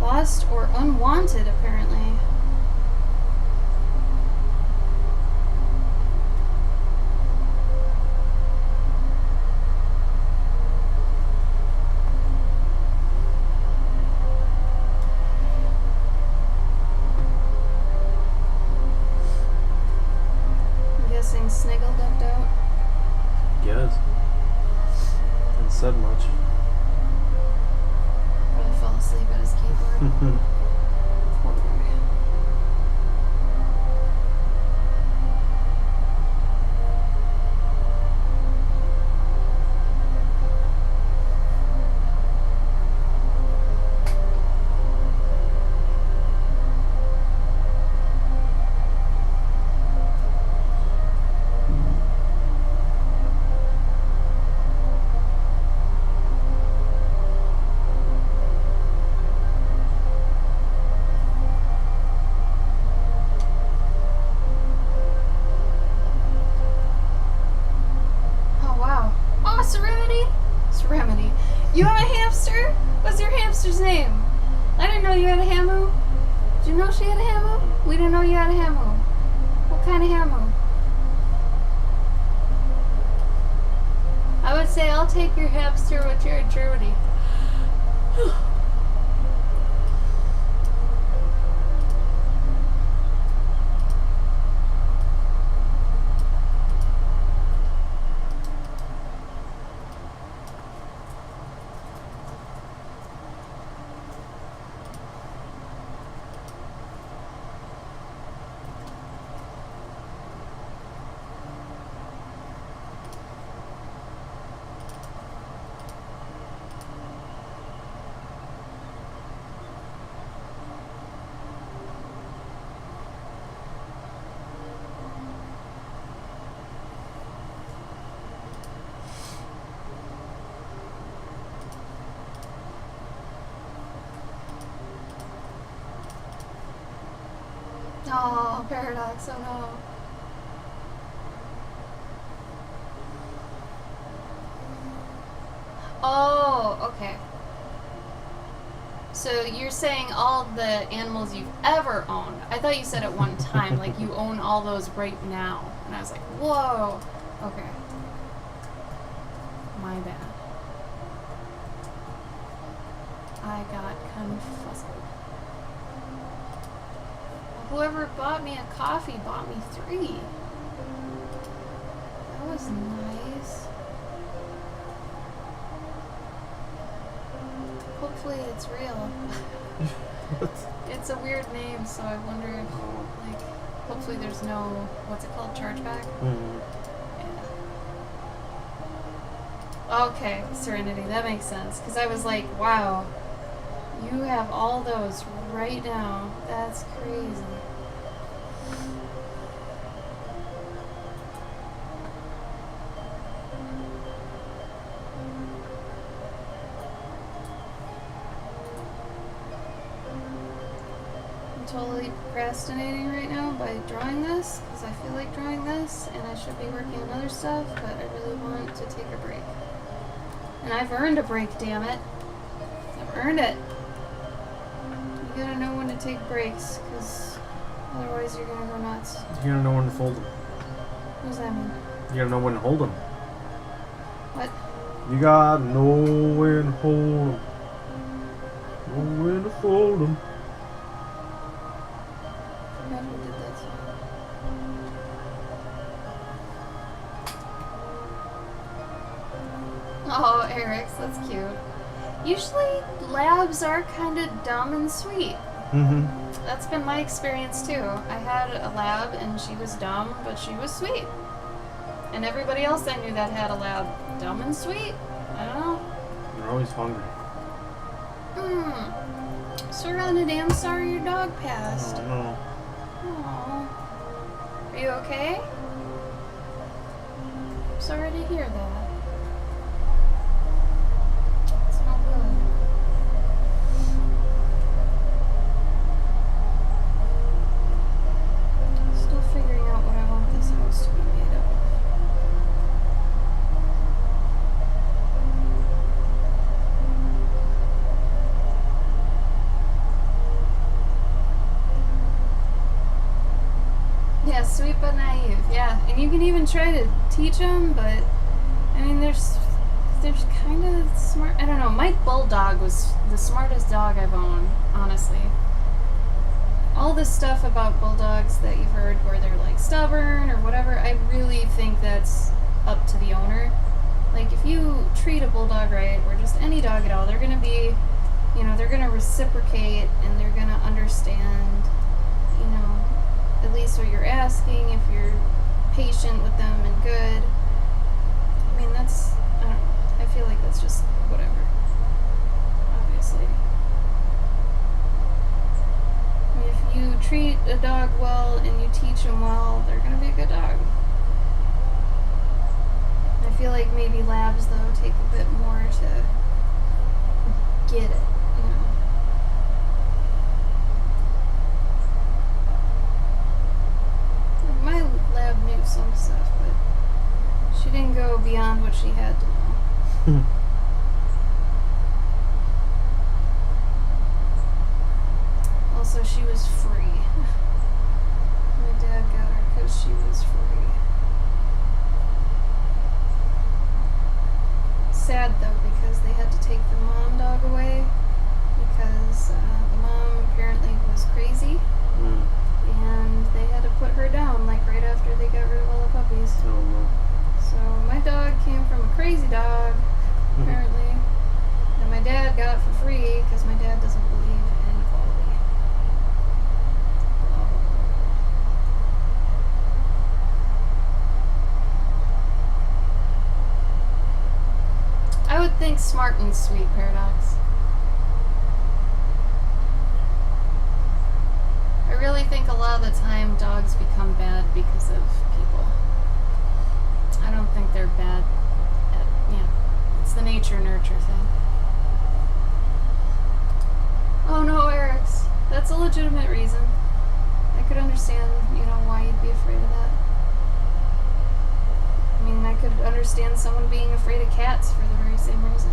Lost or unwanted, apparently. I'm guessing Sniggle ducked out. Yes. Didn't said much. Probably fell asleep at his keyboard. Poor boy. Oh wow. Oh, Serenity? Serenity. You have a hamster? What's your hamster's name? I didn't know you had a hamu. Did you know she had a hamu? We didn't know you had a hamu. What kind of hamu? I would say I'll take your hamster when you're in Germany. Oh, Paradox, oh no. Oh, okay. So you're saying all the animals you've ever owned. I thought you said at one time, like you own all those right now. And I was like, whoa. Okay. My bad. I got confuzzled. Whoever bought me a coffee bought me 3. That was nice. hopefully it's real. It's a weird name, so I wonder if, like, hopefully there's no, what's it called, chargeback? Yeah. Okay, Serenity, that makes sense. Because I was like, wow, you have all those right now. That's crazy. Totally procrastinating right now by drawing this because I feel like drawing this and I should be working on other stuff, but I really want to take a break. And I've earned a break, damn it. I've earned it. You gotta know when to take breaks because otherwise you're gonna go nuts. You gotta know when to fold them. What does that mean? You gotta know when to hold them. What? You gotta know when to hold them. Know when to fold them. Oh, Eric's, that's cute. Usually, labs are kind of dumb and sweet. That's been my experience too. I had a lab and she was dumb, but she was sweet. And everybody else I knew that had a lab, dumb and sweet. I don't know. You're always hungry. Serenity, I'm sorry your dog passed. Oh, no. Aww. Are you okay? I'm sorry to hear that. It's not good. Still figuring out what I want this house to be made of. Yeah, sweet but naive. Yeah, and you can even try to teach them, but I mean, there's kind of smart. I don't know. My bulldog was the smartest dog I've owned, honestly. All this stuff about bulldogs that you've heard, where they're like stubborn or whatever, I really think that's up to the owner. Like, if you treat a bulldog right, or just any dog at all, they're gonna be, you know, they're gonna reciprocate and they're gonna understand, you know, at least what you're asking, if you're patient with them and good. I mean, that's, I don't know, I feel like that's just whatever, obviously. I mean, if you treat a dog well and you teach them well, they're gonna be a good dog. I feel like maybe labs, though, take a bit more to get it, you know. My lab knew some stuff, but she didn't go beyond what she had to know. Also, she was free. My dad got her because she was free. Sad, though, because they had to take the mom dog away because the mom apparently was crazy. And they had to put her down, like, right after they got rid of all the puppies. Oh, no. So my dog came from a crazy dog, apparently. And my dad got it for free, because my dad doesn't believe in equality. Blah, blah, blah. I would think smart and sweet, Paradox. I really think a lot of the time dogs become bad because of people. I don't think they're bad at, yeah, it's the nature-nurture thing. Oh no, Eric's. That's a legitimate reason. I could understand, you know, why you'd be afraid of that. I mean, I could understand someone being afraid of cats for the very same reason.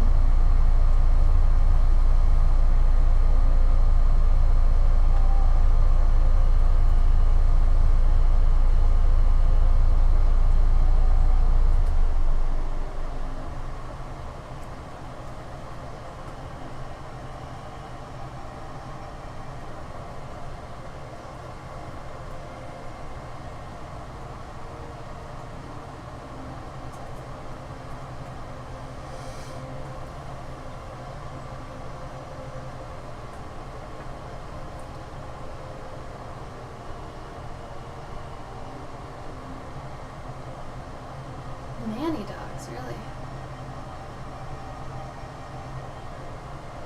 really.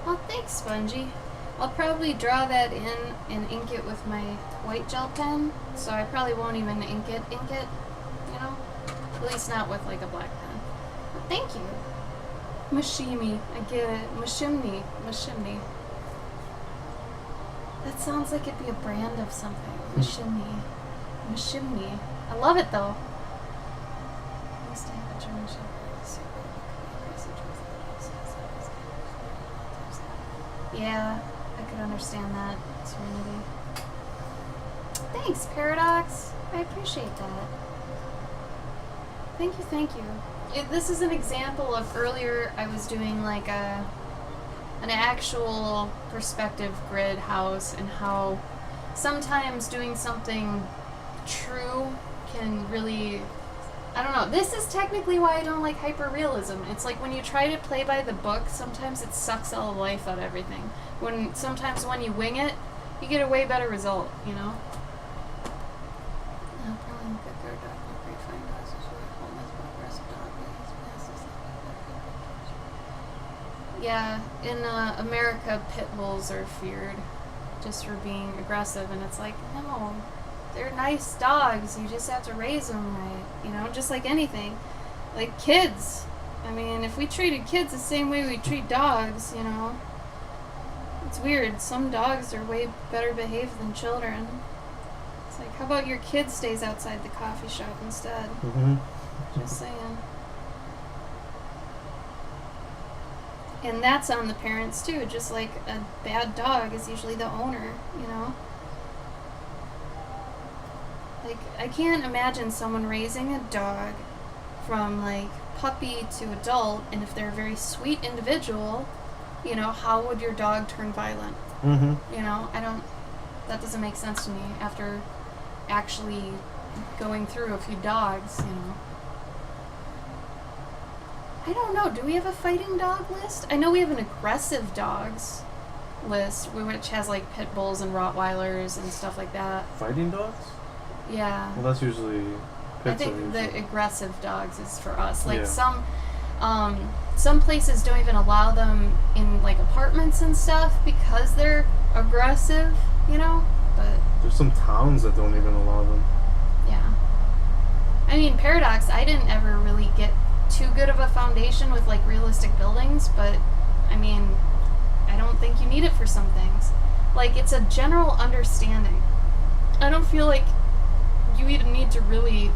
Well, thanks, Spongy. I'll probably draw that in and ink it with my white gel pen, so I probably won't even ink it, you know? At least not with like a black pen. But thank you. Mashimi, I get it. Mashimni. That sounds like it'd be a brand of something. Mashimni. I love it though. I used to have a German Shepherd. Yeah, I could understand that, Serenity. Thanks, Paradox. I appreciate that. Thank you. This is an example of earlier I was doing like an actual perspective grid house, and how sometimes doing something true can really, I don't know. This is technically why I don't like hyperrealism. It's like when you try to play by the book, sometimes it sucks all the life out of everything. Sometimes when you wing it, you get a way better result, you know? Yeah, in America, pit bulls are feared just for being aggressive, and it's like, no, they're nice dogs. You just have to raise them right, you know, just like anything. Like kids. I mean, if we treated kids the same way we treat dogs, you know, it's weird. Some dogs are way better behaved than children. It's like, how about your kid stays outside the coffee shop instead? Mm-hmm. Just saying. And that's on the parents too, just like a bad dog is usually the owner, you know? Like, I can't imagine someone raising a dog from like puppy to adult, and if they're a very sweet individual, you know, how would your dog turn violent? Mm-hmm. You know, that doesn't make sense to me after actually going through a few dogs, you know. I don't know. Do we have a fighting dog list? I know we have an aggressive dogs list, which has like pit bulls and Rottweilers and stuff like that. Fighting dogs? Yeah. Well, that's usually I think the aggressive dogs is for us. Like Yeah. some places don't even allow them in like apartments and stuff because they're aggressive, you know? But there's some towns that don't even allow them. yeah. I mean, Paradox, I didn't ever really get too good of a foundation with like realistic buildings, but I mean, I don't think you need it for some things. Like, it's a general understanding. I don't feel like you even need to really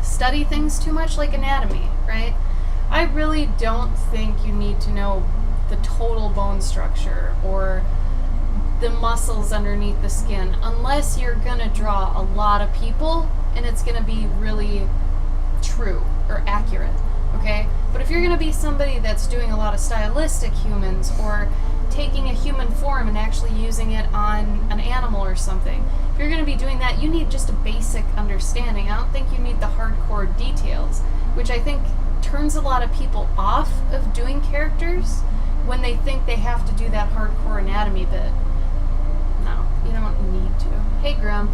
study things too much, like anatomy, right? I really don't think you need to know the total bone structure or the muscles underneath the skin unless you're gonna draw a lot of people and it's gonna be really true or accurate, okay? But if you're going to be somebody that's doing a lot of stylistic humans or taking a human form and actually using it on an animal or something, if you're going to be doing that, you need just a basic understanding. I don't think you need the hardcore details, which I think turns a lot of people off of doing characters when they think they have to do that hardcore anatomy bit. No, you don't need to. Hey, Grim.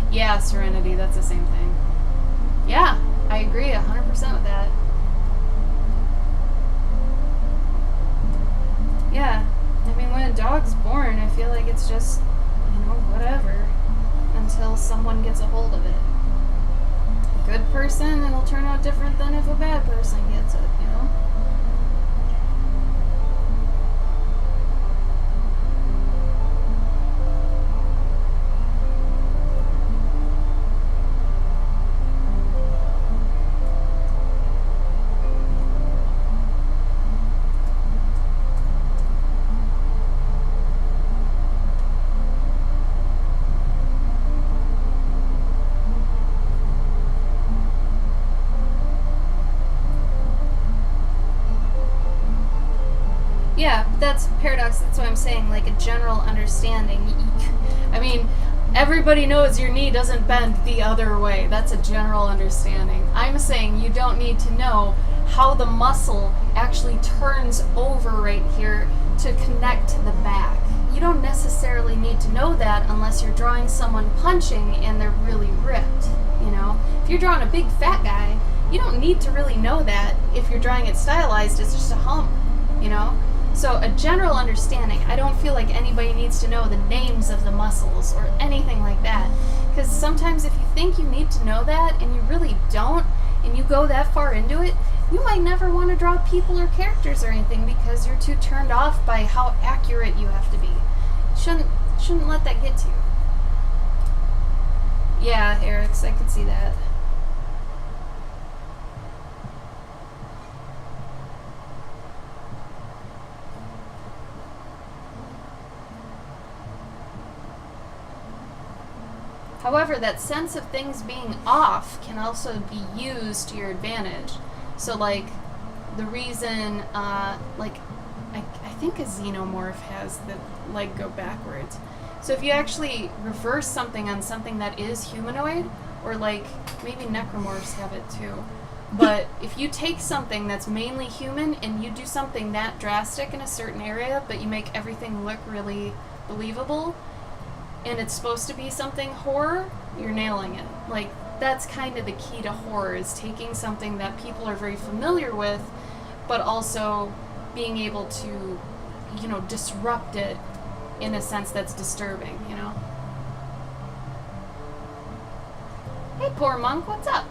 Yeah, Serenity, that's the same thing. Yeah, I agree 100% with that. Yeah, I mean, when a dog's born, I feel like it's just, you know, whatever, until someone gets a hold of it. A good person, it'll turn out different than if a bad person gets it, you know? Yeah, that's Paradox. That's what I'm saying, like a general understanding. I mean, everybody knows your knee doesn't bend the other way. That's a general understanding. I'm saying you don't need to know how the muscle actually turns over right here to connect to the back. you don't necessarily need to know that unless you're drawing someone punching and they're really ripped, you know? If you're drawing a big fat guy, you don't need to really know that if you're drawing it stylized as just a hump, you know? So a general understanding, I don't feel like anybody needs to know the names of the muscles or anything like that. Because sometimes if you think you need to know that and you really don't, and you go that far into it, you might never want to draw people or characters or anything because you're too turned off by how accurate you have to be. Shouldn't let that get to you. Yeah, Eric's, I could see that. However, that sense of things being off can also be used to your advantage. So, like, the reason, I think a xenomorph has the leg go backwards. So if you actually reverse something on something that is humanoid, or like, maybe necromorphs have it too, but if you take something that's mainly human and you do something that drastic in a certain area, but you make everything look really believable, and it's supposed to be something horror, you're nailing it. Like, that's kind of the key to horror, is taking something that people are very familiar with, but also being able to, you know, disrupt it in a sense that's disturbing, you know? Hey, poor monk, what's up?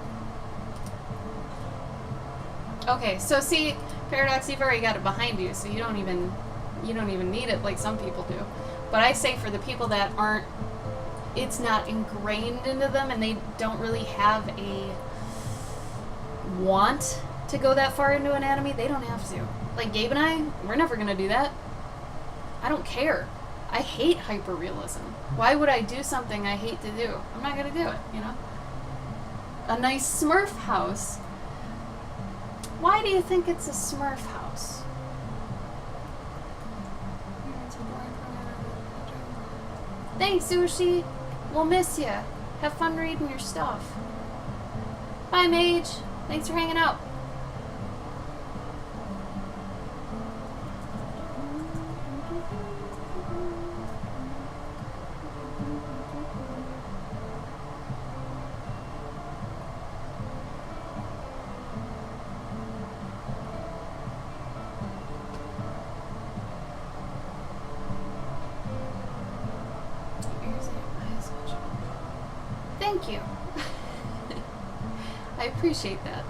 Okay, so see, Paradox, you've already got it behind you, so you don't even need it like some people do. But I say for the people that aren't, it's not ingrained into them and they don't really have a want to go that far into anatomy, they don't have to. Like Gabe and I, we're never going to do that. I don't care. I hate hyperrealism. Why would I do something I hate to do? I'm not going to do it, you know? A nice Smurf house. Why do you think it's a Smurf house? Thanks, Sushi. We'll miss you. Have fun reading your stuff. Bye, Mage. Thanks for hanging out. Thank you. I appreciate that.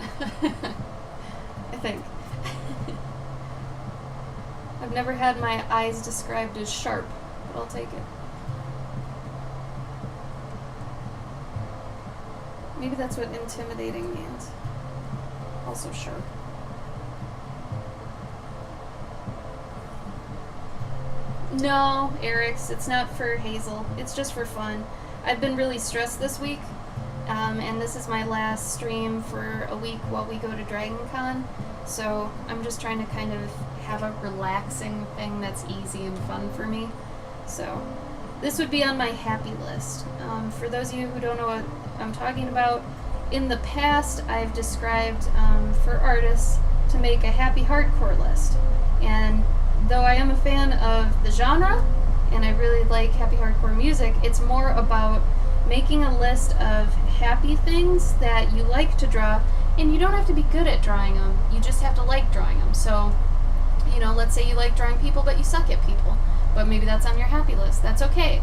I think. I've never had my eyes described as sharp, but I'll take it. Maybe that's what intimidating means. Also sharp. No, Eric's, it's not for Hazel. It's just for fun. I've been really stressed this week, and this is my last stream for a week while we go to Dragon Con, so I'm just trying to kind of have a relaxing thing that's easy and fun for me. So this would be on my happy list. For those of you who don't know what I'm talking about, in the past I've described for artists to make a happy hardcore list, and though I am a fan of the genre, and I really like happy hardcore music, it's more about making a list of happy things that you like to draw, and you don't have to be good at drawing them, you just have to like drawing them. So, you know, let's say you like drawing people, but you suck at people, but maybe that's on your happy list. That's okay.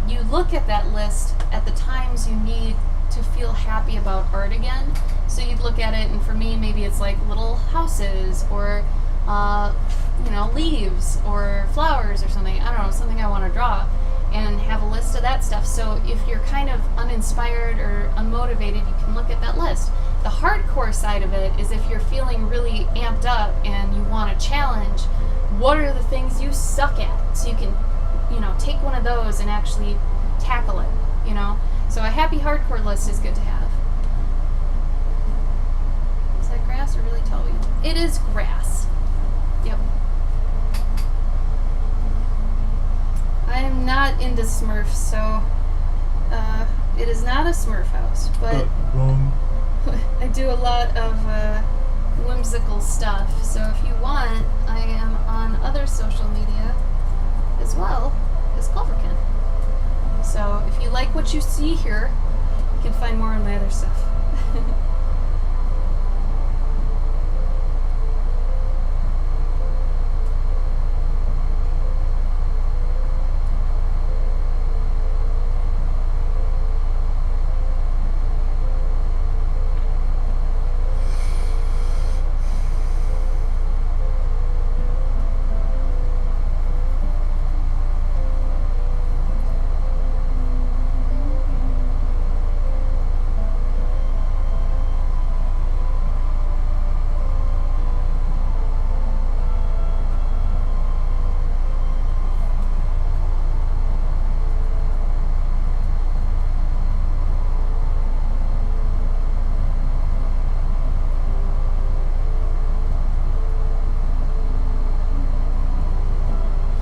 You look at that list at the times you need to feel happy about art again. So you'd look at it, and for me, maybe it's like little houses, or you know, leaves or flowers or something. I don't know, something I want to draw, and have a list of that stuff. So if you're kind of uninspired or unmotivated, you can look at that list. The hardcore side of it is if you're feeling really amped up and you want a challenge, what are the things you suck at? So you can, you know, take one of those and actually tackle it, you know? So a happy hardcore list is good to have. Is that grass or really tall weed? It is grass. Yep. I am not into Smurfs, so it is not a Smurf house, but Wrong. I do a lot of whimsical stuff. So if you want, I am on other social media as well. is Cloverkin. So if you like what you see here, you can find more on my other stuff.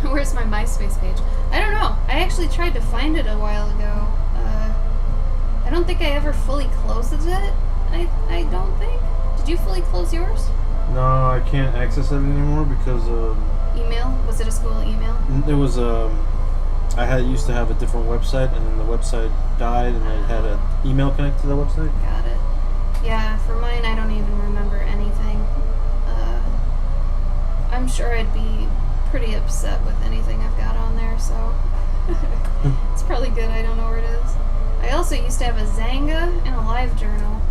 Where's my MySpace page? I don't know. I actually tried to find it a while ago. I don't think I ever fully closed it. I don't think. Did you fully close yours? No, I can't access it anymore because Email? Was it a school email? it was I used to have a different website, and then the website died, and I had an email connected to the website. Got it. Yeah, for mine, I don't even remember anything. I'm sure I'd be pretty upset with anything I've got on there, so it's probably good I don't know where it is. I also used to have a Zanga and a LiveJournal.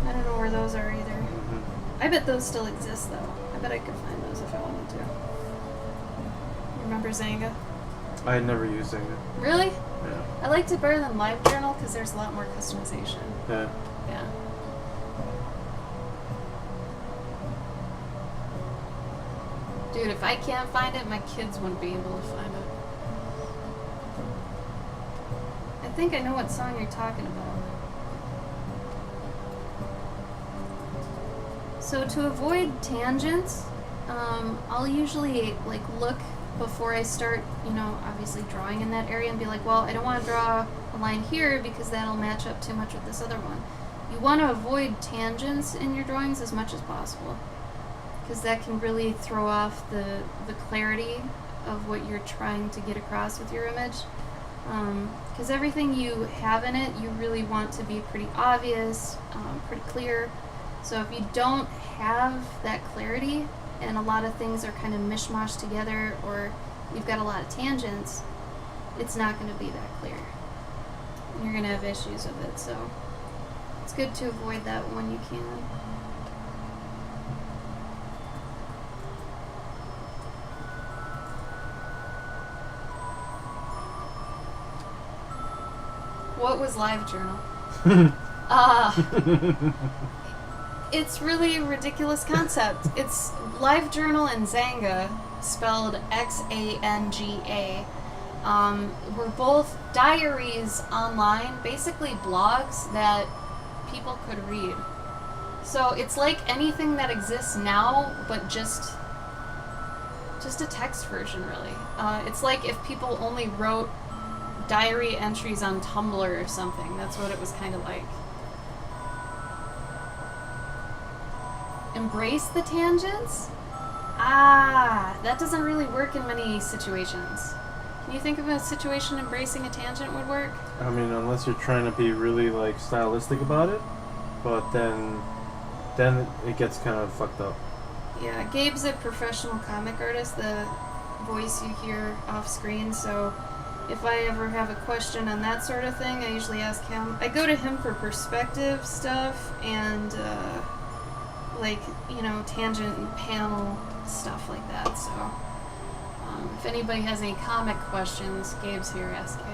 I don't know where those are either. I bet those still exist though. I bet I could find those if I wanted to. Remember Zanga? I had never used it. Really? Yeah. I liked it better than LiveJournal because there's a lot more customization. Yeah. Yeah. Dude, if I can't find it, my kids wouldn't be able to find it. I think I know what song you're talking about. So to avoid tangents, I'll usually look before I start, obviously drawing in that area and be like, well, I don't want to draw a line here because that'll match up too much with this other one. You want to avoid tangents in your drawings as much as possible, because that can really throw off the clarity of what you're trying to get across with your image. Because everything you have in it, you really want to be pretty obvious, pretty clear. So if you don't have that clarity, and a lot of things are kind of mishmashed together, or you've got a lot of tangents, it's not going to be that clear. You're going to have issues with it, so it's good to avoid that when you can. What was LiveJournal? It's really a ridiculous concept. It's LiveJournal and Zanga, spelled Xanga. Were both diaries online, basically blogs that people could read. So it's like anything that exists now, but just a text version, really. It's like if people only wrote diary entries on Tumblr or something. That's what it was kind of like. Embrace the tangents? That doesn't really work in many situations. Can you think of a situation embracing a tangent would work? I mean, unless you're trying to be really stylistic about it, but then it gets kind of fucked up. Yeah, Gabe's a professional comic artist, the voice you hear off screen, so if I ever have a question on that sort of thing, I usually ask him. I go to him for perspective stuff and tangent and panel stuff like that. So if anybody has any comic questions, Gabe's here. Ask Gabe.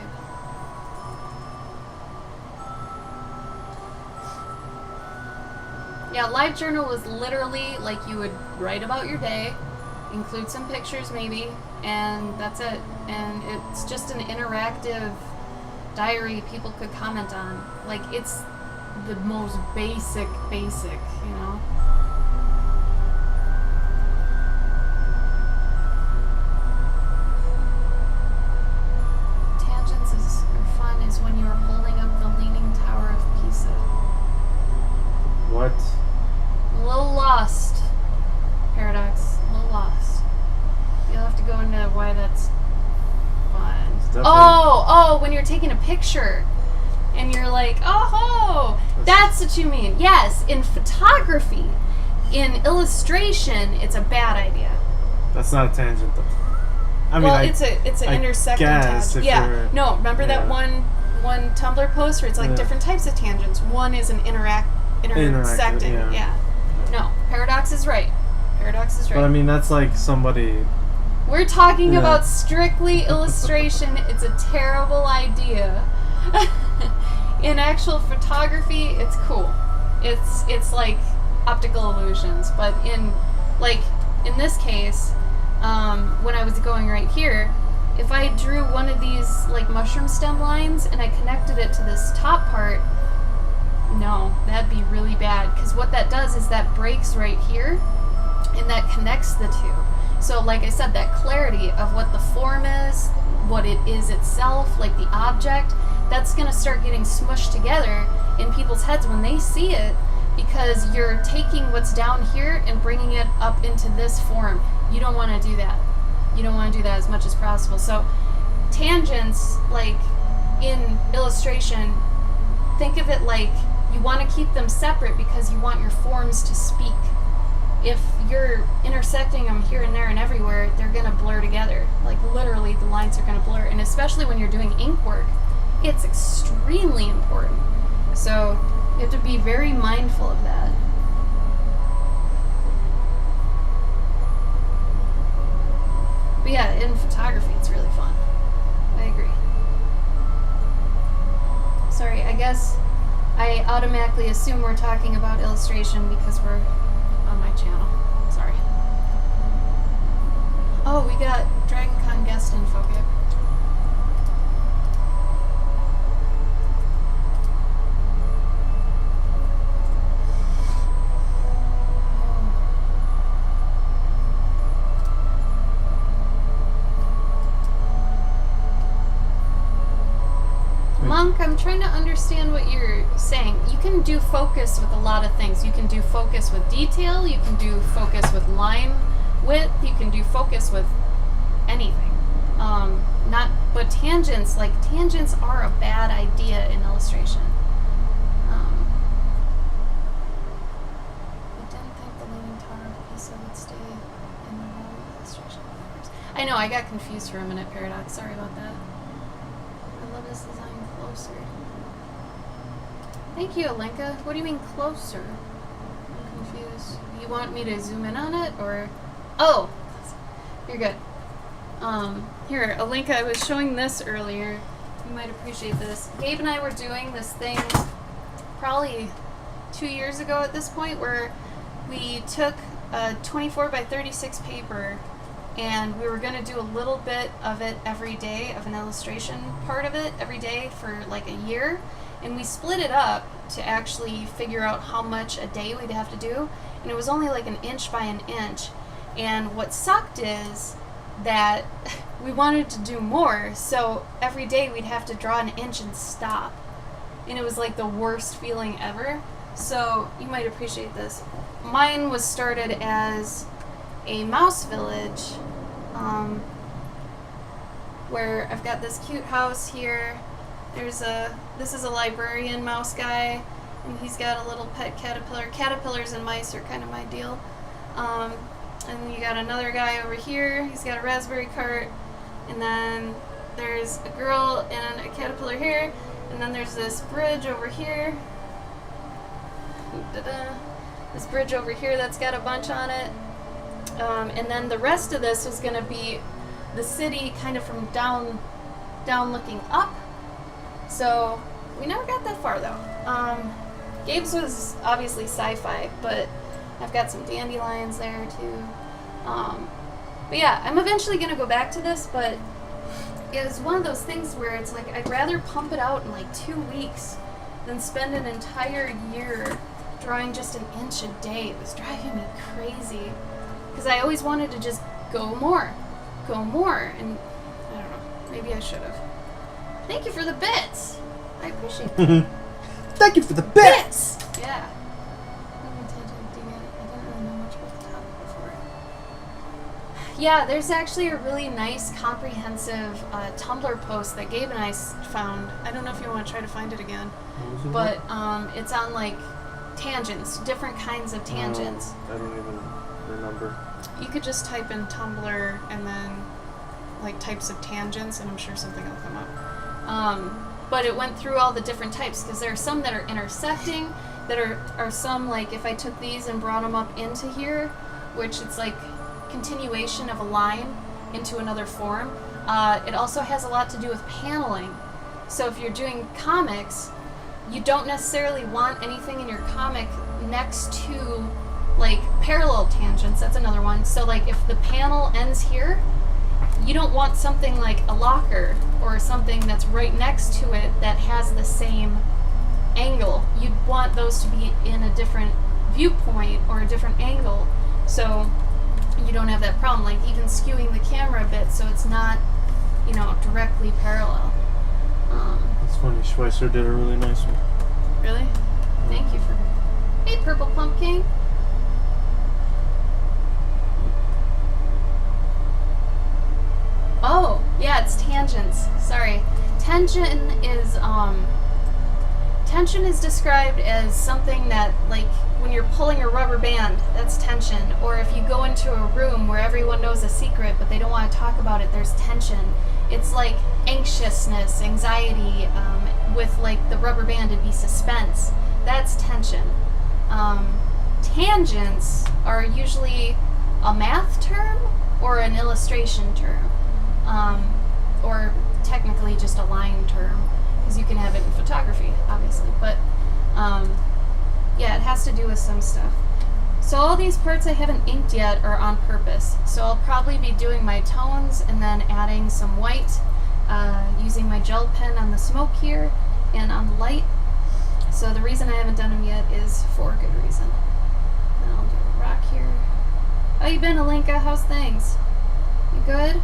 Yeah, LiveJournal was literally like you would write about your day, include some pictures maybe, and that's it. And it's just an interactive diary people could comment on. Like, it's the most basic, you know? Tangents are fun is when you're holding up the Leaning Tower of Pisa. What? A little lost. Paradox. A little lost. You'll have to go into why that's fun. taking a picture. And you're like, oh, that's what you mean. Yes, in photography, in illustration, it's a bad idea. That's not a tangent, though. I mean, it's an intersecting tangent. Yeah. No, remember that one Tumblr post where it's like different types of tangents. One is an intersecting. Yeah. No, Paradox is right. Paradox is right. But I mean, that's like somebody. We're talking about strictly illustration. It's a terrible idea. In actual photography, it's cool. It's like optical illusions, but in this case, when I was going right here, if I drew one of these like mushroom stem lines and I connected it to this top part, no, that'd be really bad, because what that does is that breaks right here and that connects the two. So like I said, that clarity of what the form is, what it is itself, like the object, that's going to start getting smushed together in people's heads when they see it, because you're taking what's down here and bringing it up into this form. You don't want to do that. You don't want to do that as much as possible. So tangents, like in illustration, think of it like you want to keep them separate because you want your forms to speak. If you're intersecting them here and there and everywhere, they're going to blur together. Like literally the lines are going to blur. And especially when you're doing ink work, it's extremely important. So you have to be very mindful of that. But yeah, in photography, it's really fun. I agree. Sorry, I guess I automatically assume we're talking about illustration because we're on my channel. Sorry. Oh, we got DragonCon guest info, Gabe. Monk, I'm trying to understand what you're saying. You can do focus with a lot of things. You can do focus with detail, you can do focus with line width, you can do focus with anything. But tangents are a bad idea in illustration. I didn't think the Leaning Tower of Pisa would stay in the realm of illustration. I know, I got confused for a minute, Paradox. Sorry about that. I love this design. Closer. Thank you, Alenka. What do you mean closer? I'm confused. You want me to zoom in on it, or? Oh, you're good. Here, Alenka, I was showing this earlier. You might appreciate this. Gabe and I were doing this thing probably 2 years ago at this point, where we took a 24 by 36 paper and we were going to do a little bit of it every day, of an illustration part of it every day for like a year. And we split it up to actually figure out how much a day we'd have to do. And it was only like 1 inch by 1 inch. And what sucked is that we wanted to do more. So every day we'd have to draw 1 inch and stop. And it was like the worst feeling ever. So you might appreciate this. Mine was started as a mouse village, where I've got this cute house here. This is a librarian mouse guy, and he's got a little pet caterpillar. Caterpillars and mice are kind of my deal. And you got another guy over here. He's got a raspberry cart, and then there's a girl and a caterpillar here, and then there's this bridge over here. This bridge over here that's got a bunch on it. And then the rest of this was going to be the city kind of from down looking up. So we never got that far though. Gabe's was obviously sci-fi, but I've got some dandelions there too. But yeah, I'm eventually going to go back to this, but it was one of those things where it's like I'd rather pump it out in like 2 weeks than spend an entire year drawing just 1 inch a day. It was driving me crazy. Because I always wanted to just go more, and I don't know, maybe I should have. Thank you for the bits! I appreciate that. Thank you for the bits! Yeah. I didn't really know much about the topic before. Yeah, there's actually a really nice, comprehensive Tumblr post that Gabe and I found. I don't know if you want to try to find it again, What was it but called? it's on like tangents, different kinds of tangents. I don't even remember. You could just type in Tumblr and then like types of tangents, and I'm sure something will come up. But it went through all the different types because there are some that are intersecting, that are some like if I took these and brought them up into here, which it's like continuation of a line into another form. It also has a lot to do with paneling. So if you're doing comics, you don't necessarily want anything in your comic next to like parallel tangents. That's another one. So like if the panel ends here, you don't want something like a locker or something that's right next to it that has the same angle. You'd want those to be in a different viewpoint or a different angle. So you don't have that problem, like even skewing the camera a bit so it's not, directly parallel. It's funny, Schweitzer did a really nice one. Really? Thank you for... Hey, Purple Pumpkin! Oh, yeah, it's tangents. Sorry. Tension is described as something that, like, when you're pulling a rubber band, that's tension. Or if you go into a room where everyone knows a secret but they don't want to talk about it, there's tension. It's like anxiousness, anxiety. With, like, the rubber band, it'd be suspense. That's tension. Tangents are usually a math term or an illustration term. Or technically just a line term, because you can have it in photography, obviously. But, yeah, it has to do with some stuff. So all these parts I haven't inked yet are on purpose. So I'll probably be doing my tones and then adding some white, using my gel pen on the smoke here and on the light. So the reason I haven't done them yet is for a good reason. And I'll do a rock here. How you been, Alinka? How's things? You good?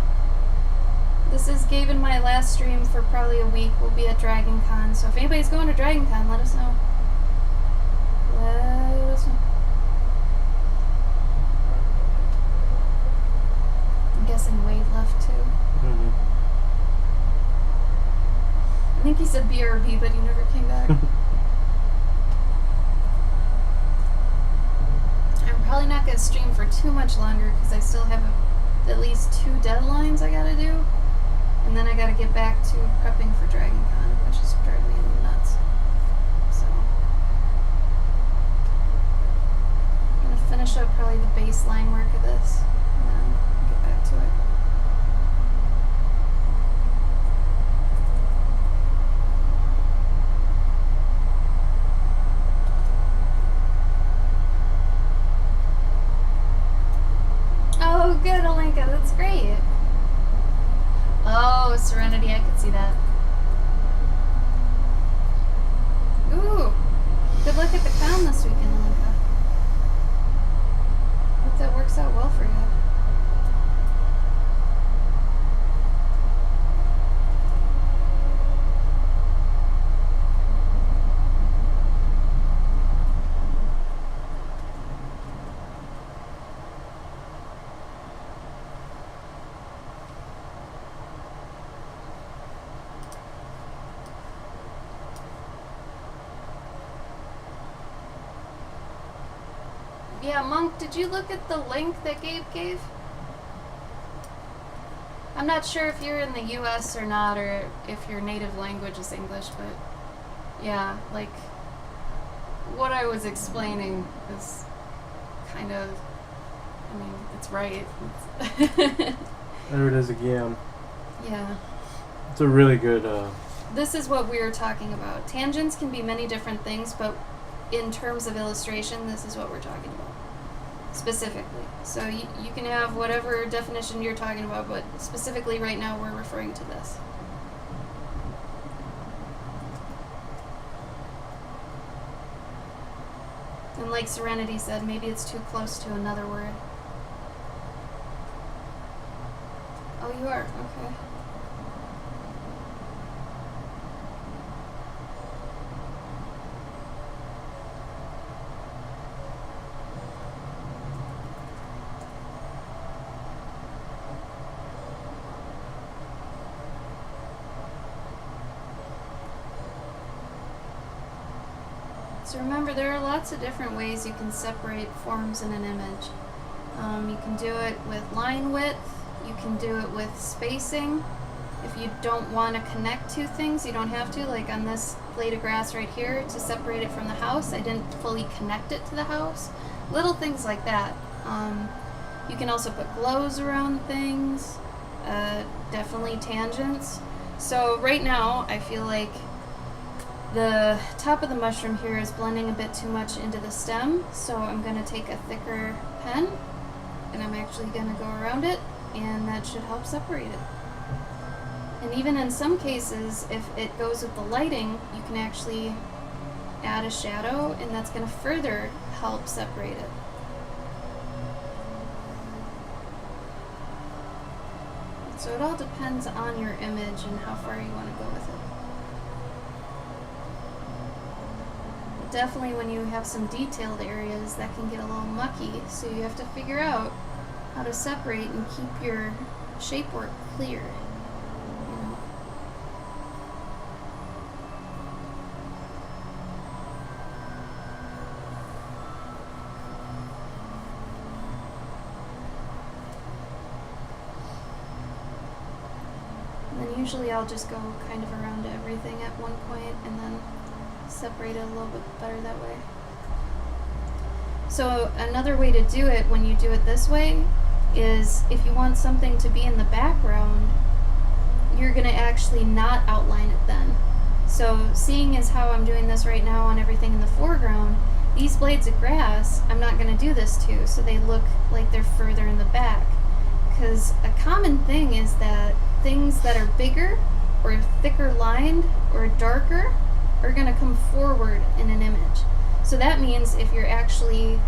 This is Gabe and my last stream for probably a week. We'll be at Dragon Con. So if anybody's going to Dragon Con, let us know. Let us know. I'm guessing Wade left too. Mm-hmm. I think he said BRB, but he never came back. I'm probably not going to stream for too much longer because I still have at least 2 deadlines I gotta do. And then I gotta get back to prepping for Dragon Con, which is driving me nuts. So I'm gonna finish up probably the baseline work of this and then get back to it. Oh, good, Alinka, that's great. Oh, Serenity, I could see that. Ooh, good luck at the con this weekend, Alinka. Hope that works out well for you. Yeah, Monk, did you look at the link that Gabe gave? I'm not sure if you're in the US or not, or if your native language is English, but yeah, like, what I was explaining is kind of, I mean, it's right. There it is again. Yeah. It's a really good, This is what we were talking about. Tangents can be many different things, but in terms of illustration, this is what we're talking about. Specifically. So you can have whatever definition you're talking about, but specifically right now we're referring to this. And like Serenity said, maybe it's too close to another word. Oh, you are? Okay. So remember, there are lots of different ways you can separate forms in an image. You can do it with line width, you can do it with spacing. If you don't want to connect two things, you don't have to. Like on this blade of grass right here, to separate it from the house, I didn't fully connect it to the house. Little things like that. You can also put glows around things, definitely tangents. So right now, I feel like the top of the mushroom here is blending a bit too much into the stem, so I'm going to take a thicker pen, and I'm actually going to go around it, and that should help separate it. And even in some cases, if it goes with the lighting, you can actually add a shadow, and that's going to further help separate it. So it all depends on your image and how far you want to go with it. But definitely when you have some detailed areas, that can get a little mucky, so you have to figure out how to separate and keep your shape work clear. Usually I'll just go kind of around everything at one point and then separate it a little bit better that way. So another way to do it when you do it this way is if you want something to be in the background, you're going to actually not outline it then. So seeing as how I'm doing this right now on everything in the foreground, these blades of grass, I'm not going to do this to, so they look like they're further in the back. Because a common thing is that things that are bigger or thicker lined or darker are going to come forward in an image. So that means if you're actually,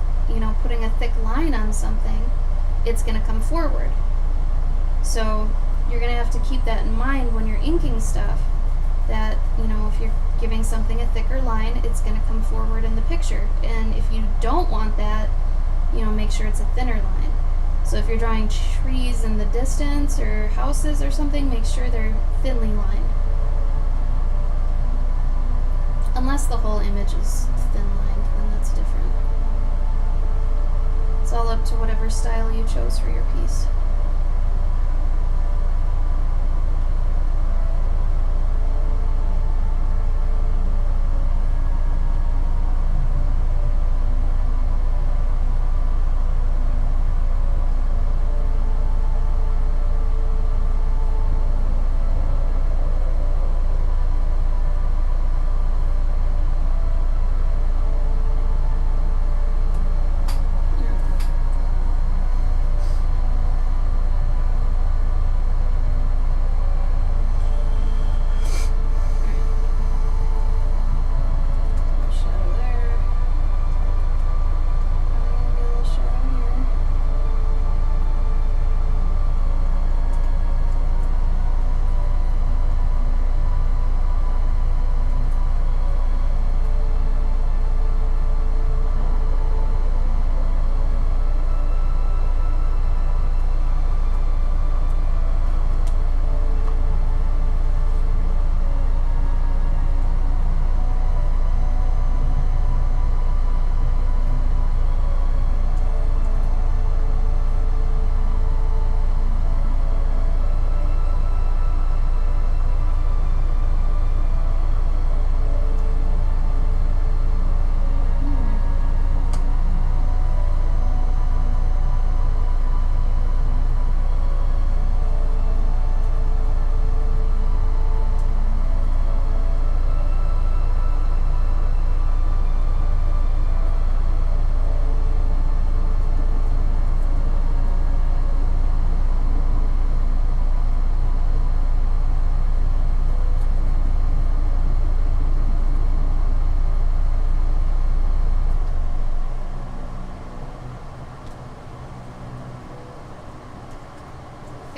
putting a thick line on something, it's going to come forward. So you're going to have to keep that in mind when you're inking stuff, that, if you're giving something a thicker line, it's going to come forward in the picture. And if you don't want that, make sure it's a thinner line. So if you're drawing trees in the distance or houses or something, make sure they're thinly lined. Unless the whole image is thin lined, then that's different. It's all up to whatever style you chose for your piece.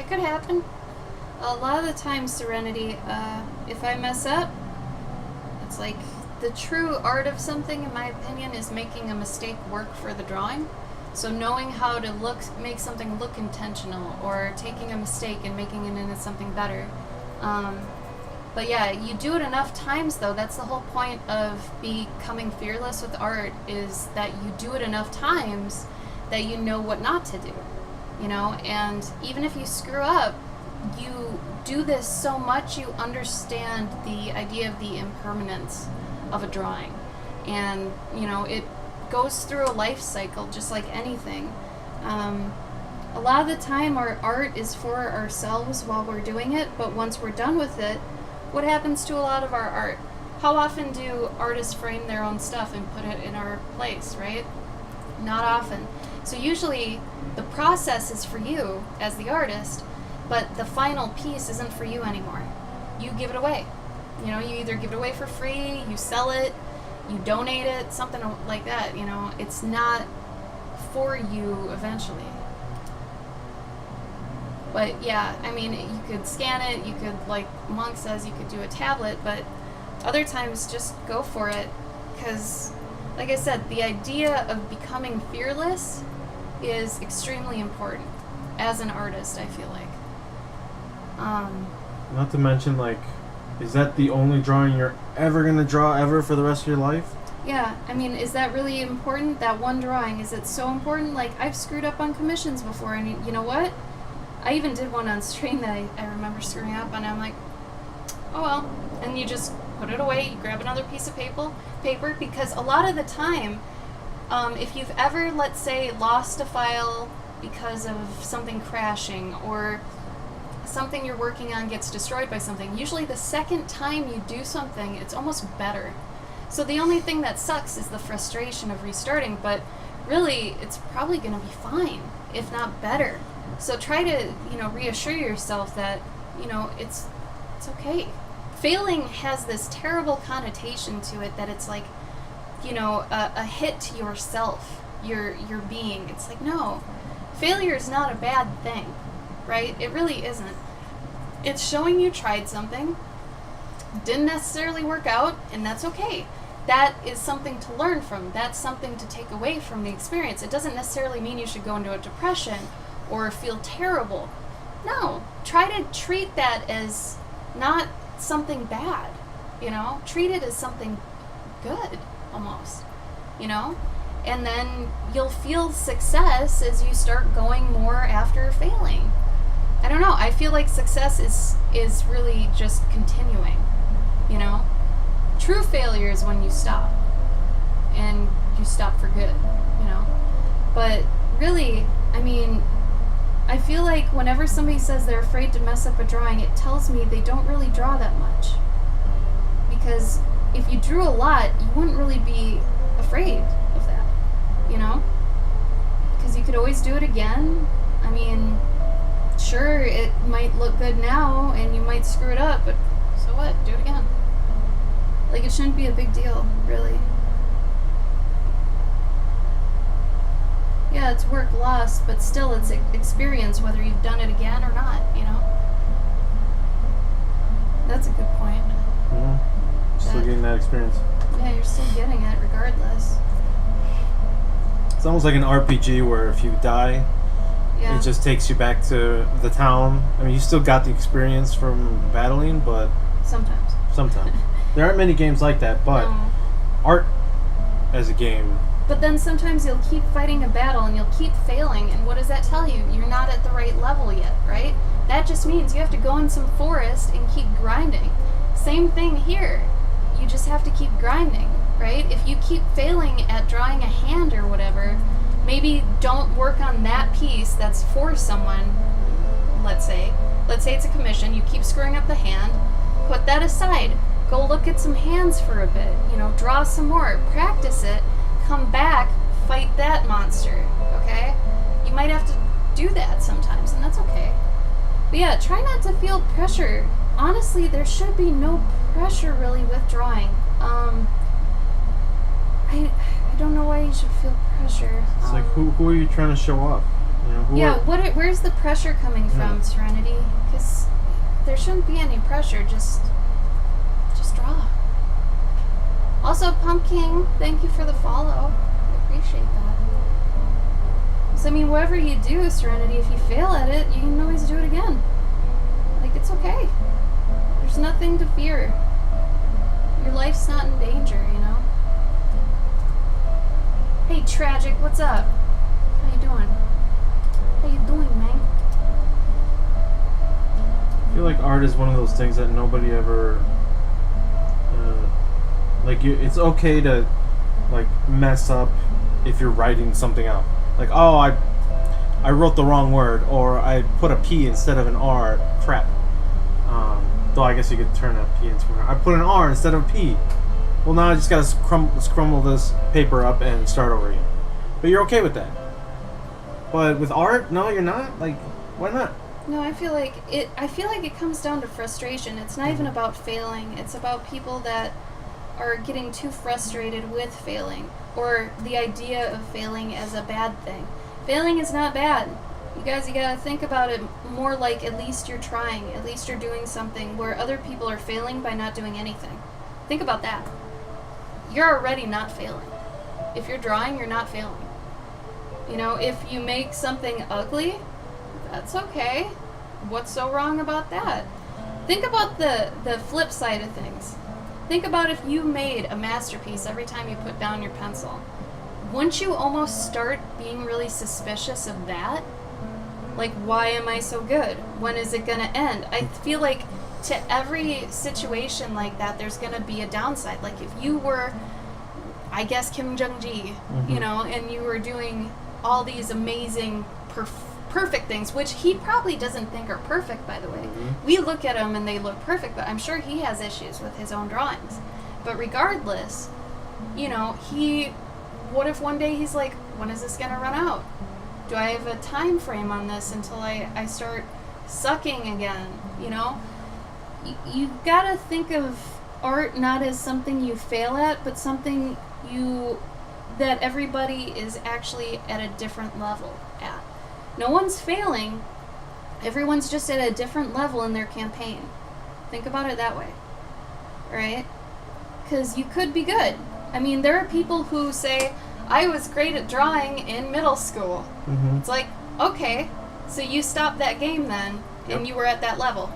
Could happen. A lot of the time, Serenity, if I mess up, it's like the true art of something, in my opinion, is making a mistake work for the drawing. So knowing how to make something look intentional, or taking a mistake and making it into something better. But yeah, you do it enough times though. That's the whole point of becoming fearless with art, is that you do it enough times that you know what not to do. You know, and even if you screw up, you do this so much you understand the idea of the impermanence of a drawing. And, you know, it goes through a life cycle just like anything. A lot of the time our art is for ourselves while we're doing it, but once we're done with it, what happens to a lot of our art? How often do artists frame their own stuff and put it in our place, right? Not often. So usually the process is for you as the artist, but the final piece isn't for you anymore. You give it away. You know, you either give it away for free, you sell it, you donate it, something like that, you know. It's not for you eventually. But yeah, I mean, you could scan it, you could, like Monk says, you could do a tablet, but other times just go for it, because, like I said, the idea of becoming fearless is extremely important as an artist, I feel like. Not to mention, like, is that the only drawing you're ever going to draw ever for the rest of your life? Yeah, I mean, is that really important, that one drawing? Is it so important? Like, I've screwed up on commissions before, and you know what? I even did one on stream that I remember screwing up, and I'm like, oh well. And you just put it away, you grab another piece of paper, because a lot of the time, if you've ever, let's say, lost a file because of something crashing, or something you're working on gets destroyed by something, usually the second time you do something, it's almost better. So the only thing that sucks is the frustration of restarting, but really, it's probably going to be fine, if not better. So try to, you know, reassure yourself that, you know, it's okay. Failing has this terrible connotation to it that it's like, you know, a hit to yourself, your being. It's like, no, failure is not a bad thing, right? It really isn't. It's showing you tried something, didn't necessarily work out, and that's okay. That is something to learn from. That's something to take away from the experience. It doesn't necessarily mean you should go into a depression or feel terrible. No, try to treat that as not something bad, you know? Treat it as something good, almost, you know? And then you'll feel success as you start going more after failing. I don't know, I feel like success is really just continuing, you know? True failure is when you stop, and you stop for good, you know? But really, I mean, I feel like whenever somebody says they're afraid to mess up a drawing, it tells me they don't really draw that much. Because if you drew a lot, you wouldn't really be afraid of that, you know? Because you could always do it again. I mean, sure, it might look good now, and you might screw it up, but so what? Do it again. Like, it shouldn't be a big deal, really. Yeah, it's work lost, but still it's experience whether you've done it again or not, you know? That's a good point. Yeah. Still getting that experience. Yeah, you're still getting it regardless. It's almost like an RPG where if you die, Yeah. it just takes you back to the town. I mean, you still got the experience from battling, but Sometimes. sometimes. There aren't many games like that, but No. art as a game. But then sometimes you'll keep fighting a battle and you'll keep failing, and what does that tell you? You're not at the right level yet, right? That just means you have to go in some forest and keep grinding. Same thing here. You just have to keep grinding, right? If you keep failing at drawing a hand or whatever, maybe don't work on that piece that's for someone, let's say. Let's say it's a commission, you keep screwing up the hand, put that aside. Go look at some hands for a bit, you know, draw some more, practice it, come back, fight that monster, okay? You might have to do that sometimes, and that's okay. But yeah, try not to feel pressure. Honestly, there should be no pressure really with drawing. I don't know why you should feel pressure. It's like, who are you trying to show off? You know, Yeah, where's the pressure coming from, Serenity? Because there shouldn't be any pressure, just draw. Also, Pumpkin, thank you for the follow. I appreciate that. So, I mean, whatever you do, Serenity, if you fail at it, you can always do it again. Like, it's okay. There's nothing to fear. Your life's not in danger, you know? Hey, Tragic, what's up? How you doing? How you doing, man? I feel like art is one of those things that nobody ever it's okay to like mess up if you're writing something out. Like, oh, I wrote the wrong word, or I put a P instead of an R. Crap. Though I guess you could turn a P into an R. I put an R instead of a P. Well, now I just gotta scrumble this paper up and start over again. But you're okay with that. But with art, no, you're not. Like, why not? No, I feel like it comes down to frustration. It's not even about failing. It's about people that are getting too frustrated with failing, or the idea of failing as a bad thing. Failing is not bad. You gotta think about it more like at least you're trying, at least you're doing something, where other people are failing by not doing anything. Think about that. You're already not failing. If you're drawing, you're not failing. You know, if you make something ugly, that's okay. What's so wrong about that? Think about the flip side of things. Think about if you made a masterpiece every time you put down your pencil. Wouldn't you almost start being really suspicious of that? Like, why am I so good? When is it gonna end? I feel like to every situation like that, there's gonna be a downside. Like if you were, I guess, Kim Jong-ji, you know, and you were doing all these amazing, perfect things, which he probably doesn't think are perfect, by the way. We look at him and they look perfect, but I'm sure he has issues with his own drawings. But regardless, you know, what if one day he's like, when is this gonna run out? Do I have a time frame on this until I start sucking again, you know? You gotta think of art not as something you fail at, but something that everybody is actually at a different level at. No one's failing. Everyone's just at a different level in their campaign. Think about it that way. Right? Because you could be good. I mean, there are people who say, I was great at drawing in middle school. It's like, okay, so you stopped that game then, and you were at that level.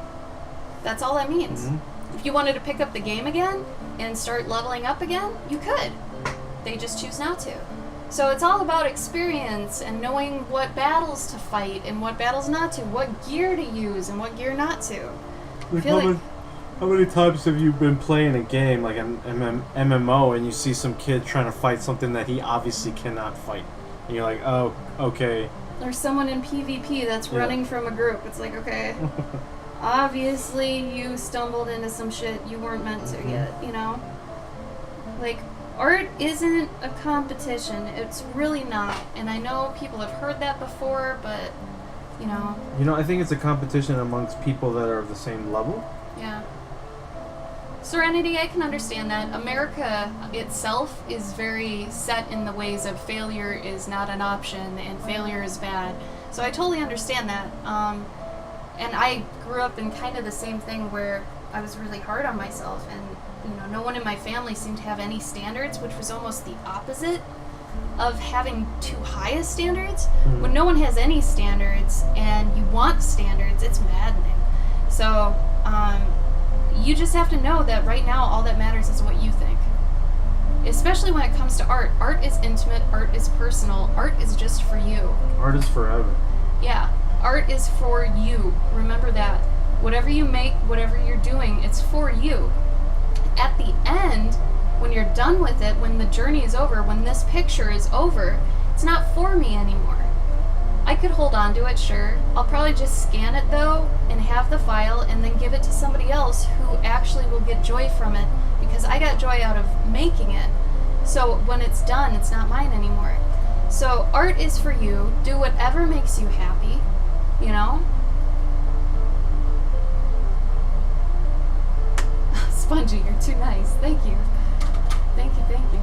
That's all that means. If you wanted to pick up the game again and start leveling up again, you could. They just choose not to. So it's all about experience and knowing what battles to fight and what battles not to, what gear to use and what gear not to. How many times have you been playing a game like an MMO and you see some kid trying to fight something that he obviously cannot fight? And you're like, oh, okay. There's someone in PvP that's running from a group. It's like, okay, obviously you stumbled into some shit you weren't meant to yet, you know? Like, art isn't a competition. It's really not. And I know people have heard that before, but, you know. You know, I think it's a competition amongst people that are of the same level. Yeah. Serenity, I can understand that. America itself is very set in the ways of failure is not an option and failure is bad. So I totally understand that. And I grew up in kind of the same thing where I was really hard on myself, and you know, no one in my family seemed to have any standards, which was almost the opposite of having too high of standards. When no one has any standards and you want standards, it's maddening. So you just have to know that right now all that matters is what you think. Especially when it comes to art. Art is intimate, art is personal, art is just for you. Art is forever. Yeah, art is for you. Remember that. Whatever you make, whatever you're doing, it's for you. At the end, when you're done with it, when the journey is over, when this picture is over, it's not for me anymore. I could hold on to it, sure. I'll probably just scan it though and have the file and then give it to somebody else who actually will get joy from it, because I got joy out of making it. So when it's done, it's not mine anymore. So art is for you. Do whatever makes you happy, you know? Spongy, you're too nice. Thank you. Thank you, thank you.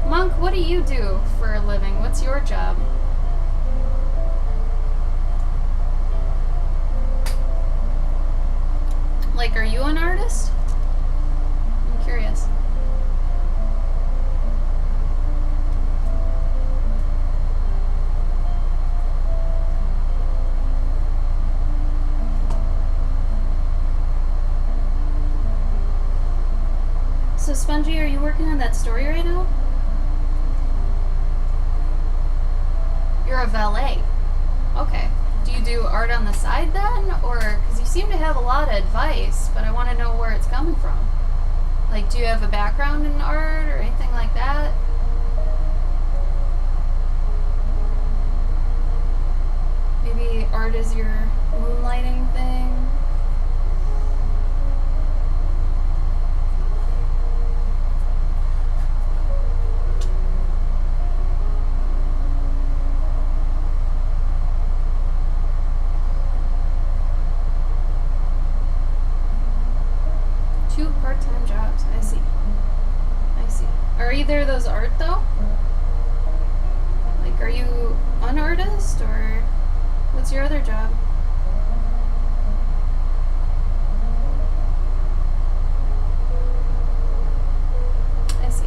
Monk, what do you do for a living? What's your job? Like, are you an artist? I'm curious. Spongy, are you working on that story right now? You're a valet. Okay. Do you do art on the side then? Or, because you seem to have a lot of advice, but I want to know where it's coming from. Like, do you have a background in art or anything like that? Maybe art is your moonlighting thing? Two part-time jobs. I see. I see. Are either of those art though? Like, are you an artist or what's your other job? I see.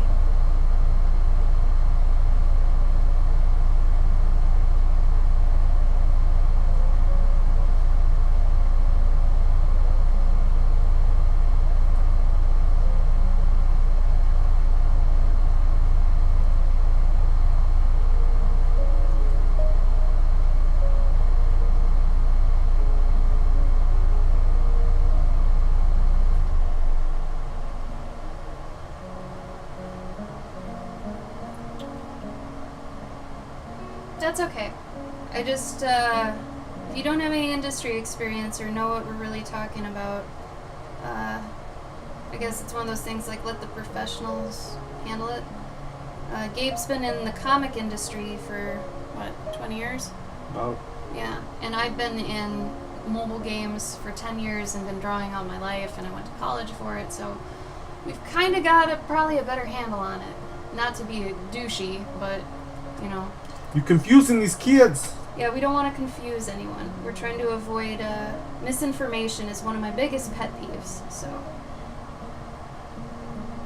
That's okay. I just, if you don't have any industry experience or know what we're really talking about, I guess it's one of those things like let the professionals handle it. Gabe's been in the comic industry for, 20 years? About. Yeah, and I've been in mobile games for 10 years and been drawing all my life, and I went to college for it, so we've kind of got probably a better handle on it. Not to be douchey, but, you know. You're confusing these kids. Yeah, we don't want to confuse anyone. We're trying to avoid misinformation is one of my biggest pet peeves, so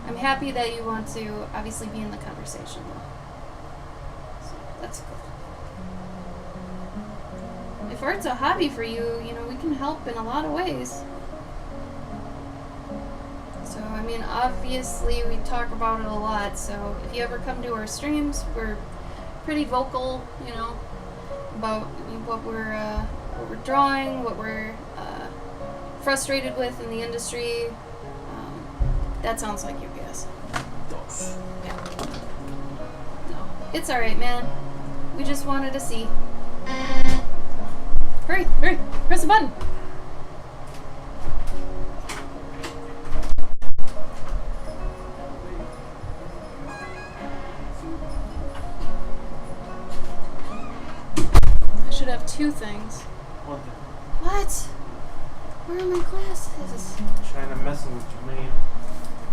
I'm happy that you want to obviously be in the conversation, though. So that's cool. If art's a hobby for you, you know, we can help in a lot of ways. So, I mean, obviously we talk about it a lot, so if you ever come to our streams, we're pretty vocal, you know, about what we're drawing, what we're frustrated with in the industry. That sounds like you guys. Yeah. No, it's all right, man. We just wanted to see. Hurry, hurry, press the button. Should have two things. What? What? Where are my glasses? Trying to messing with you, man.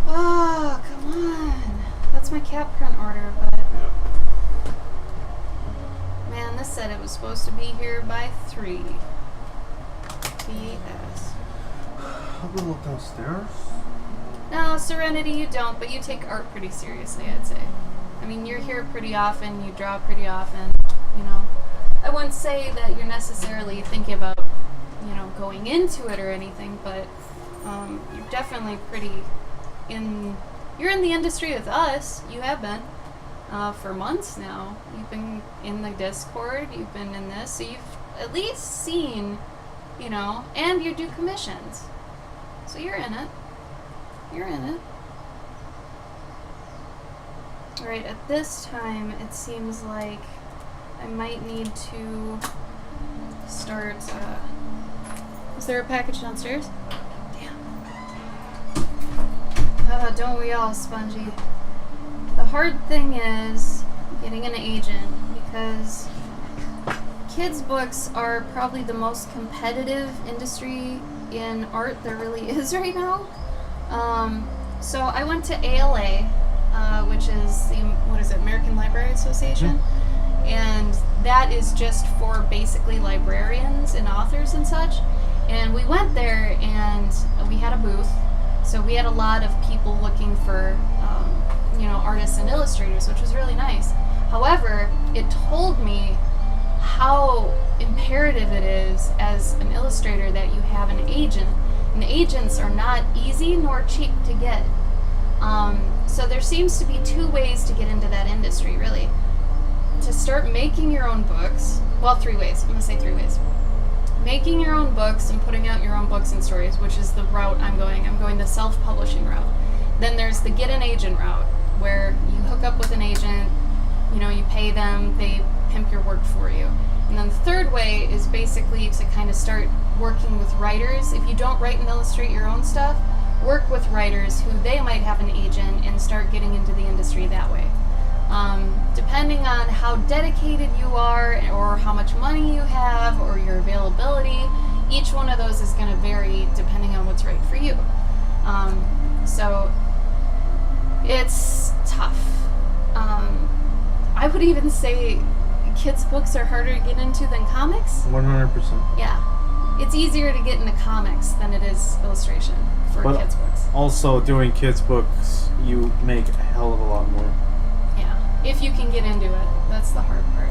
Oh, come on. That's my cap print order, but Yeah. man, this said it was supposed to be here by 3. BS. I'll go look downstairs. No, Serenity, you don't, but you take art pretty seriously, I'd say. I mean, you're here pretty often, you draw pretty often, you know. I wouldn't say that you're necessarily thinking about, you know, going into it or anything, but you're definitely you're in the industry with us. You have been for months now. You've been in the Discord, you've been in this, so you've at least seen, you know, and you do commissions. So you're in it. You're in it. Alright, at this time, it seems like I might need to start, is there a package downstairs? Damn. Don't we all, Spongy? The hard thing is getting an agent, because kids' books are probably the most competitive industry in art there really is right now. So I went to ALA, which is the, American Library Association? And that is just for basically librarians and authors and such. And we went there and we had a booth. So we had a lot of people looking for, you know, artists and illustrators, which was really nice. However, it told me how imperative it is as an illustrator that you have an agent. And agents are not easy nor cheap to get. So there seems to be two ways to get into that industry, really. To start making your own books, well, 3 ways. I'm going to say 3 ways. Making your own books and putting out your own books and stories, which is the route I'm going. I'm going the self-publishing route. Then there's the get an agent route, where you hook up with an agent, you pay them, they pimp your work for you. And then the third way is basically to kind of start working with writers. If you don't write and illustrate your own stuff, work with writers who they might have an agent and start getting into the industry that way. Depending on how dedicated you are or how much money you have or your availability, each one of those is going to vary depending on what's right for you. So it's tough. I would even say kids' books are harder to get into than comics. 100%. Yeah. It's easier to get into comics than it is illustration for kids' books. Also, doing kids' books, you make a hell of a lot more. Yeah. If you can get into it. That's the hard part.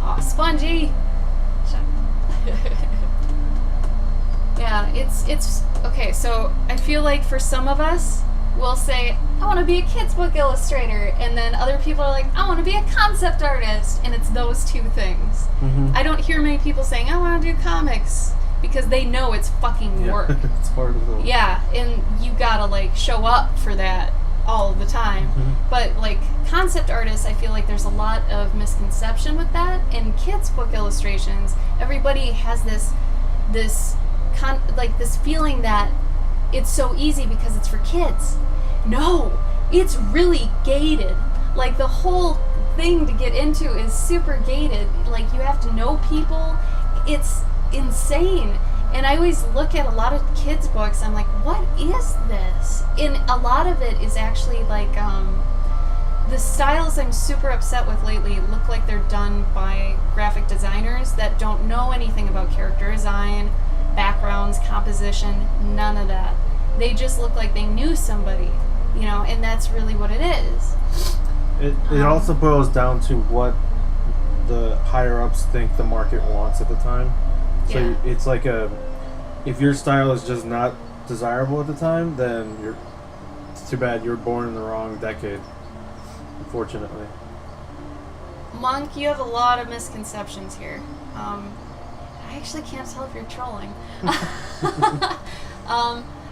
Aw, Spongy! Shut up. Yeah, it's okay, so I feel like for some of us, we'll say, I want to be a kids book illustrator, and then other people are like, I want to be a concept artist, and it's those two things. Mm-hmm. I don't hear many people saying, I want to do comics, because they know it's fucking work. It's hard as hell. Yeah, and you gotta show up for that all the time. Mm-hmm. But concept artists, I feel like there's a lot of misconception with that. In kids book illustrations, everybody has this feeling that it's so easy because it's for kids. No, it's really gated. The whole thing to get into is super gated. You have to know people. It's insane. And I always look at a lot of kids' books, I'm like, what is this? And a lot of it is actually the styles I'm super upset with lately look like they're done by graphic designers that don't know anything about character design, backgrounds, composition, none of that. They just look like they knew somebody, and that's really what it is. It also boils down to what the higher-ups think the market wants at the time. So Yeah. it's if your style is just not desirable at the time, then it's too bad. You're born in the wrong decade, unfortunately. Monk, you have a lot of misconceptions here. I actually can't tell if you're trolling.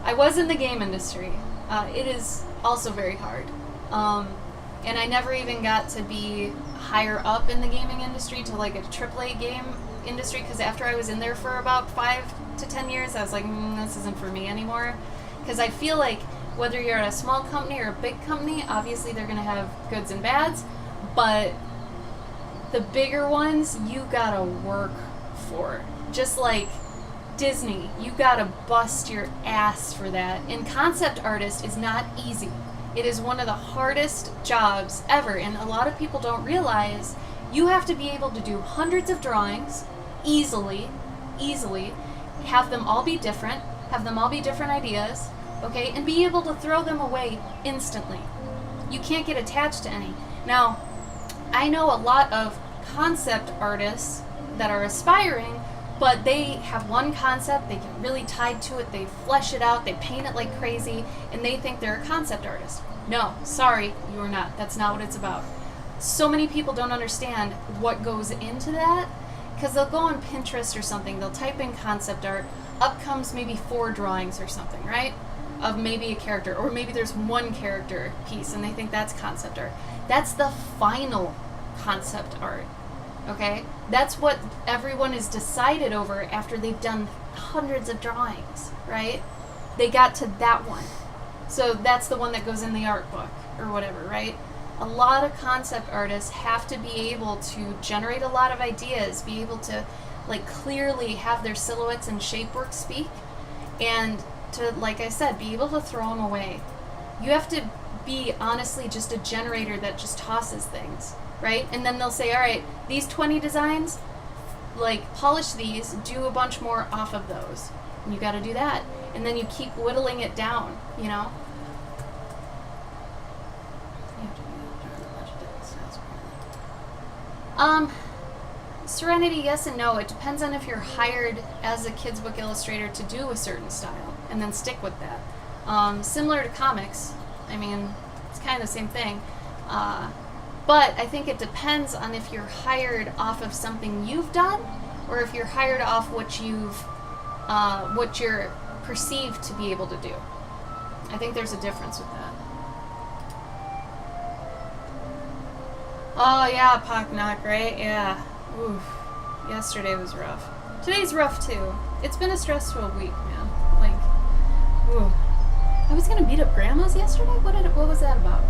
I was in the game industry. It is also very hard. And I never even got to be higher up in the gaming industry to a AAA game industry, because after I was in there for about 5 to 10 years, I was like, this isn't for me anymore. Because I feel like whether you're at a small company or a big company, obviously they're going to have goods and bads, but the bigger ones, you gotta work for. Just like Disney, you gotta bust your ass for that. And concept artist is not easy. It is one of the hardest jobs ever, and a lot of people don't realize you have to be able to do hundreds of drawings easily, have them all be different, have them all be different ideas, okay, and be able to throw them away instantly. You can't get attached to any. Now, I know a lot of concept artists that are aspiring, but they have one concept, they get really tied to it, they flesh it out, they paint it like crazy, and they think they're a concept artist. No, sorry, you are not. That's not what it's about. So many people don't understand what goes into that, because they'll go on Pinterest or something, they'll type in concept art, up comes maybe 4 drawings or something, right? Of maybe a character, or maybe there's one character piece, and they think that's concept art. That's the final concept art. Okay? That's what everyone is decided over after they've done hundreds of drawings, right? They got to that one. So that's the one that goes in the art book or whatever, right? A lot of concept artists have to be able to generate a lot of ideas, be able to clearly have their silhouettes and shape work speak, and to, like I said, be able to throw them away. You have to be honestly just a generator that just tosses things. Right? And then they'll say, all right, these 20 designs, polish these, do a bunch more off of those. And you got to do that. And then you keep whittling it down, you know? Serenity, yes and no. It depends on if you're hired as a kids book illustrator to do a certain style and then stick with that. Similar to comics. I mean, it's kind of the same thing. But I think it depends on if you're hired off of something you've done or if you're hired off what you're perceived to be able to do. I think there's a difference with that. Oh yeah, Pock Knock, right? Yeah. Oof. Yesterday was rough. Today's rough too. It's been a stressful week, man. Like, ooh. I was gonna beat up grandmas yesterday? What was that about?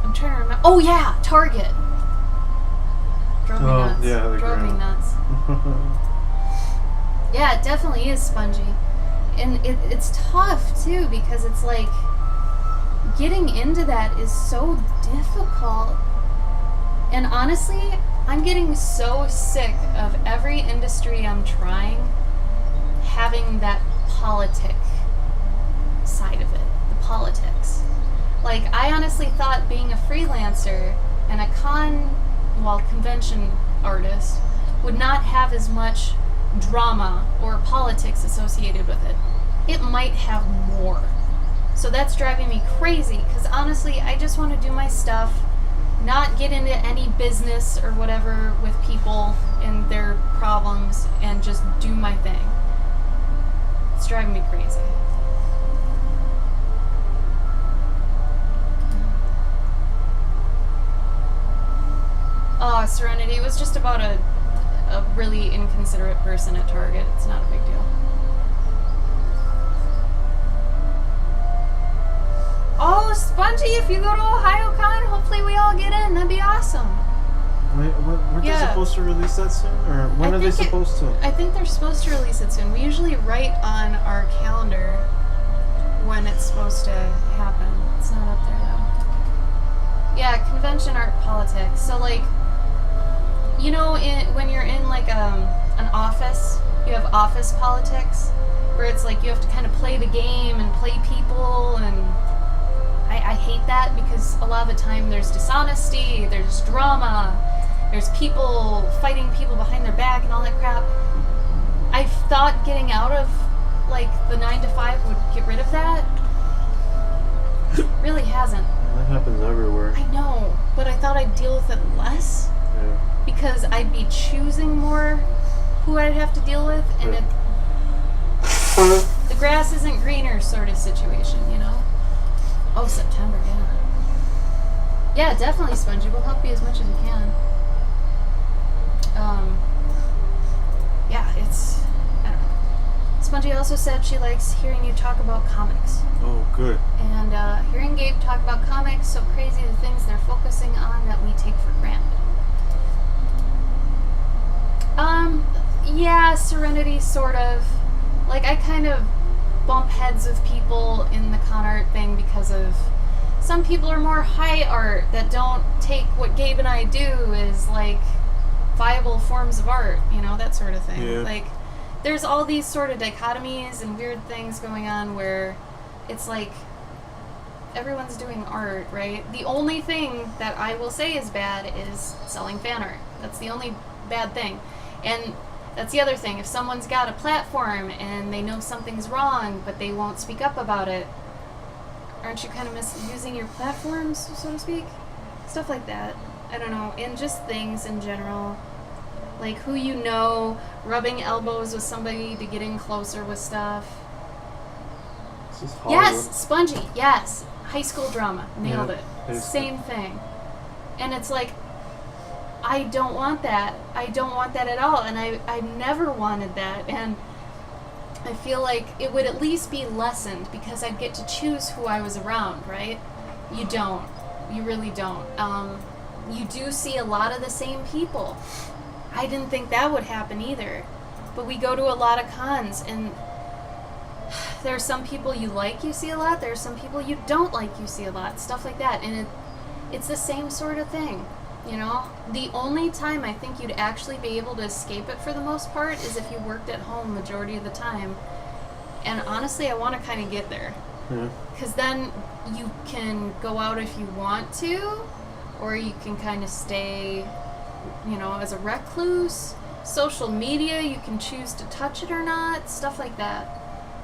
I'm trying to remember. Oh yeah, Target. Drove me nuts. Yeah, the Drove me grandma. nuts. Yeah, it definitely is spongy. And it's tough too because it's like getting into that is so difficult. And honestly, I'm getting so sick of every industry I'm trying having that politic side of it, the politics. Like, I honestly thought being a freelancer and a convention artist would not have as much drama or politics associated with it. It might have more. So that's driving me crazy because honestly, I just want to do my stuff, not get into any business or whatever with people and their problems, and just do my thing. It's driving me crazy. Oh, Serenity, it was just about a really inconsiderate person at Target. It's not a big deal. Oh, Spongy, if you go to OhioCon, hopefully we all get in. That'd be awesome. Wait, weren't they supposed to release that soon? Or when are they supposed to? I think they're supposed to release it soon. We usually write on our calendar when it's supposed to happen. It's not up there, though. Yeah, convention art politics. So, like, you know, when you're in, like, an office, you have office politics, where it's like you have to kind of play the game and play people, and I hate that because a lot of the time there's dishonesty, there's drama, there's people fighting people behind their back and all that crap. I thought getting out of, like, the 9 to 5 would get rid of that. It really hasn't. That happens everywhere. I know, but I thought I'd deal with it less. Yeah. Because I'd be choosing more who I'd have to deal with, and the grass isn't greener sort of situation, you know? Oh, September, yeah. Yeah, definitely, Spongy. We'll help you as much as we can. Yeah, it's, I don't know. Spongy also said she likes hearing you talk about comics. Oh, good. And hearing Gabe talk about comics, so crazy the things they're focusing on that we take for granted. Yeah, Serenity, sort of. Like, I kind of bump heads with people in the con art thing because of some people are more high art that don't take what Gabe and I do as, like, viable forms of art, you know, that sort of thing. Yeah. Like, there's all these sort of dichotomies and weird things going on where it's like everyone's doing art, right? The only thing that I will say is bad is selling fan art. That's the only bad thing. And that's the other thing. If someone's got a platform and they know something's wrong, but they won't speak up about it, aren't you kind of misusing your platforms, so to speak? Stuff like that. I don't know. And just things in general. Like who you know, rubbing elbows with somebody to get in closer with stuff. This is Hollywood. Yes, Spongy, yes. High school drama. Nailed Yeah, it. Same thing. And it's like, I don't want that. I don't want that at all. And I never wanted that. And I feel like it would at least be lessened because I'd get to choose who I was around, right? You don't. You really don't. You do see a lot of the same people. I didn't think that would happen either. But we go to a lot of cons, and there are some people you like you see a lot, there are some people you don't like you see a lot, stuff like that. And it's the same sort of thing, you know? The only time I think you'd actually be able to escape it for the most part is if you worked at home majority of the time. And honestly, I want to kind of get there. Because then you can go out if you want to, or you can kind of stay as a recluse. Social media, you can choose to touch it or not, stuff like that.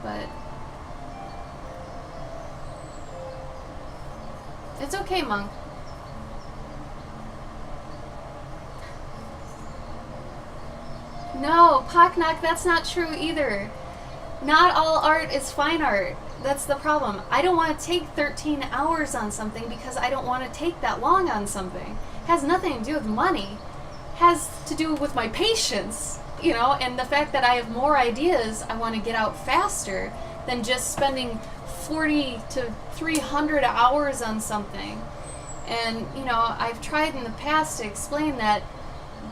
But it's okay, Monk. No, Pocknock, that's not true either. Not all art is fine art. That's the problem. I don't want to take 13 hours on something because I don't want to take that long on something. It has nothing to do with money. It has to do with my patience, and the fact that I have more ideas I want to get out faster than just spending 40 to 300 hours on something. And, I've tried in the past to explain that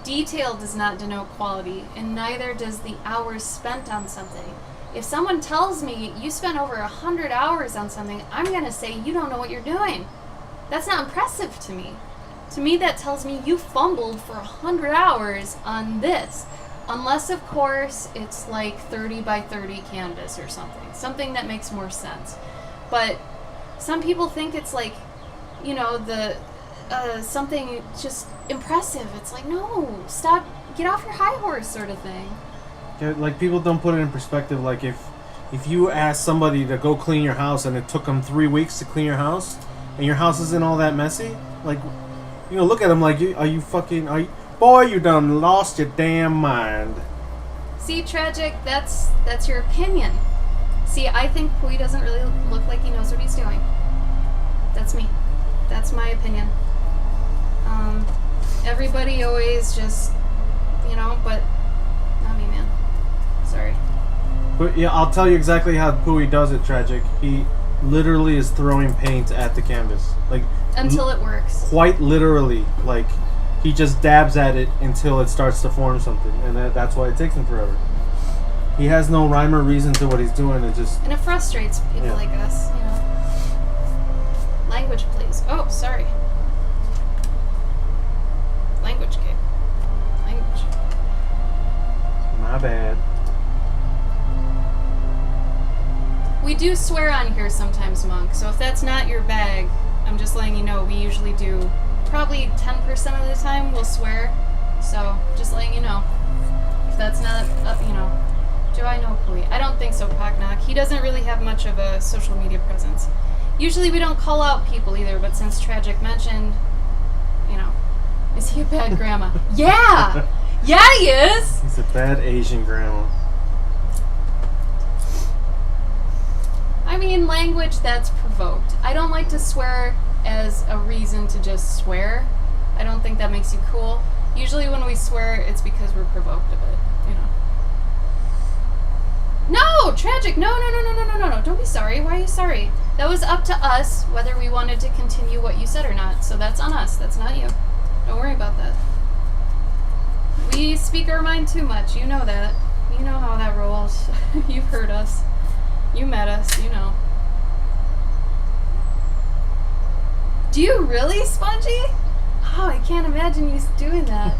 detail does not denote quality, and neither does the hours spent on something. If someone tells me you spent over 100 hours on something, I'm going to say you don't know what you're doing. That's not impressive to me. To me, that tells me you fumbled for 100 hours on this. Unless, of course, it's like 30 by 30 canvas or something. Something that makes more sense. But some people think it's like, something just impressive. It's like, no, stop, get off your high horse sort of thing. Yeah, like, people don't put it in perspective. Like, if you ask somebody to go clean your house and it took them 3 weeks to clean your house, and your house isn't all that messy, like, look at them like, boy, you done lost your damn mind. See, Tragic, that's your opinion. See, I think Pui doesn't really look like he knows what he's doing. That's me. That's my opinion. Everybody always just, but not me, man. Sorry. But yeah, I'll tell you exactly how Pui does it, Tragic. He literally is throwing paint at the canvas. Like, until it works. Quite literally. Like, he just dabs at it until it starts to form something. And that's why it takes him forever. He has no rhyme or reason to what he's doing. And it frustrates people like us, Language, please. Oh, sorry. Language, Gabe. Language. My bad. We do swear on here sometimes, Monk, so if that's not your bag, I'm just letting you know, we usually do. Probably 10% of the time we'll swear, so just letting you know. If that's not, do I know Pui? I don't think so, Pocknock. He doesn't really have much of a social media presence. Usually we don't call out people either, but since Tragic mentioned, is he a bad grandma? Yeah! Yeah, he is! He's a bad Asian grandma. I mean, language that's provoked. I don't like to swear as a reason to just swear. I don't think that makes you cool. Usually when we swear, it's because we're provoked of it, No, Tragic, no. Don't be sorry. Why are you sorry? That was up to us whether we wanted to continue what you said or not. So that's on us. That's not you. Don't worry about that. We speak our mind too much. You know that. You know how that rolls. You've heard us. You met us. You know. Do you really, Spongy? Oh, I can't imagine you doing that.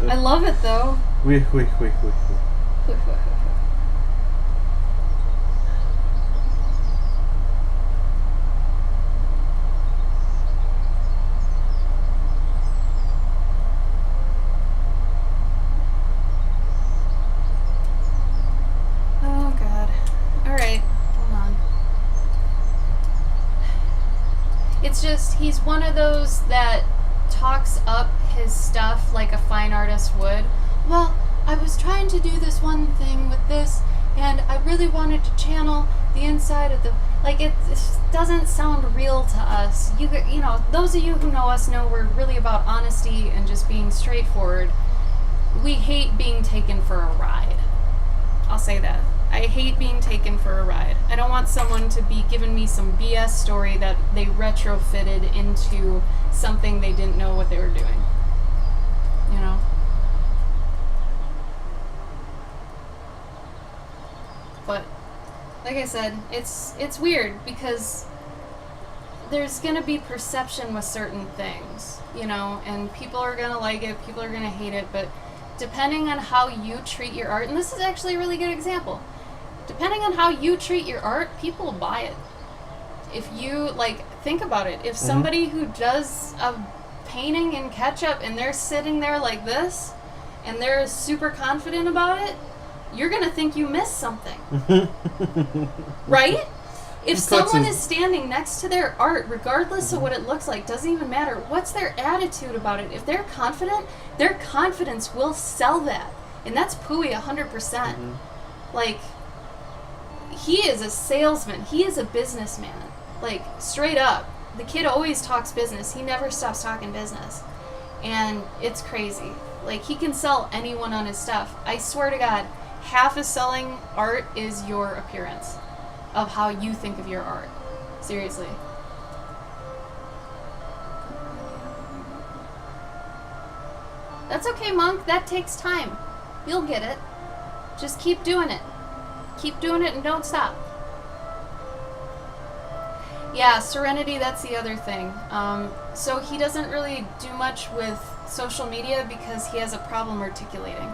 I love it, though. Oui. Oh, God. Alright, hold on. It's just, he's one of those that talks up his stuff like a fine artist would. Well, I was trying to do this one thing with this, and I really wanted to channel the inside of the... Like, it doesn't sound real to us. You know, those of you who know us know we're really about honesty and just being straightforward. We hate being taken for a ride. I'll say that. I hate being taken for a ride. I don't want someone to be giving me some BS story that they retrofitted into something they didn't know what they were doing. You know? But, like I said, it's weird because there's gonna be perception with certain things, you know, and people are gonna like it, people are gonna hate it, but depending on how you treat your art, and this is actually a really good example, depending on how you treat your art, people will buy it. If you, like, think about it, if somebody who does a painting in ketchup and they're sitting there like this and they're super confident about it, you're going to think you missed something. Right? If someone is standing next to their art, regardless of what it looks like, doesn't even matter. What's their attitude about it? If they're confident, their confidence will sell that. And that's Pooey 100%. Like, he is a salesman. He is a businessman. Like, straight up. The kid always talks business. He never stops talking business. And it's crazy. Like, he can sell anyone on his stuff. I swear to God, half of selling art is your appearance of how you think of your art. Seriously. That's okay, Monk. That takes time. You'll get it. Just keep doing it. Keep doing it and don't stop. Yeah, Serenity, that's the other thing. So he doesn't really do much with social media because he has a problem articulating.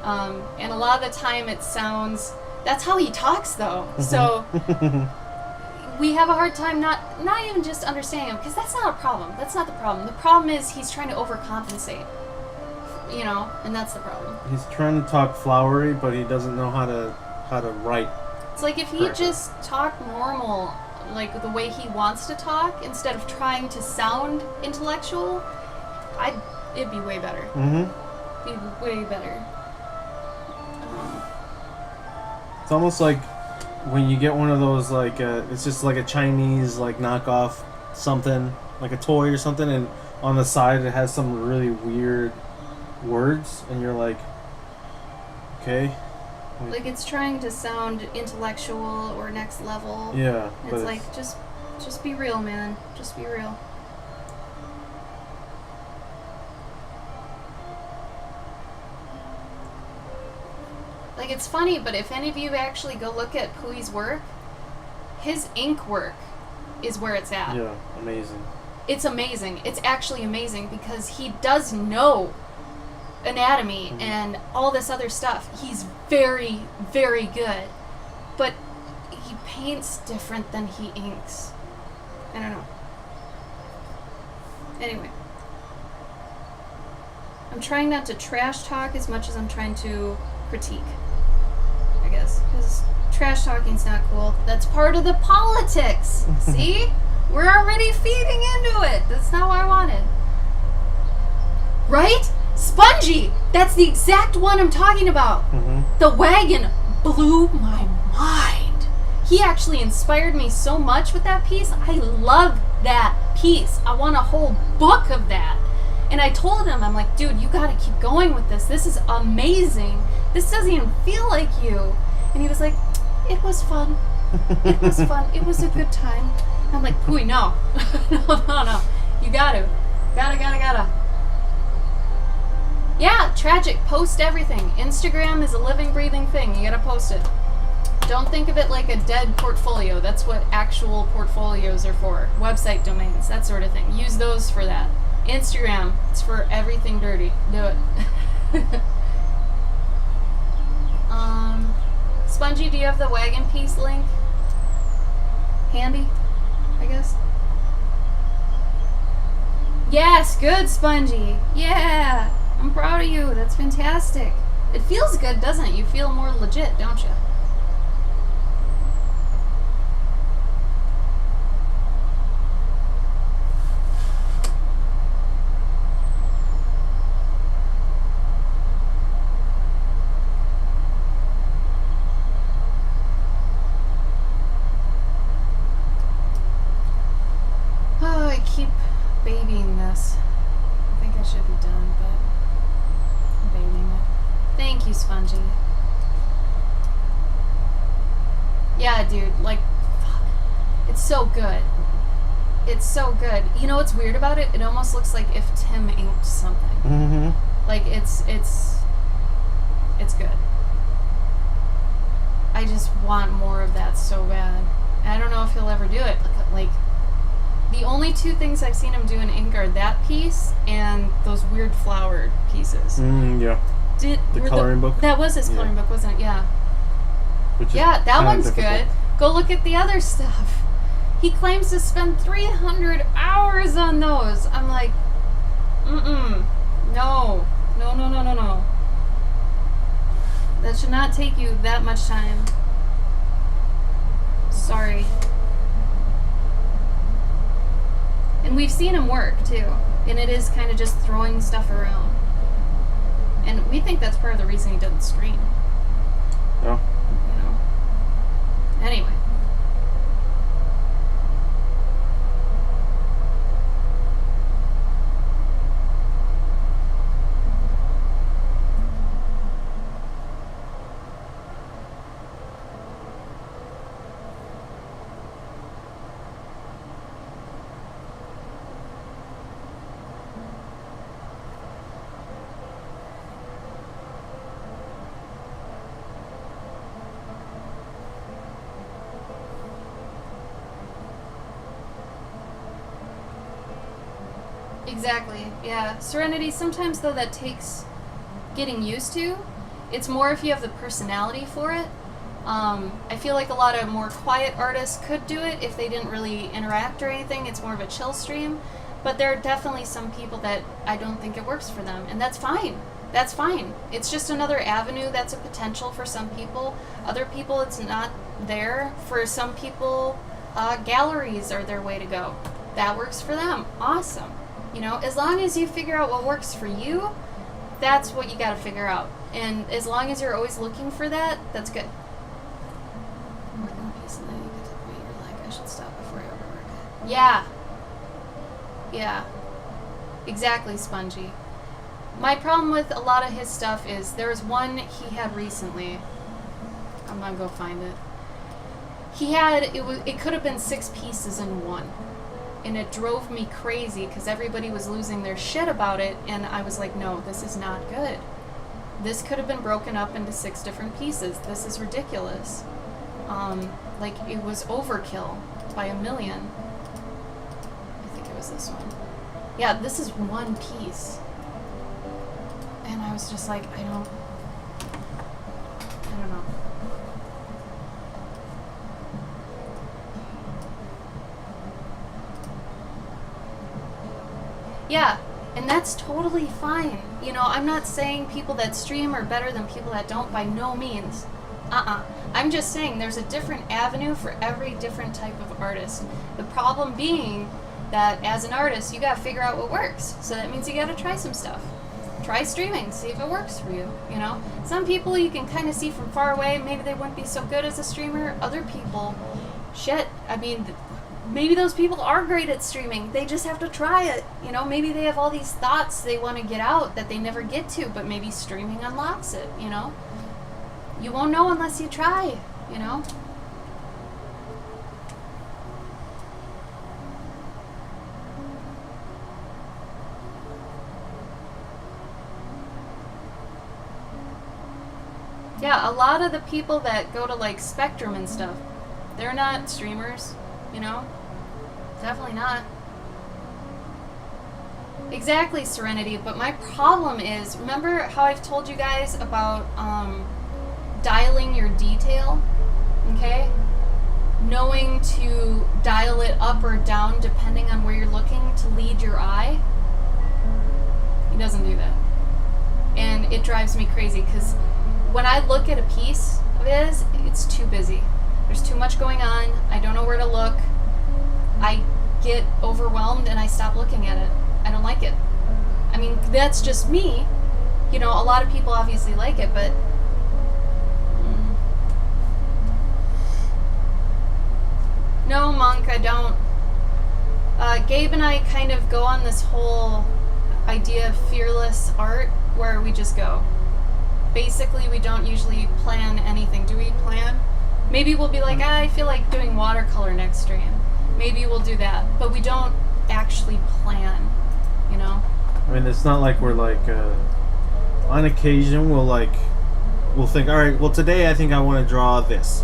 And a lot of the time it sounds... That's how he talks, though. So we have a hard time not even just understanding him, because that's not a problem. That's not the problem. The problem is he's trying to overcompensate. You know, and that's the problem. He's trying to talk flowery, but he doesn't know how to write. It's like if he just talked normal, like the way he wants to talk, instead of trying to sound intellectual, it'd be way better. Be way better. It's almost like when you get one of those, like, it's just like a Chinese, like, knockoff something, like a toy or something, and on the side it has some really weird words, and you're like, okay. Like it's trying to sound intellectual or next level. Yeah. It's like, just be real, man. Just be real. Like, it's funny, but if any of you actually go look at Pooey's work, his ink work is where it's at. Yeah, amazing. It's amazing. It's actually amazing because he does know anatomy and all this other stuff. He's very, very good. But he paints different than he inks. I don't know. Anyway. I'm trying not to trash talk as much as I'm trying to critique, I guess. Because trash talking's not cool. That's part of the politics. See? We're already feeding into it. That's not what I wanted. Right? Spongy! That's the exact one I'm talking about. The wagon blew my mind. He actually inspired me so much with that piece. I love that piece. I want a whole book of that. And I told him, I'm like, dude, you gotta keep going with this. This is amazing. This doesn't even feel like you. And he was like, it was fun. It was fun. It was a good time. And I'm like, Pooey, no. No. You gotta. Gotta. Yeah, tragic. Post everything. Instagram is a living, breathing thing. You gotta post it. Don't think of it like a dead portfolio. That's what actual portfolios are for. Website domains, that sort of thing. Use those for that. Instagram, it's for everything dirty. Do it. Spongy, do you have the wagon piece link handy, I guess? Yes, good, Spongy. Yeah, I'm proud of you. That's fantastic. It feels good, doesn't it? You feel more legit, don't you? Oh, I keep babying this. I think I should be done, but I'm babying it. Thank you, Spongy. Yeah, dude, like, fuck. It's so good. It's so good. You know what's weird about it? It almost looks like if Tim inked something. Like, it's good. I just want more of that so bad. And I don't know if he'll ever do it. Like, the only two things I've seen him do in ink are that piece and those weird flowered pieces. Yeah. The coloring book? That was his coloring book, wasn't it? Yeah. Yeah, that one's good. Go look at the other stuff. He claims to spend 300 hours on those. I'm like, Mm-mm. No. No, no, no, no, no. That should not take you that much time. Sorry. And we've seen him work, too. And it is kind of just throwing stuff around. And we think that's part of the reason he doesn't stream. No. You know. Anyway. Exactly, yeah. Serenity, sometimes though that takes getting used to. It's more if you have the personality for it. I feel like a lot of more quiet artists could do it if they didn't really interact or anything. It's more of a chill stream. But there are definitely some people that I don't think it works for them, and that's fine. That's fine. It's just another avenue that's a potential for some people. Other people, it's not there. For some people, galleries are their way to go. That works for them. Awesome. You know, as long as you figure out what works for you, that's what you got to figure out. And as long as you're always looking for that, that's good. More than a piece, and then you get to the point you're like, I should stop before I overwork it. Yeah. Yeah. Exactly, Spongy. My problem with a lot of his stuff is there was one he had recently. I'm gonna go find it. He had it could have been 6 pieces in one. And it drove me crazy because everybody was losing their shit about it, and I was like, no, this is not good. This could have been broken up into 6 different pieces. This is ridiculous. Like, it was overkill by a million. I think it was this one. Yeah, this is one piece. And I was just like, I don't know. Yeah, and that's totally fine. You know, I'm not saying people that stream are better than people that don't, by no means. I'm just saying there's a different avenue for every different type of artist. The problem being that as an artist, you gotta figure out what works. So that means you gotta try some stuff. Try streaming, see if it works for you, you know? Some people you can kind of see from far away, maybe they wouldn't be so good as a streamer. Other people, shit, I mean, maybe those people are great at streaming. They just have to try it. You know, maybe they have all these thoughts they want to get out that they never get to, but maybe streaming unlocks it, you know? You won't know unless you try, you know? Yeah, a lot of the people that go to like Spectrum and stuff, they're not streamers, you know? Definitely not. Exactly, Serenity, but my problem is, remember how I've told you guys about dialing your detail, okay? Knowing to dial it up or down depending on where you're looking to lead your eye? He doesn't do that. And it drives me crazy because when I look at a piece of his, it's too busy. There's too much going on. I don't know where to look. I get overwhelmed and I stop looking at it. I don't like it. I mean, that's just me. You know, a lot of people obviously like it, but no, Monk, I don't. Gabe and I kind of go on this whole idea of fearless art where we just go. Basically, we don't usually plan anything. Do we plan? Maybe we'll be like, I feel like doing watercolor next stream. Maybe we'll do that. But we don't actually plan, you know? I mean, it's not like we're like, on occasion we'll think, all right, well today I think I want to draw this.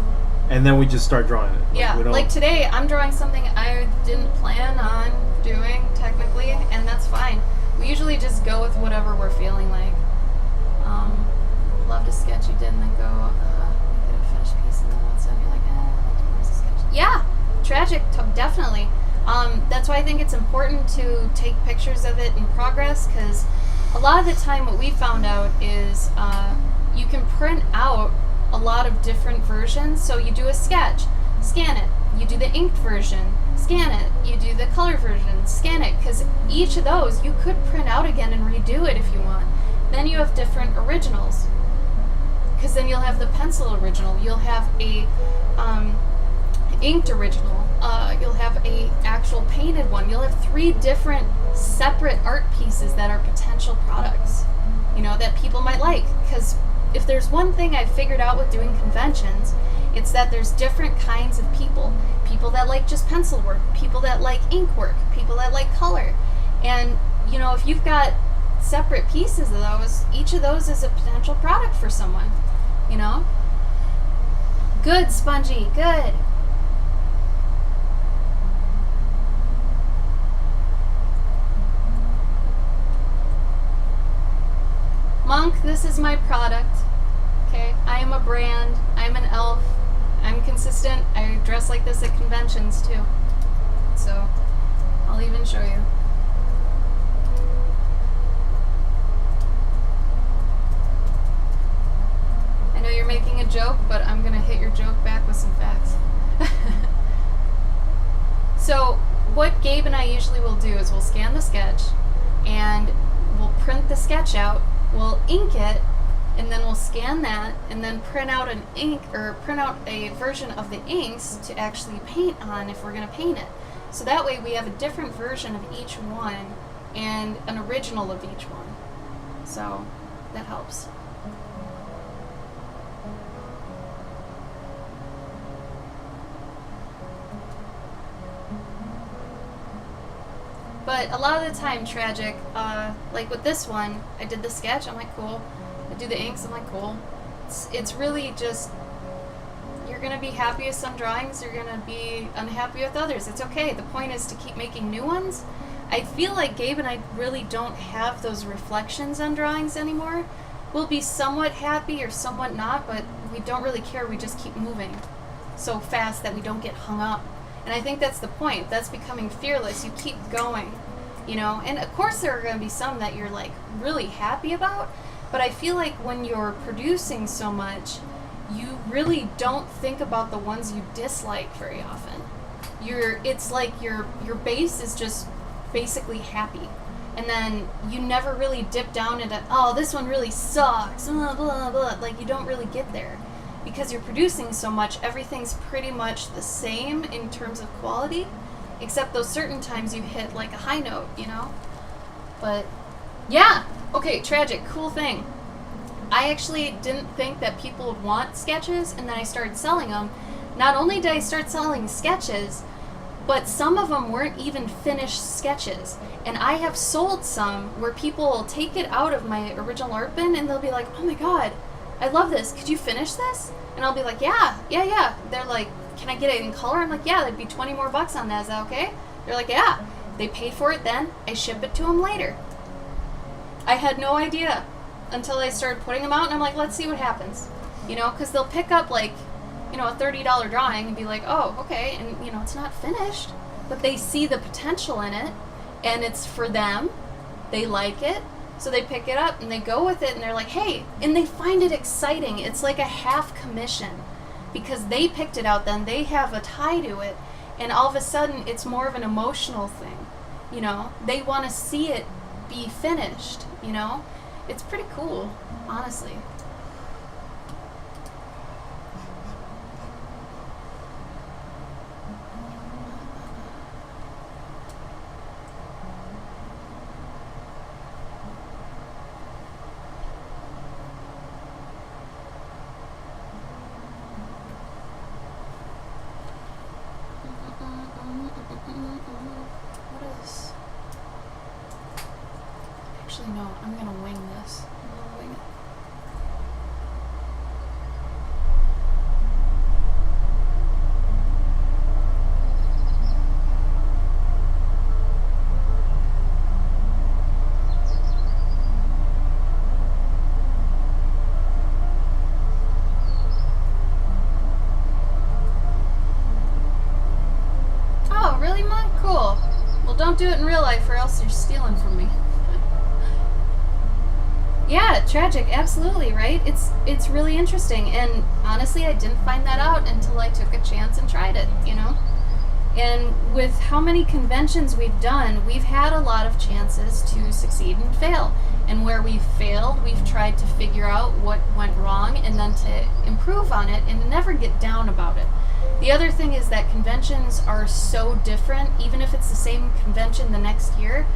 And then we just start drawing it. Yeah, like today I'm drawing something I didn't plan on doing, technically, and that's fine. We usually just go with whatever we're feeling like. Love to sketch you did and then go, make it a finished piece and then once done you're like, I'd like to do a sketch. Yeah, tragic, definitely. That's why I think it's important to take pictures of it in progress, because a lot of the time what we found out is you can print out a lot of different versions. So you do a sketch, scan it. You do the inked version, scan it. You do the color version, scan it, because each of those you could print out again and redo it if you want. Then you have different originals, because then you'll have the pencil original, you'll have a inked original, you'll have a actual painted one. You'll have 3 different separate art pieces that are potential products, you know, that people might like. Because if there's one thing I've figured out with doing conventions, it's that there's different kinds of people. People that like just pencil work, people that like ink work, people that like color. And, you know, if you've got separate pieces of those, each of those is a potential product for someone, you know? Good, Spongy, good. Monk, this is my product. Okay, I am a brand. I'm an elf. I'm consistent. I dress like this at conventions too. So, I'll even show you. I know you're making a joke, but I'm gonna hit your joke back with some facts. So, what Gabe and I usually will do is we'll scan the sketch and we'll print the sketch out, we'll ink it, and then we'll scan that and then print out an ink, or print out a version of the inks to actually paint on if we're going to paint it. So that way we have a different version of each one and an original of each one. So that helps. But a lot of the time, Tragic, like with this one, I did the sketch, I'm like, cool. I do the inks, I'm like, cool. It's really just, you're going to be happy with some drawings, you're going to be unhappy with others. It's okay. The point is to keep making new ones. I feel like Gabe and I really don't have those reflections on drawings anymore. We'll be somewhat happy or somewhat not, but we don't really care. We just keep moving so fast that we don't get hung up. And I think that's the point. That's becoming fearless. You keep going, you know. And of course there are going to be some that you're like really happy about, but I feel like when you're producing so much, you really don't think about the ones you dislike very often. It's like your base is just basically happy. And then you never really dip down into, oh, this one really sucks, blah, blah, blah. Like, you don't really get there. Because you're producing so much, everything's pretty much the same in terms of quality, except those certain times you hit like a high note, you know? But, yeah! Okay, Tragic, cool thing. I actually didn't think that people would want sketches, and then I started selling them. Not only did I start selling sketches, but some of them weren't even finished sketches. And I have sold some where people will take it out of my original art bin, and they'll be like, oh my god, I love this. Could you finish this? And I'll be like, yeah. They're like, can I get it in color? I'm like, yeah, that'd be 20 more bucks on that. Is that okay? They're like, yeah. They pay for it then. I ship it to them later. I had no idea until I started putting them out, and I'm like, let's see what happens. You know, because they'll pick up, like, you know, a $30 drawing and be like, oh, okay. And, you know, it's not finished. But they see the potential in it, and it's for them. They like it. So they pick it up and they go with it and they're like, hey, and they find it exciting. It's like a half commission because they picked it out then. They have a tie to it. And all of a sudden, it's more of an emotional thing. You know, they want to see it be finished, you know? It's pretty cool, honestly. What is... Actually, no, I'm gonna wing this. I'm gonna wing it. Oh, really, Monk? Cool. Don't do it in real life or else you're stealing from me. Yeah, tragic, absolutely, right? It's really interesting, and honestly, I didn't find that out until I took a chance and tried it, you know? And with how many conventions we've done, we've had a lot of chances to succeed and fail. And where we've failed, we've tried to figure out what went wrong and then to improve on it and never get down about it. The other thing is that conventions are so different, even if it's the same convention the next year,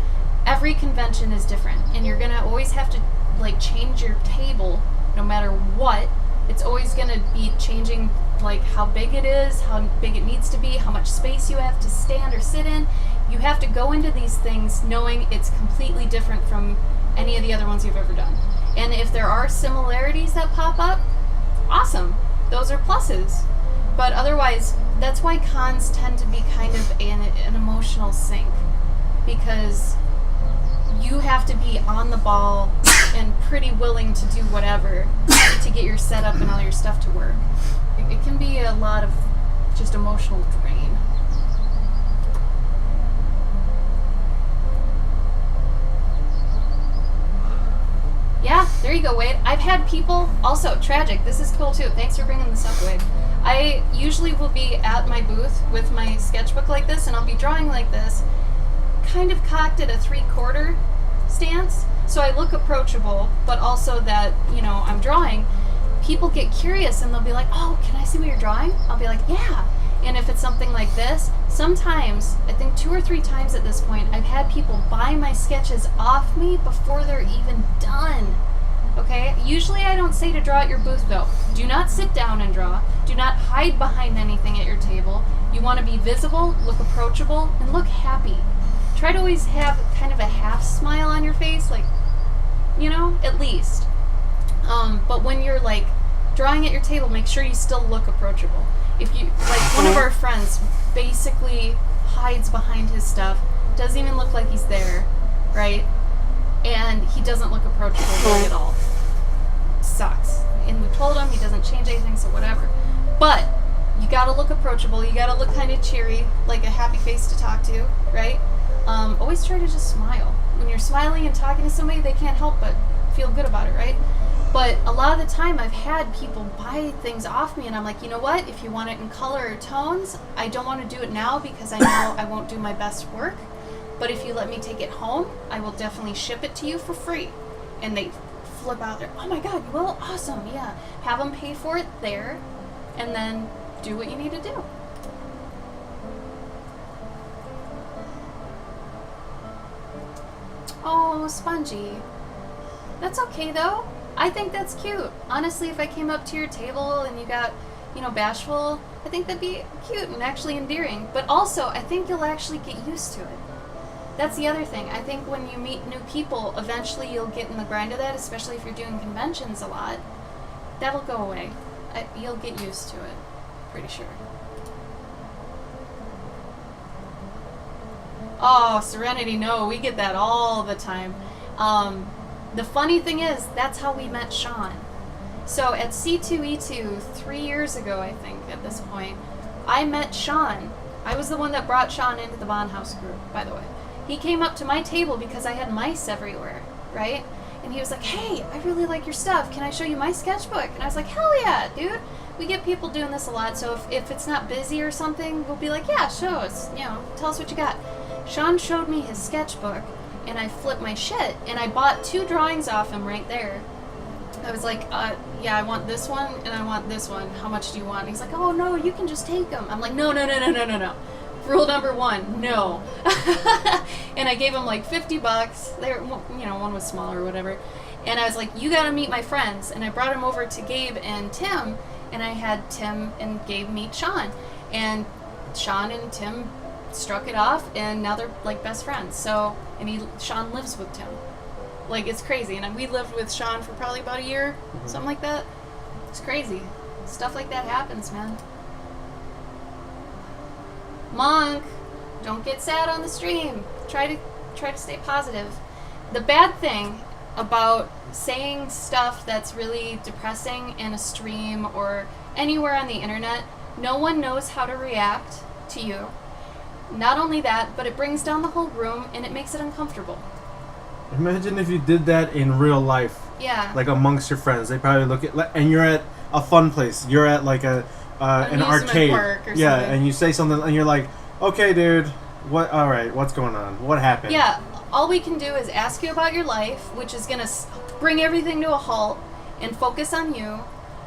every convention is different, and you're gonna always have to like change your table no matter what. It's always gonna be changing like how big it is, how big it needs to be, how much space you have to stand or sit in. You have to go into these things knowing it's completely different from any of the other ones you've ever done. And if there are similarities that pop up, awesome. Those are pluses. But otherwise, that's why cons tend to be kind of an emotional sink, because you have to be on the ball and pretty willing to do whatever to get your setup and all your stuff to work. It can be a lot of just emotional drain. Yeah, there you go, Wade. I've had people, also tragic, this is cool too. Thanks for bringing this up, Wade. I usually will be at my booth with my sketchbook like this, and I'll be drawing like this, kind of cocked at a 3/4 stance, so I look approachable, but also that, you know, I'm drawing. People get curious and they'll be like, oh, can I see what you're drawing? I'll be like, yeah. And if it's something like this, sometimes, I think 2 or 3 times at this point, I've had people buy my sketches off me before they're even done. Okay? Usually I don't say to draw at your booth though. Do not sit down and draw. Do not hide behind anything at your table. You want to be visible, look approachable, and look happy. Try to always have kind of a half smile on your face, like, you know, at least. But when you're like drawing at your table, make sure you still look approachable. If you, like one of our friends basically hides behind his stuff, doesn't even look like he's there, right? And he doesn't look approachable really at all. Sucks. And we told him he doesn't change anything, so whatever. But you gotta look approachable, you gotta look kind of cheery, like a happy face to talk to, right? Always try to just smile. When you're smiling and talking to somebody, they can't help but feel good about it, right? But a lot of the time I've had people buy things off me and I'm like, you know what, if you want it in color or tones, I don't want to do it now because I know I won't do my best work. But if you let me take it home, I will definitely ship it to you for free. And they flip out there, oh my god, you will? Awesome, yeah. Have them pay for it there and then do what you need to do. Oh, Spongy. That's okay though. I think that's cute. Honestly, if I came up to your table and you got, you know, bashful, I think that'd be cute and actually endearing. But also, I think you'll actually get used to it. That's the other thing. I think when you meet new people, eventually you'll get in the grind of that, especially if you're doing conventions a lot. That'll go away. You'll get used to it. Pretty sure. Oh, Serenity, no, we get that all the time. The funny thing is, that's how we met Sean. So at C2E2, 3 years ago, I think, at this point, I met Sean. I was the one that brought Sean into the Bond House group, by the way. He came up to my table because I had mice everywhere, right? And he was like, hey, I really like your stuff. Can I show you my sketchbook? And I was like, hell yeah, dude. We get people doing this a lot, so if it's not busy or something, we'll be like, yeah, show us, you know, tell us what you got. Sean showed me his sketchbook, and I flipped my shit, and I bought 2 drawings off him right there. I was like, yeah, I want this one, and I want this one. How much do you want? And he's like, oh, no, you can just take them. I'm like, no. Rule number 1, no. And I gave him like $50. They were, you know, one was small or whatever. And I was like, you gotta meet my friends. And I brought him over to Gabe and Tim, and I had Tim and Gabe meet Sean. And Sean and Tim struck it off, and now they're like best friends. So, and Sean lives with Tim. Like, it's crazy. And we lived with Sean for probably about a year, something like that. It's crazy. Stuff like that happens, man. Monk, don't get sad on the stream. Try to stay positive. The bad thing about saying stuff that's really depressing in a stream or anywhere on the internet, no one knows how to react to you. Not only that, but it brings down the whole room and it makes it uncomfortable. Imagine if you did that in real life, Yeah. like amongst your friends. They probably look at, and you're at a fun place. You're at like an Amusement arcade. park or yeah, something. and you say something, and you're like, "Okay, dude, what? All right, what's going on? What happened?" Yeah, all we can do is ask you about your life, which is going to bring everything to a halt and focus on you.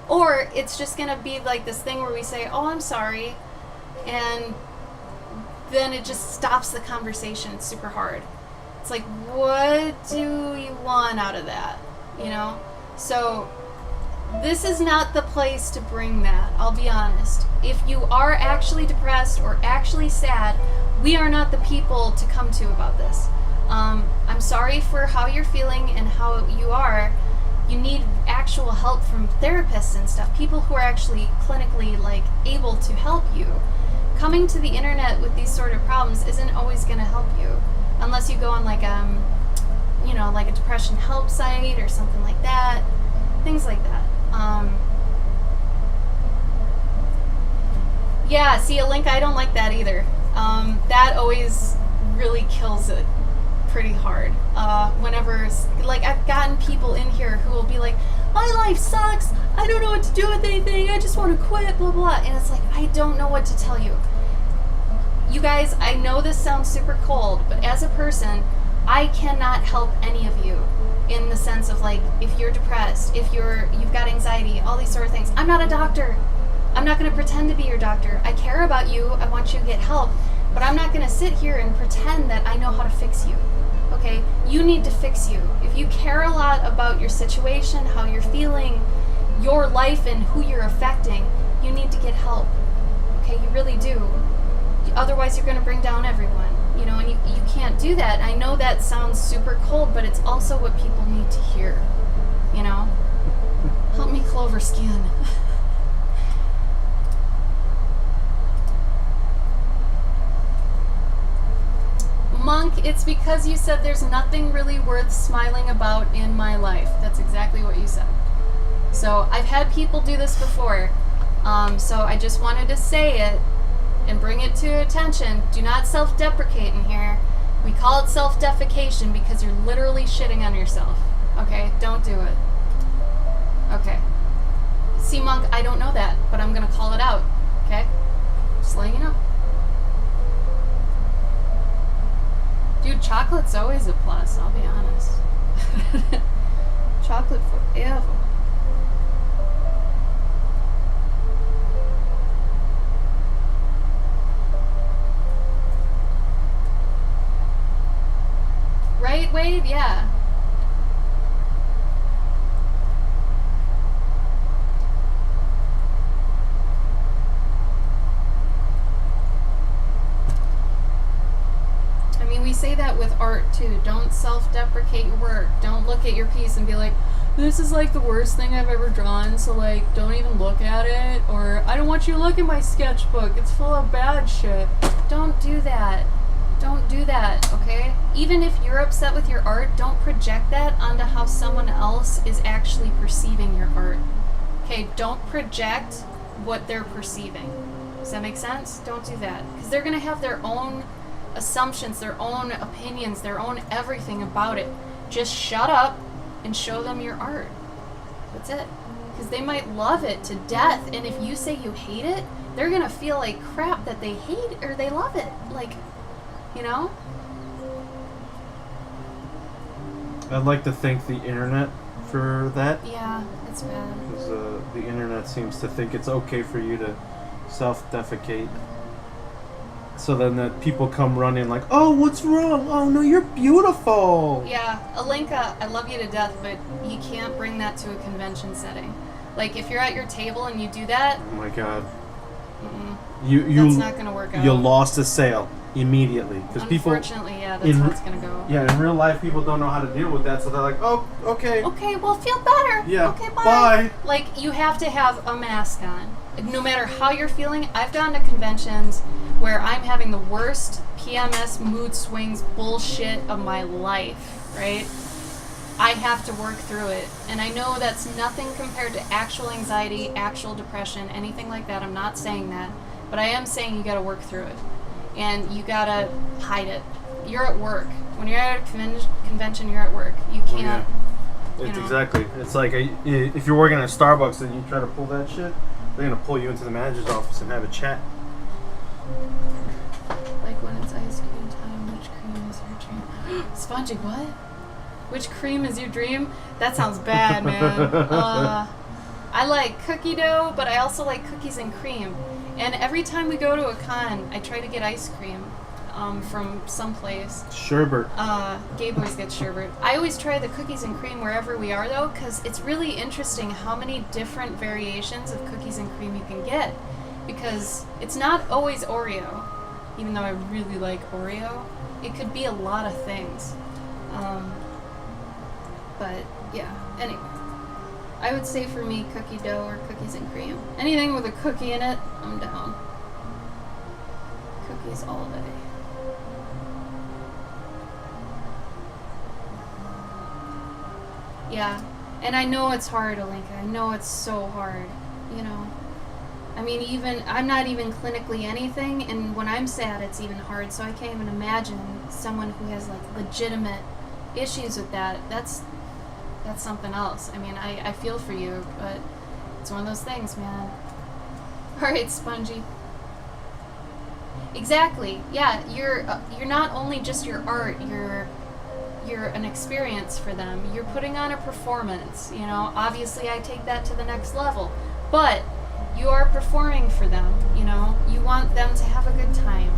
Or it's just going to be like this thing where we say, "Oh, I'm sorry," and then it just stops the conversation. It's super hard. It's like, what do you want out of that? You know? So this is not the place to bring that, I'll be honest. If you are actually depressed or actually sad, we are not the people to come to about this. I'm sorry for how you're feeling and how you are. You need actual help from therapists and stuff, people who are actually clinically like able to help you. Coming to the internet with these sort of problems isn't always going to help you unless you go on like like a depression help site or something like that, things like that. Yeah, see, a link, I don't like that either. That always really kills it pretty hard. Whenever, like, I've gotten people in here who will be like, my life sucks, I don't know what to do with anything, I just want to quit, blah, blah, and it's like, I don't know what to tell you. You guys, I know this sounds super cold, but as a person, I cannot help any of you in the sense of, like, if you're depressed, if you've got anxiety, all these sort of things. I'm not a doctor. I'm not going to pretend to be your doctor. I care about you, I want you to get help, but I'm not going to sit here and pretend that I know how to fix you. Okay? You need to fix you. If you care a lot about your situation, how you're feeling, your life and who you're affecting, you need to get help. Okay? You really do. Otherwise, you're going to bring down everyone. You know, and you can't do that. I know that sounds super cold, but it's also what people need to hear. You know? Help me, Cloverkin. Monk, it's because you said there's nothing really worth smiling about in my life. That's exactly what you said. So I've had people do this before. So I just wanted to say it and bring it to attention. Do not self-deprecate in here. We call it self-defecation because you're literally shitting on yourself. Okay? Don't do it. Okay. See, Monk, I don't know that, but I'm going to call it out. Okay? Just letting you know. Dude, chocolate's always a plus, I'll be honest. Chocolate forever. Right, Wade? Yeah. I mean, we say that with art too. Don't self-deprecate your work. Don't look at your piece and be like, this is like the worst thing I've ever drawn, so like, don't even look at it. Or, I don't want you to look at my sketchbook. It's full of bad shit. Don't do that. Don't do that, okay? Even if you're upset with your art, don't project that onto how someone else is actually perceiving your art. Okay, don't project what they're perceiving. Does that make sense? Don't do that. Because they're going to have their own assumptions, their own opinions, their own everything about it. Just shut up and show them your art. That's it. Because they might love it to death, and if you say you hate it, they're going to feel like crap that they hate it or they love it. Like, you know? I'd like to thank the internet for that. Yeah, it's bad. Because the internet seems to think it's okay for you to self-defecate. So then that people come running like, oh, what's wrong? Oh, no, you're beautiful. Yeah, Alenka, I love you to death, but you can't bring that to a convention setting. Like, if you're at your table and you do that... Oh, my God. That's not going to work out. You lost a sale immediately. Unfortunately, yeah, that's how it's going to go. Yeah, in real life, people don't know how to deal with that, so they're like, oh, okay. Okay, well, feel better. Yeah, okay, bye. bye. Like, you have to have a mask on. No matter how you're feeling, I've gone to conventions where I'm having the worst PMS mood swings bullshit of my life, right? I have to work through it. And I know that's nothing compared to actual anxiety, actual depression, anything like that. I'm not saying that. But I am saying you gotta work through it. and you gotta hide it. You're at work. When you're at a convention, you're at work. You can't. It's exactly. It's like if you're working at Starbucks and you try to pull that shit, they're gonna pull you into the manager's office and have a chat. Like when it's ice cream time, which cream is your dream? Spongy, what? Which cream is your dream? That sounds bad, man. I like cookie dough, but I also like cookies and cream. And every time we go to a con, I try to get ice cream from someplace. Sherbet. Gabe always gets sherbet. I always try the cookies and cream wherever we are, though, because it's really interesting how many different variations of cookies and cream you can get. Because it's not always Oreo, even though I really like Oreo. It could be a lot of things. But, yeah, anyway. I would say for me, cookie dough or cookies and cream. Anything with a cookie in it, I'm down. Cookies all day. Yeah, and I know it's hard, Alinka. I know it's so hard, you know. I mean, I'm not even clinically anything, and when I'm sad, it's even hard, so I can't even imagine someone who has, like, legitimate issues with that. That's something else. I mean, I feel for you, but it's one of those things, man. Alright, Spongy. Exactly. Yeah, you're not only just your art, you're an experience for them. You're putting on a performance, you know. Obviously, I take that to the next level. But you are performing for them, you know. You want them to have a good time.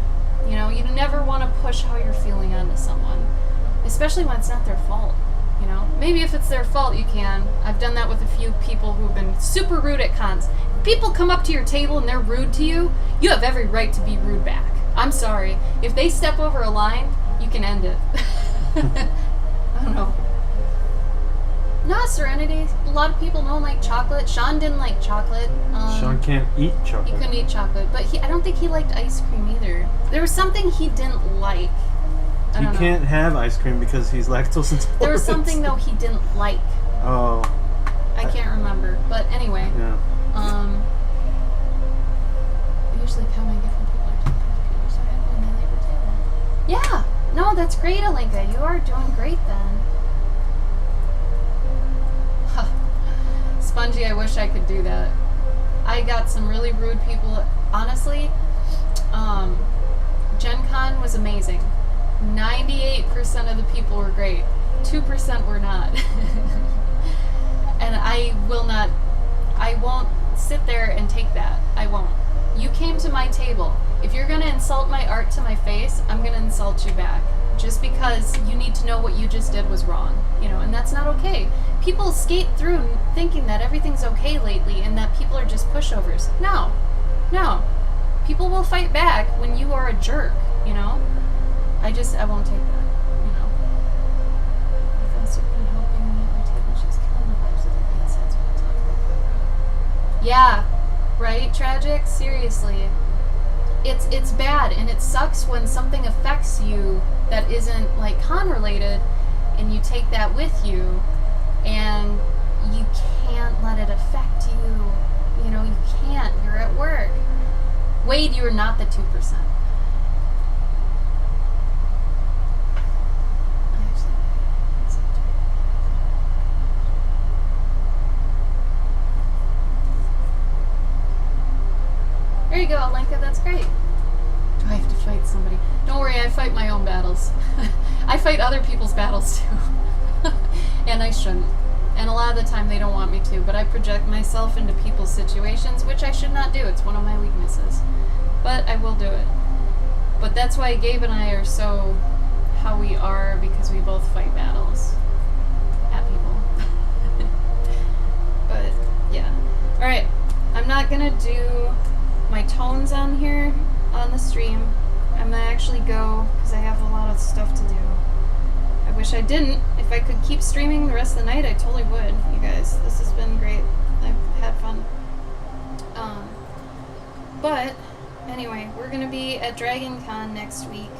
You know, you never want to push how you're feeling onto someone, especially when it's not their fault. You know, maybe if it's their fault, you can. I've done that with a few people who've been super rude at cons. If people come up to your table and they're rude to you, you have every right to be rude back. I'm sorry. If they step over a line, you can end it. I don't know. No, Serenity. A lot of people don't like chocolate. Sean didn't like chocolate. Sean can't eat chocolate. He couldn't eat chocolate, but I don't think he liked ice cream either. There was something he didn't like. He can't have ice cream because he's lactose intolerant. There was something, though, he didn't like. Oh. I can't remember. But anyway. Yeah. I usually come and get from people or people so happy when they leave the table. Yeah. No, that's great, Alinka. You are doing great then. Huh. Spongy, I wish I could do that. I got some really rude people. Honestly, Gen Con was amazing. 98% of the people were great. 2% were not. And I won't sit there and take that. I won't. You came to my table. If you're going to insult my art to my face, I'm going to insult you back. Just because you need to know what you just did was wrong. You know, and that's not okay. People skate through thinking that everything's okay lately and that people are just pushovers. No. No. People will fight back when you are a jerk, you know? I won't take that, you know. If that's been helping me at my table, she's killing the vibes with her headsets when I talk about her. Yeah, right, Tragic? Seriously. It's bad, and it sucks when something affects you that isn't, like, con-related, and you take that with you, and you can't let it affect you. You know, you can't. You're at work. Wade, you're not the 2%. There you go, Alenka, that's great. Do I have to fight somebody? Don't worry, I fight my own battles. I fight other people's battles too. And I shouldn't. And a lot of the time they don't want me to, but I project myself into people's situations, which I should not do. It's one of my weaknesses. But I will do it. But that's why Gabe and I are so how we are, because we both fight battles at people. But, yeah. Alright, I'm not gonna do my tones on here on the stream. I'm gonna actually go because I have a lot of stuff to do. I wish I didn't. If I could keep streaming the rest of the night, I totally would. You guys, this has been great. I've had fun. But anyway, we're gonna be at Dragon Con next week,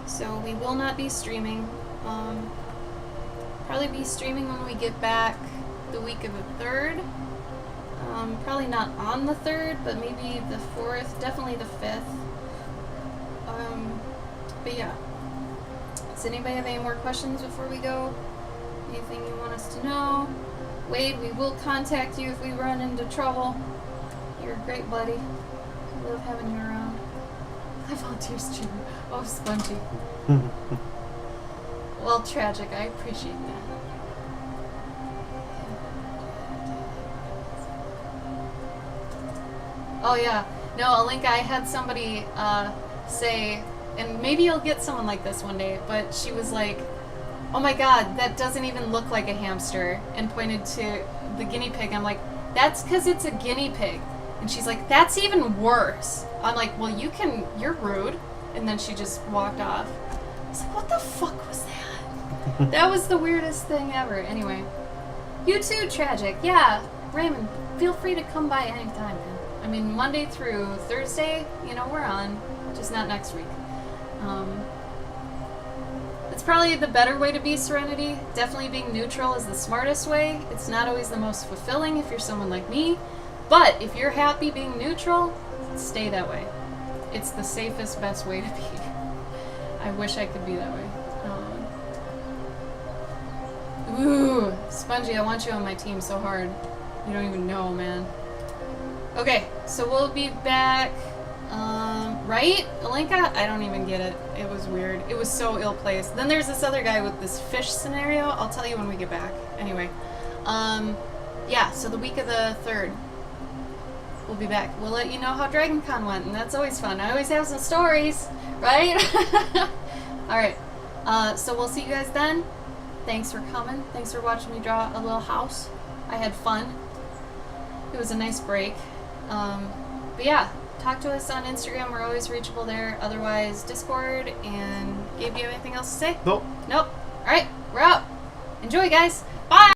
so we will not be streaming. Probably be streaming when we get back the week of the 3rd. Probably not on the 3rd, but maybe the 4th, definitely the 5th. But yeah. Does anybody have any more questions before we go? Anything you want us to know? Wade, we will contact you if we run into trouble. You're a great buddy. We love having you around. I volunteers too. Oh, Spongy. Well, tragic. I appreciate that. Oh yeah. No, Alinka, I had somebody say, and maybe you'll get someone like this one day, but she was like, oh my god, that doesn't even look like a hamster, and pointed to the guinea pig. I'm like, that's because it's a guinea pig. And she's like, that's even worse. I'm like, well, you're rude. And then she just walked off. I was like, what the fuck was that? That was the weirdest thing ever. Anyway. You too, Tragic. Yeah, Raymond, feel free to come by anytime, man. I mean, Monday through Thursday, we're on. Just not next week. It's probably the better way to be, Serenity. Definitely being neutral is the smartest way. It's not always the most fulfilling if you're someone like me. But if you're happy being neutral, stay that way. It's the safest, best way to be. I wish I could be that way. Ooh, Spongy, I want you on my team so hard. You don't even know, man. Okay, so we'll be back. Right? Alenka? I don't even get it. It was weird. It was so ill-placed. Then there's this other guy with this fish scenario. I'll tell you when we get back. Anyway. Yeah, so the week of the 3rd. We'll be back. We'll let you know how DragonCon went, and that's always fun. I always have some stories, right? Alright. So we'll see you guys then. Thanks for coming. Thanks for watching me draw a little house. I had fun. It was a nice break. But yeah, talk to us on Instagram. We're always reachable there. Otherwise, Discord. And Gabe, do you have anything else to say? Nope. Nope. Alright, we're out. Enjoy, guys. Bye!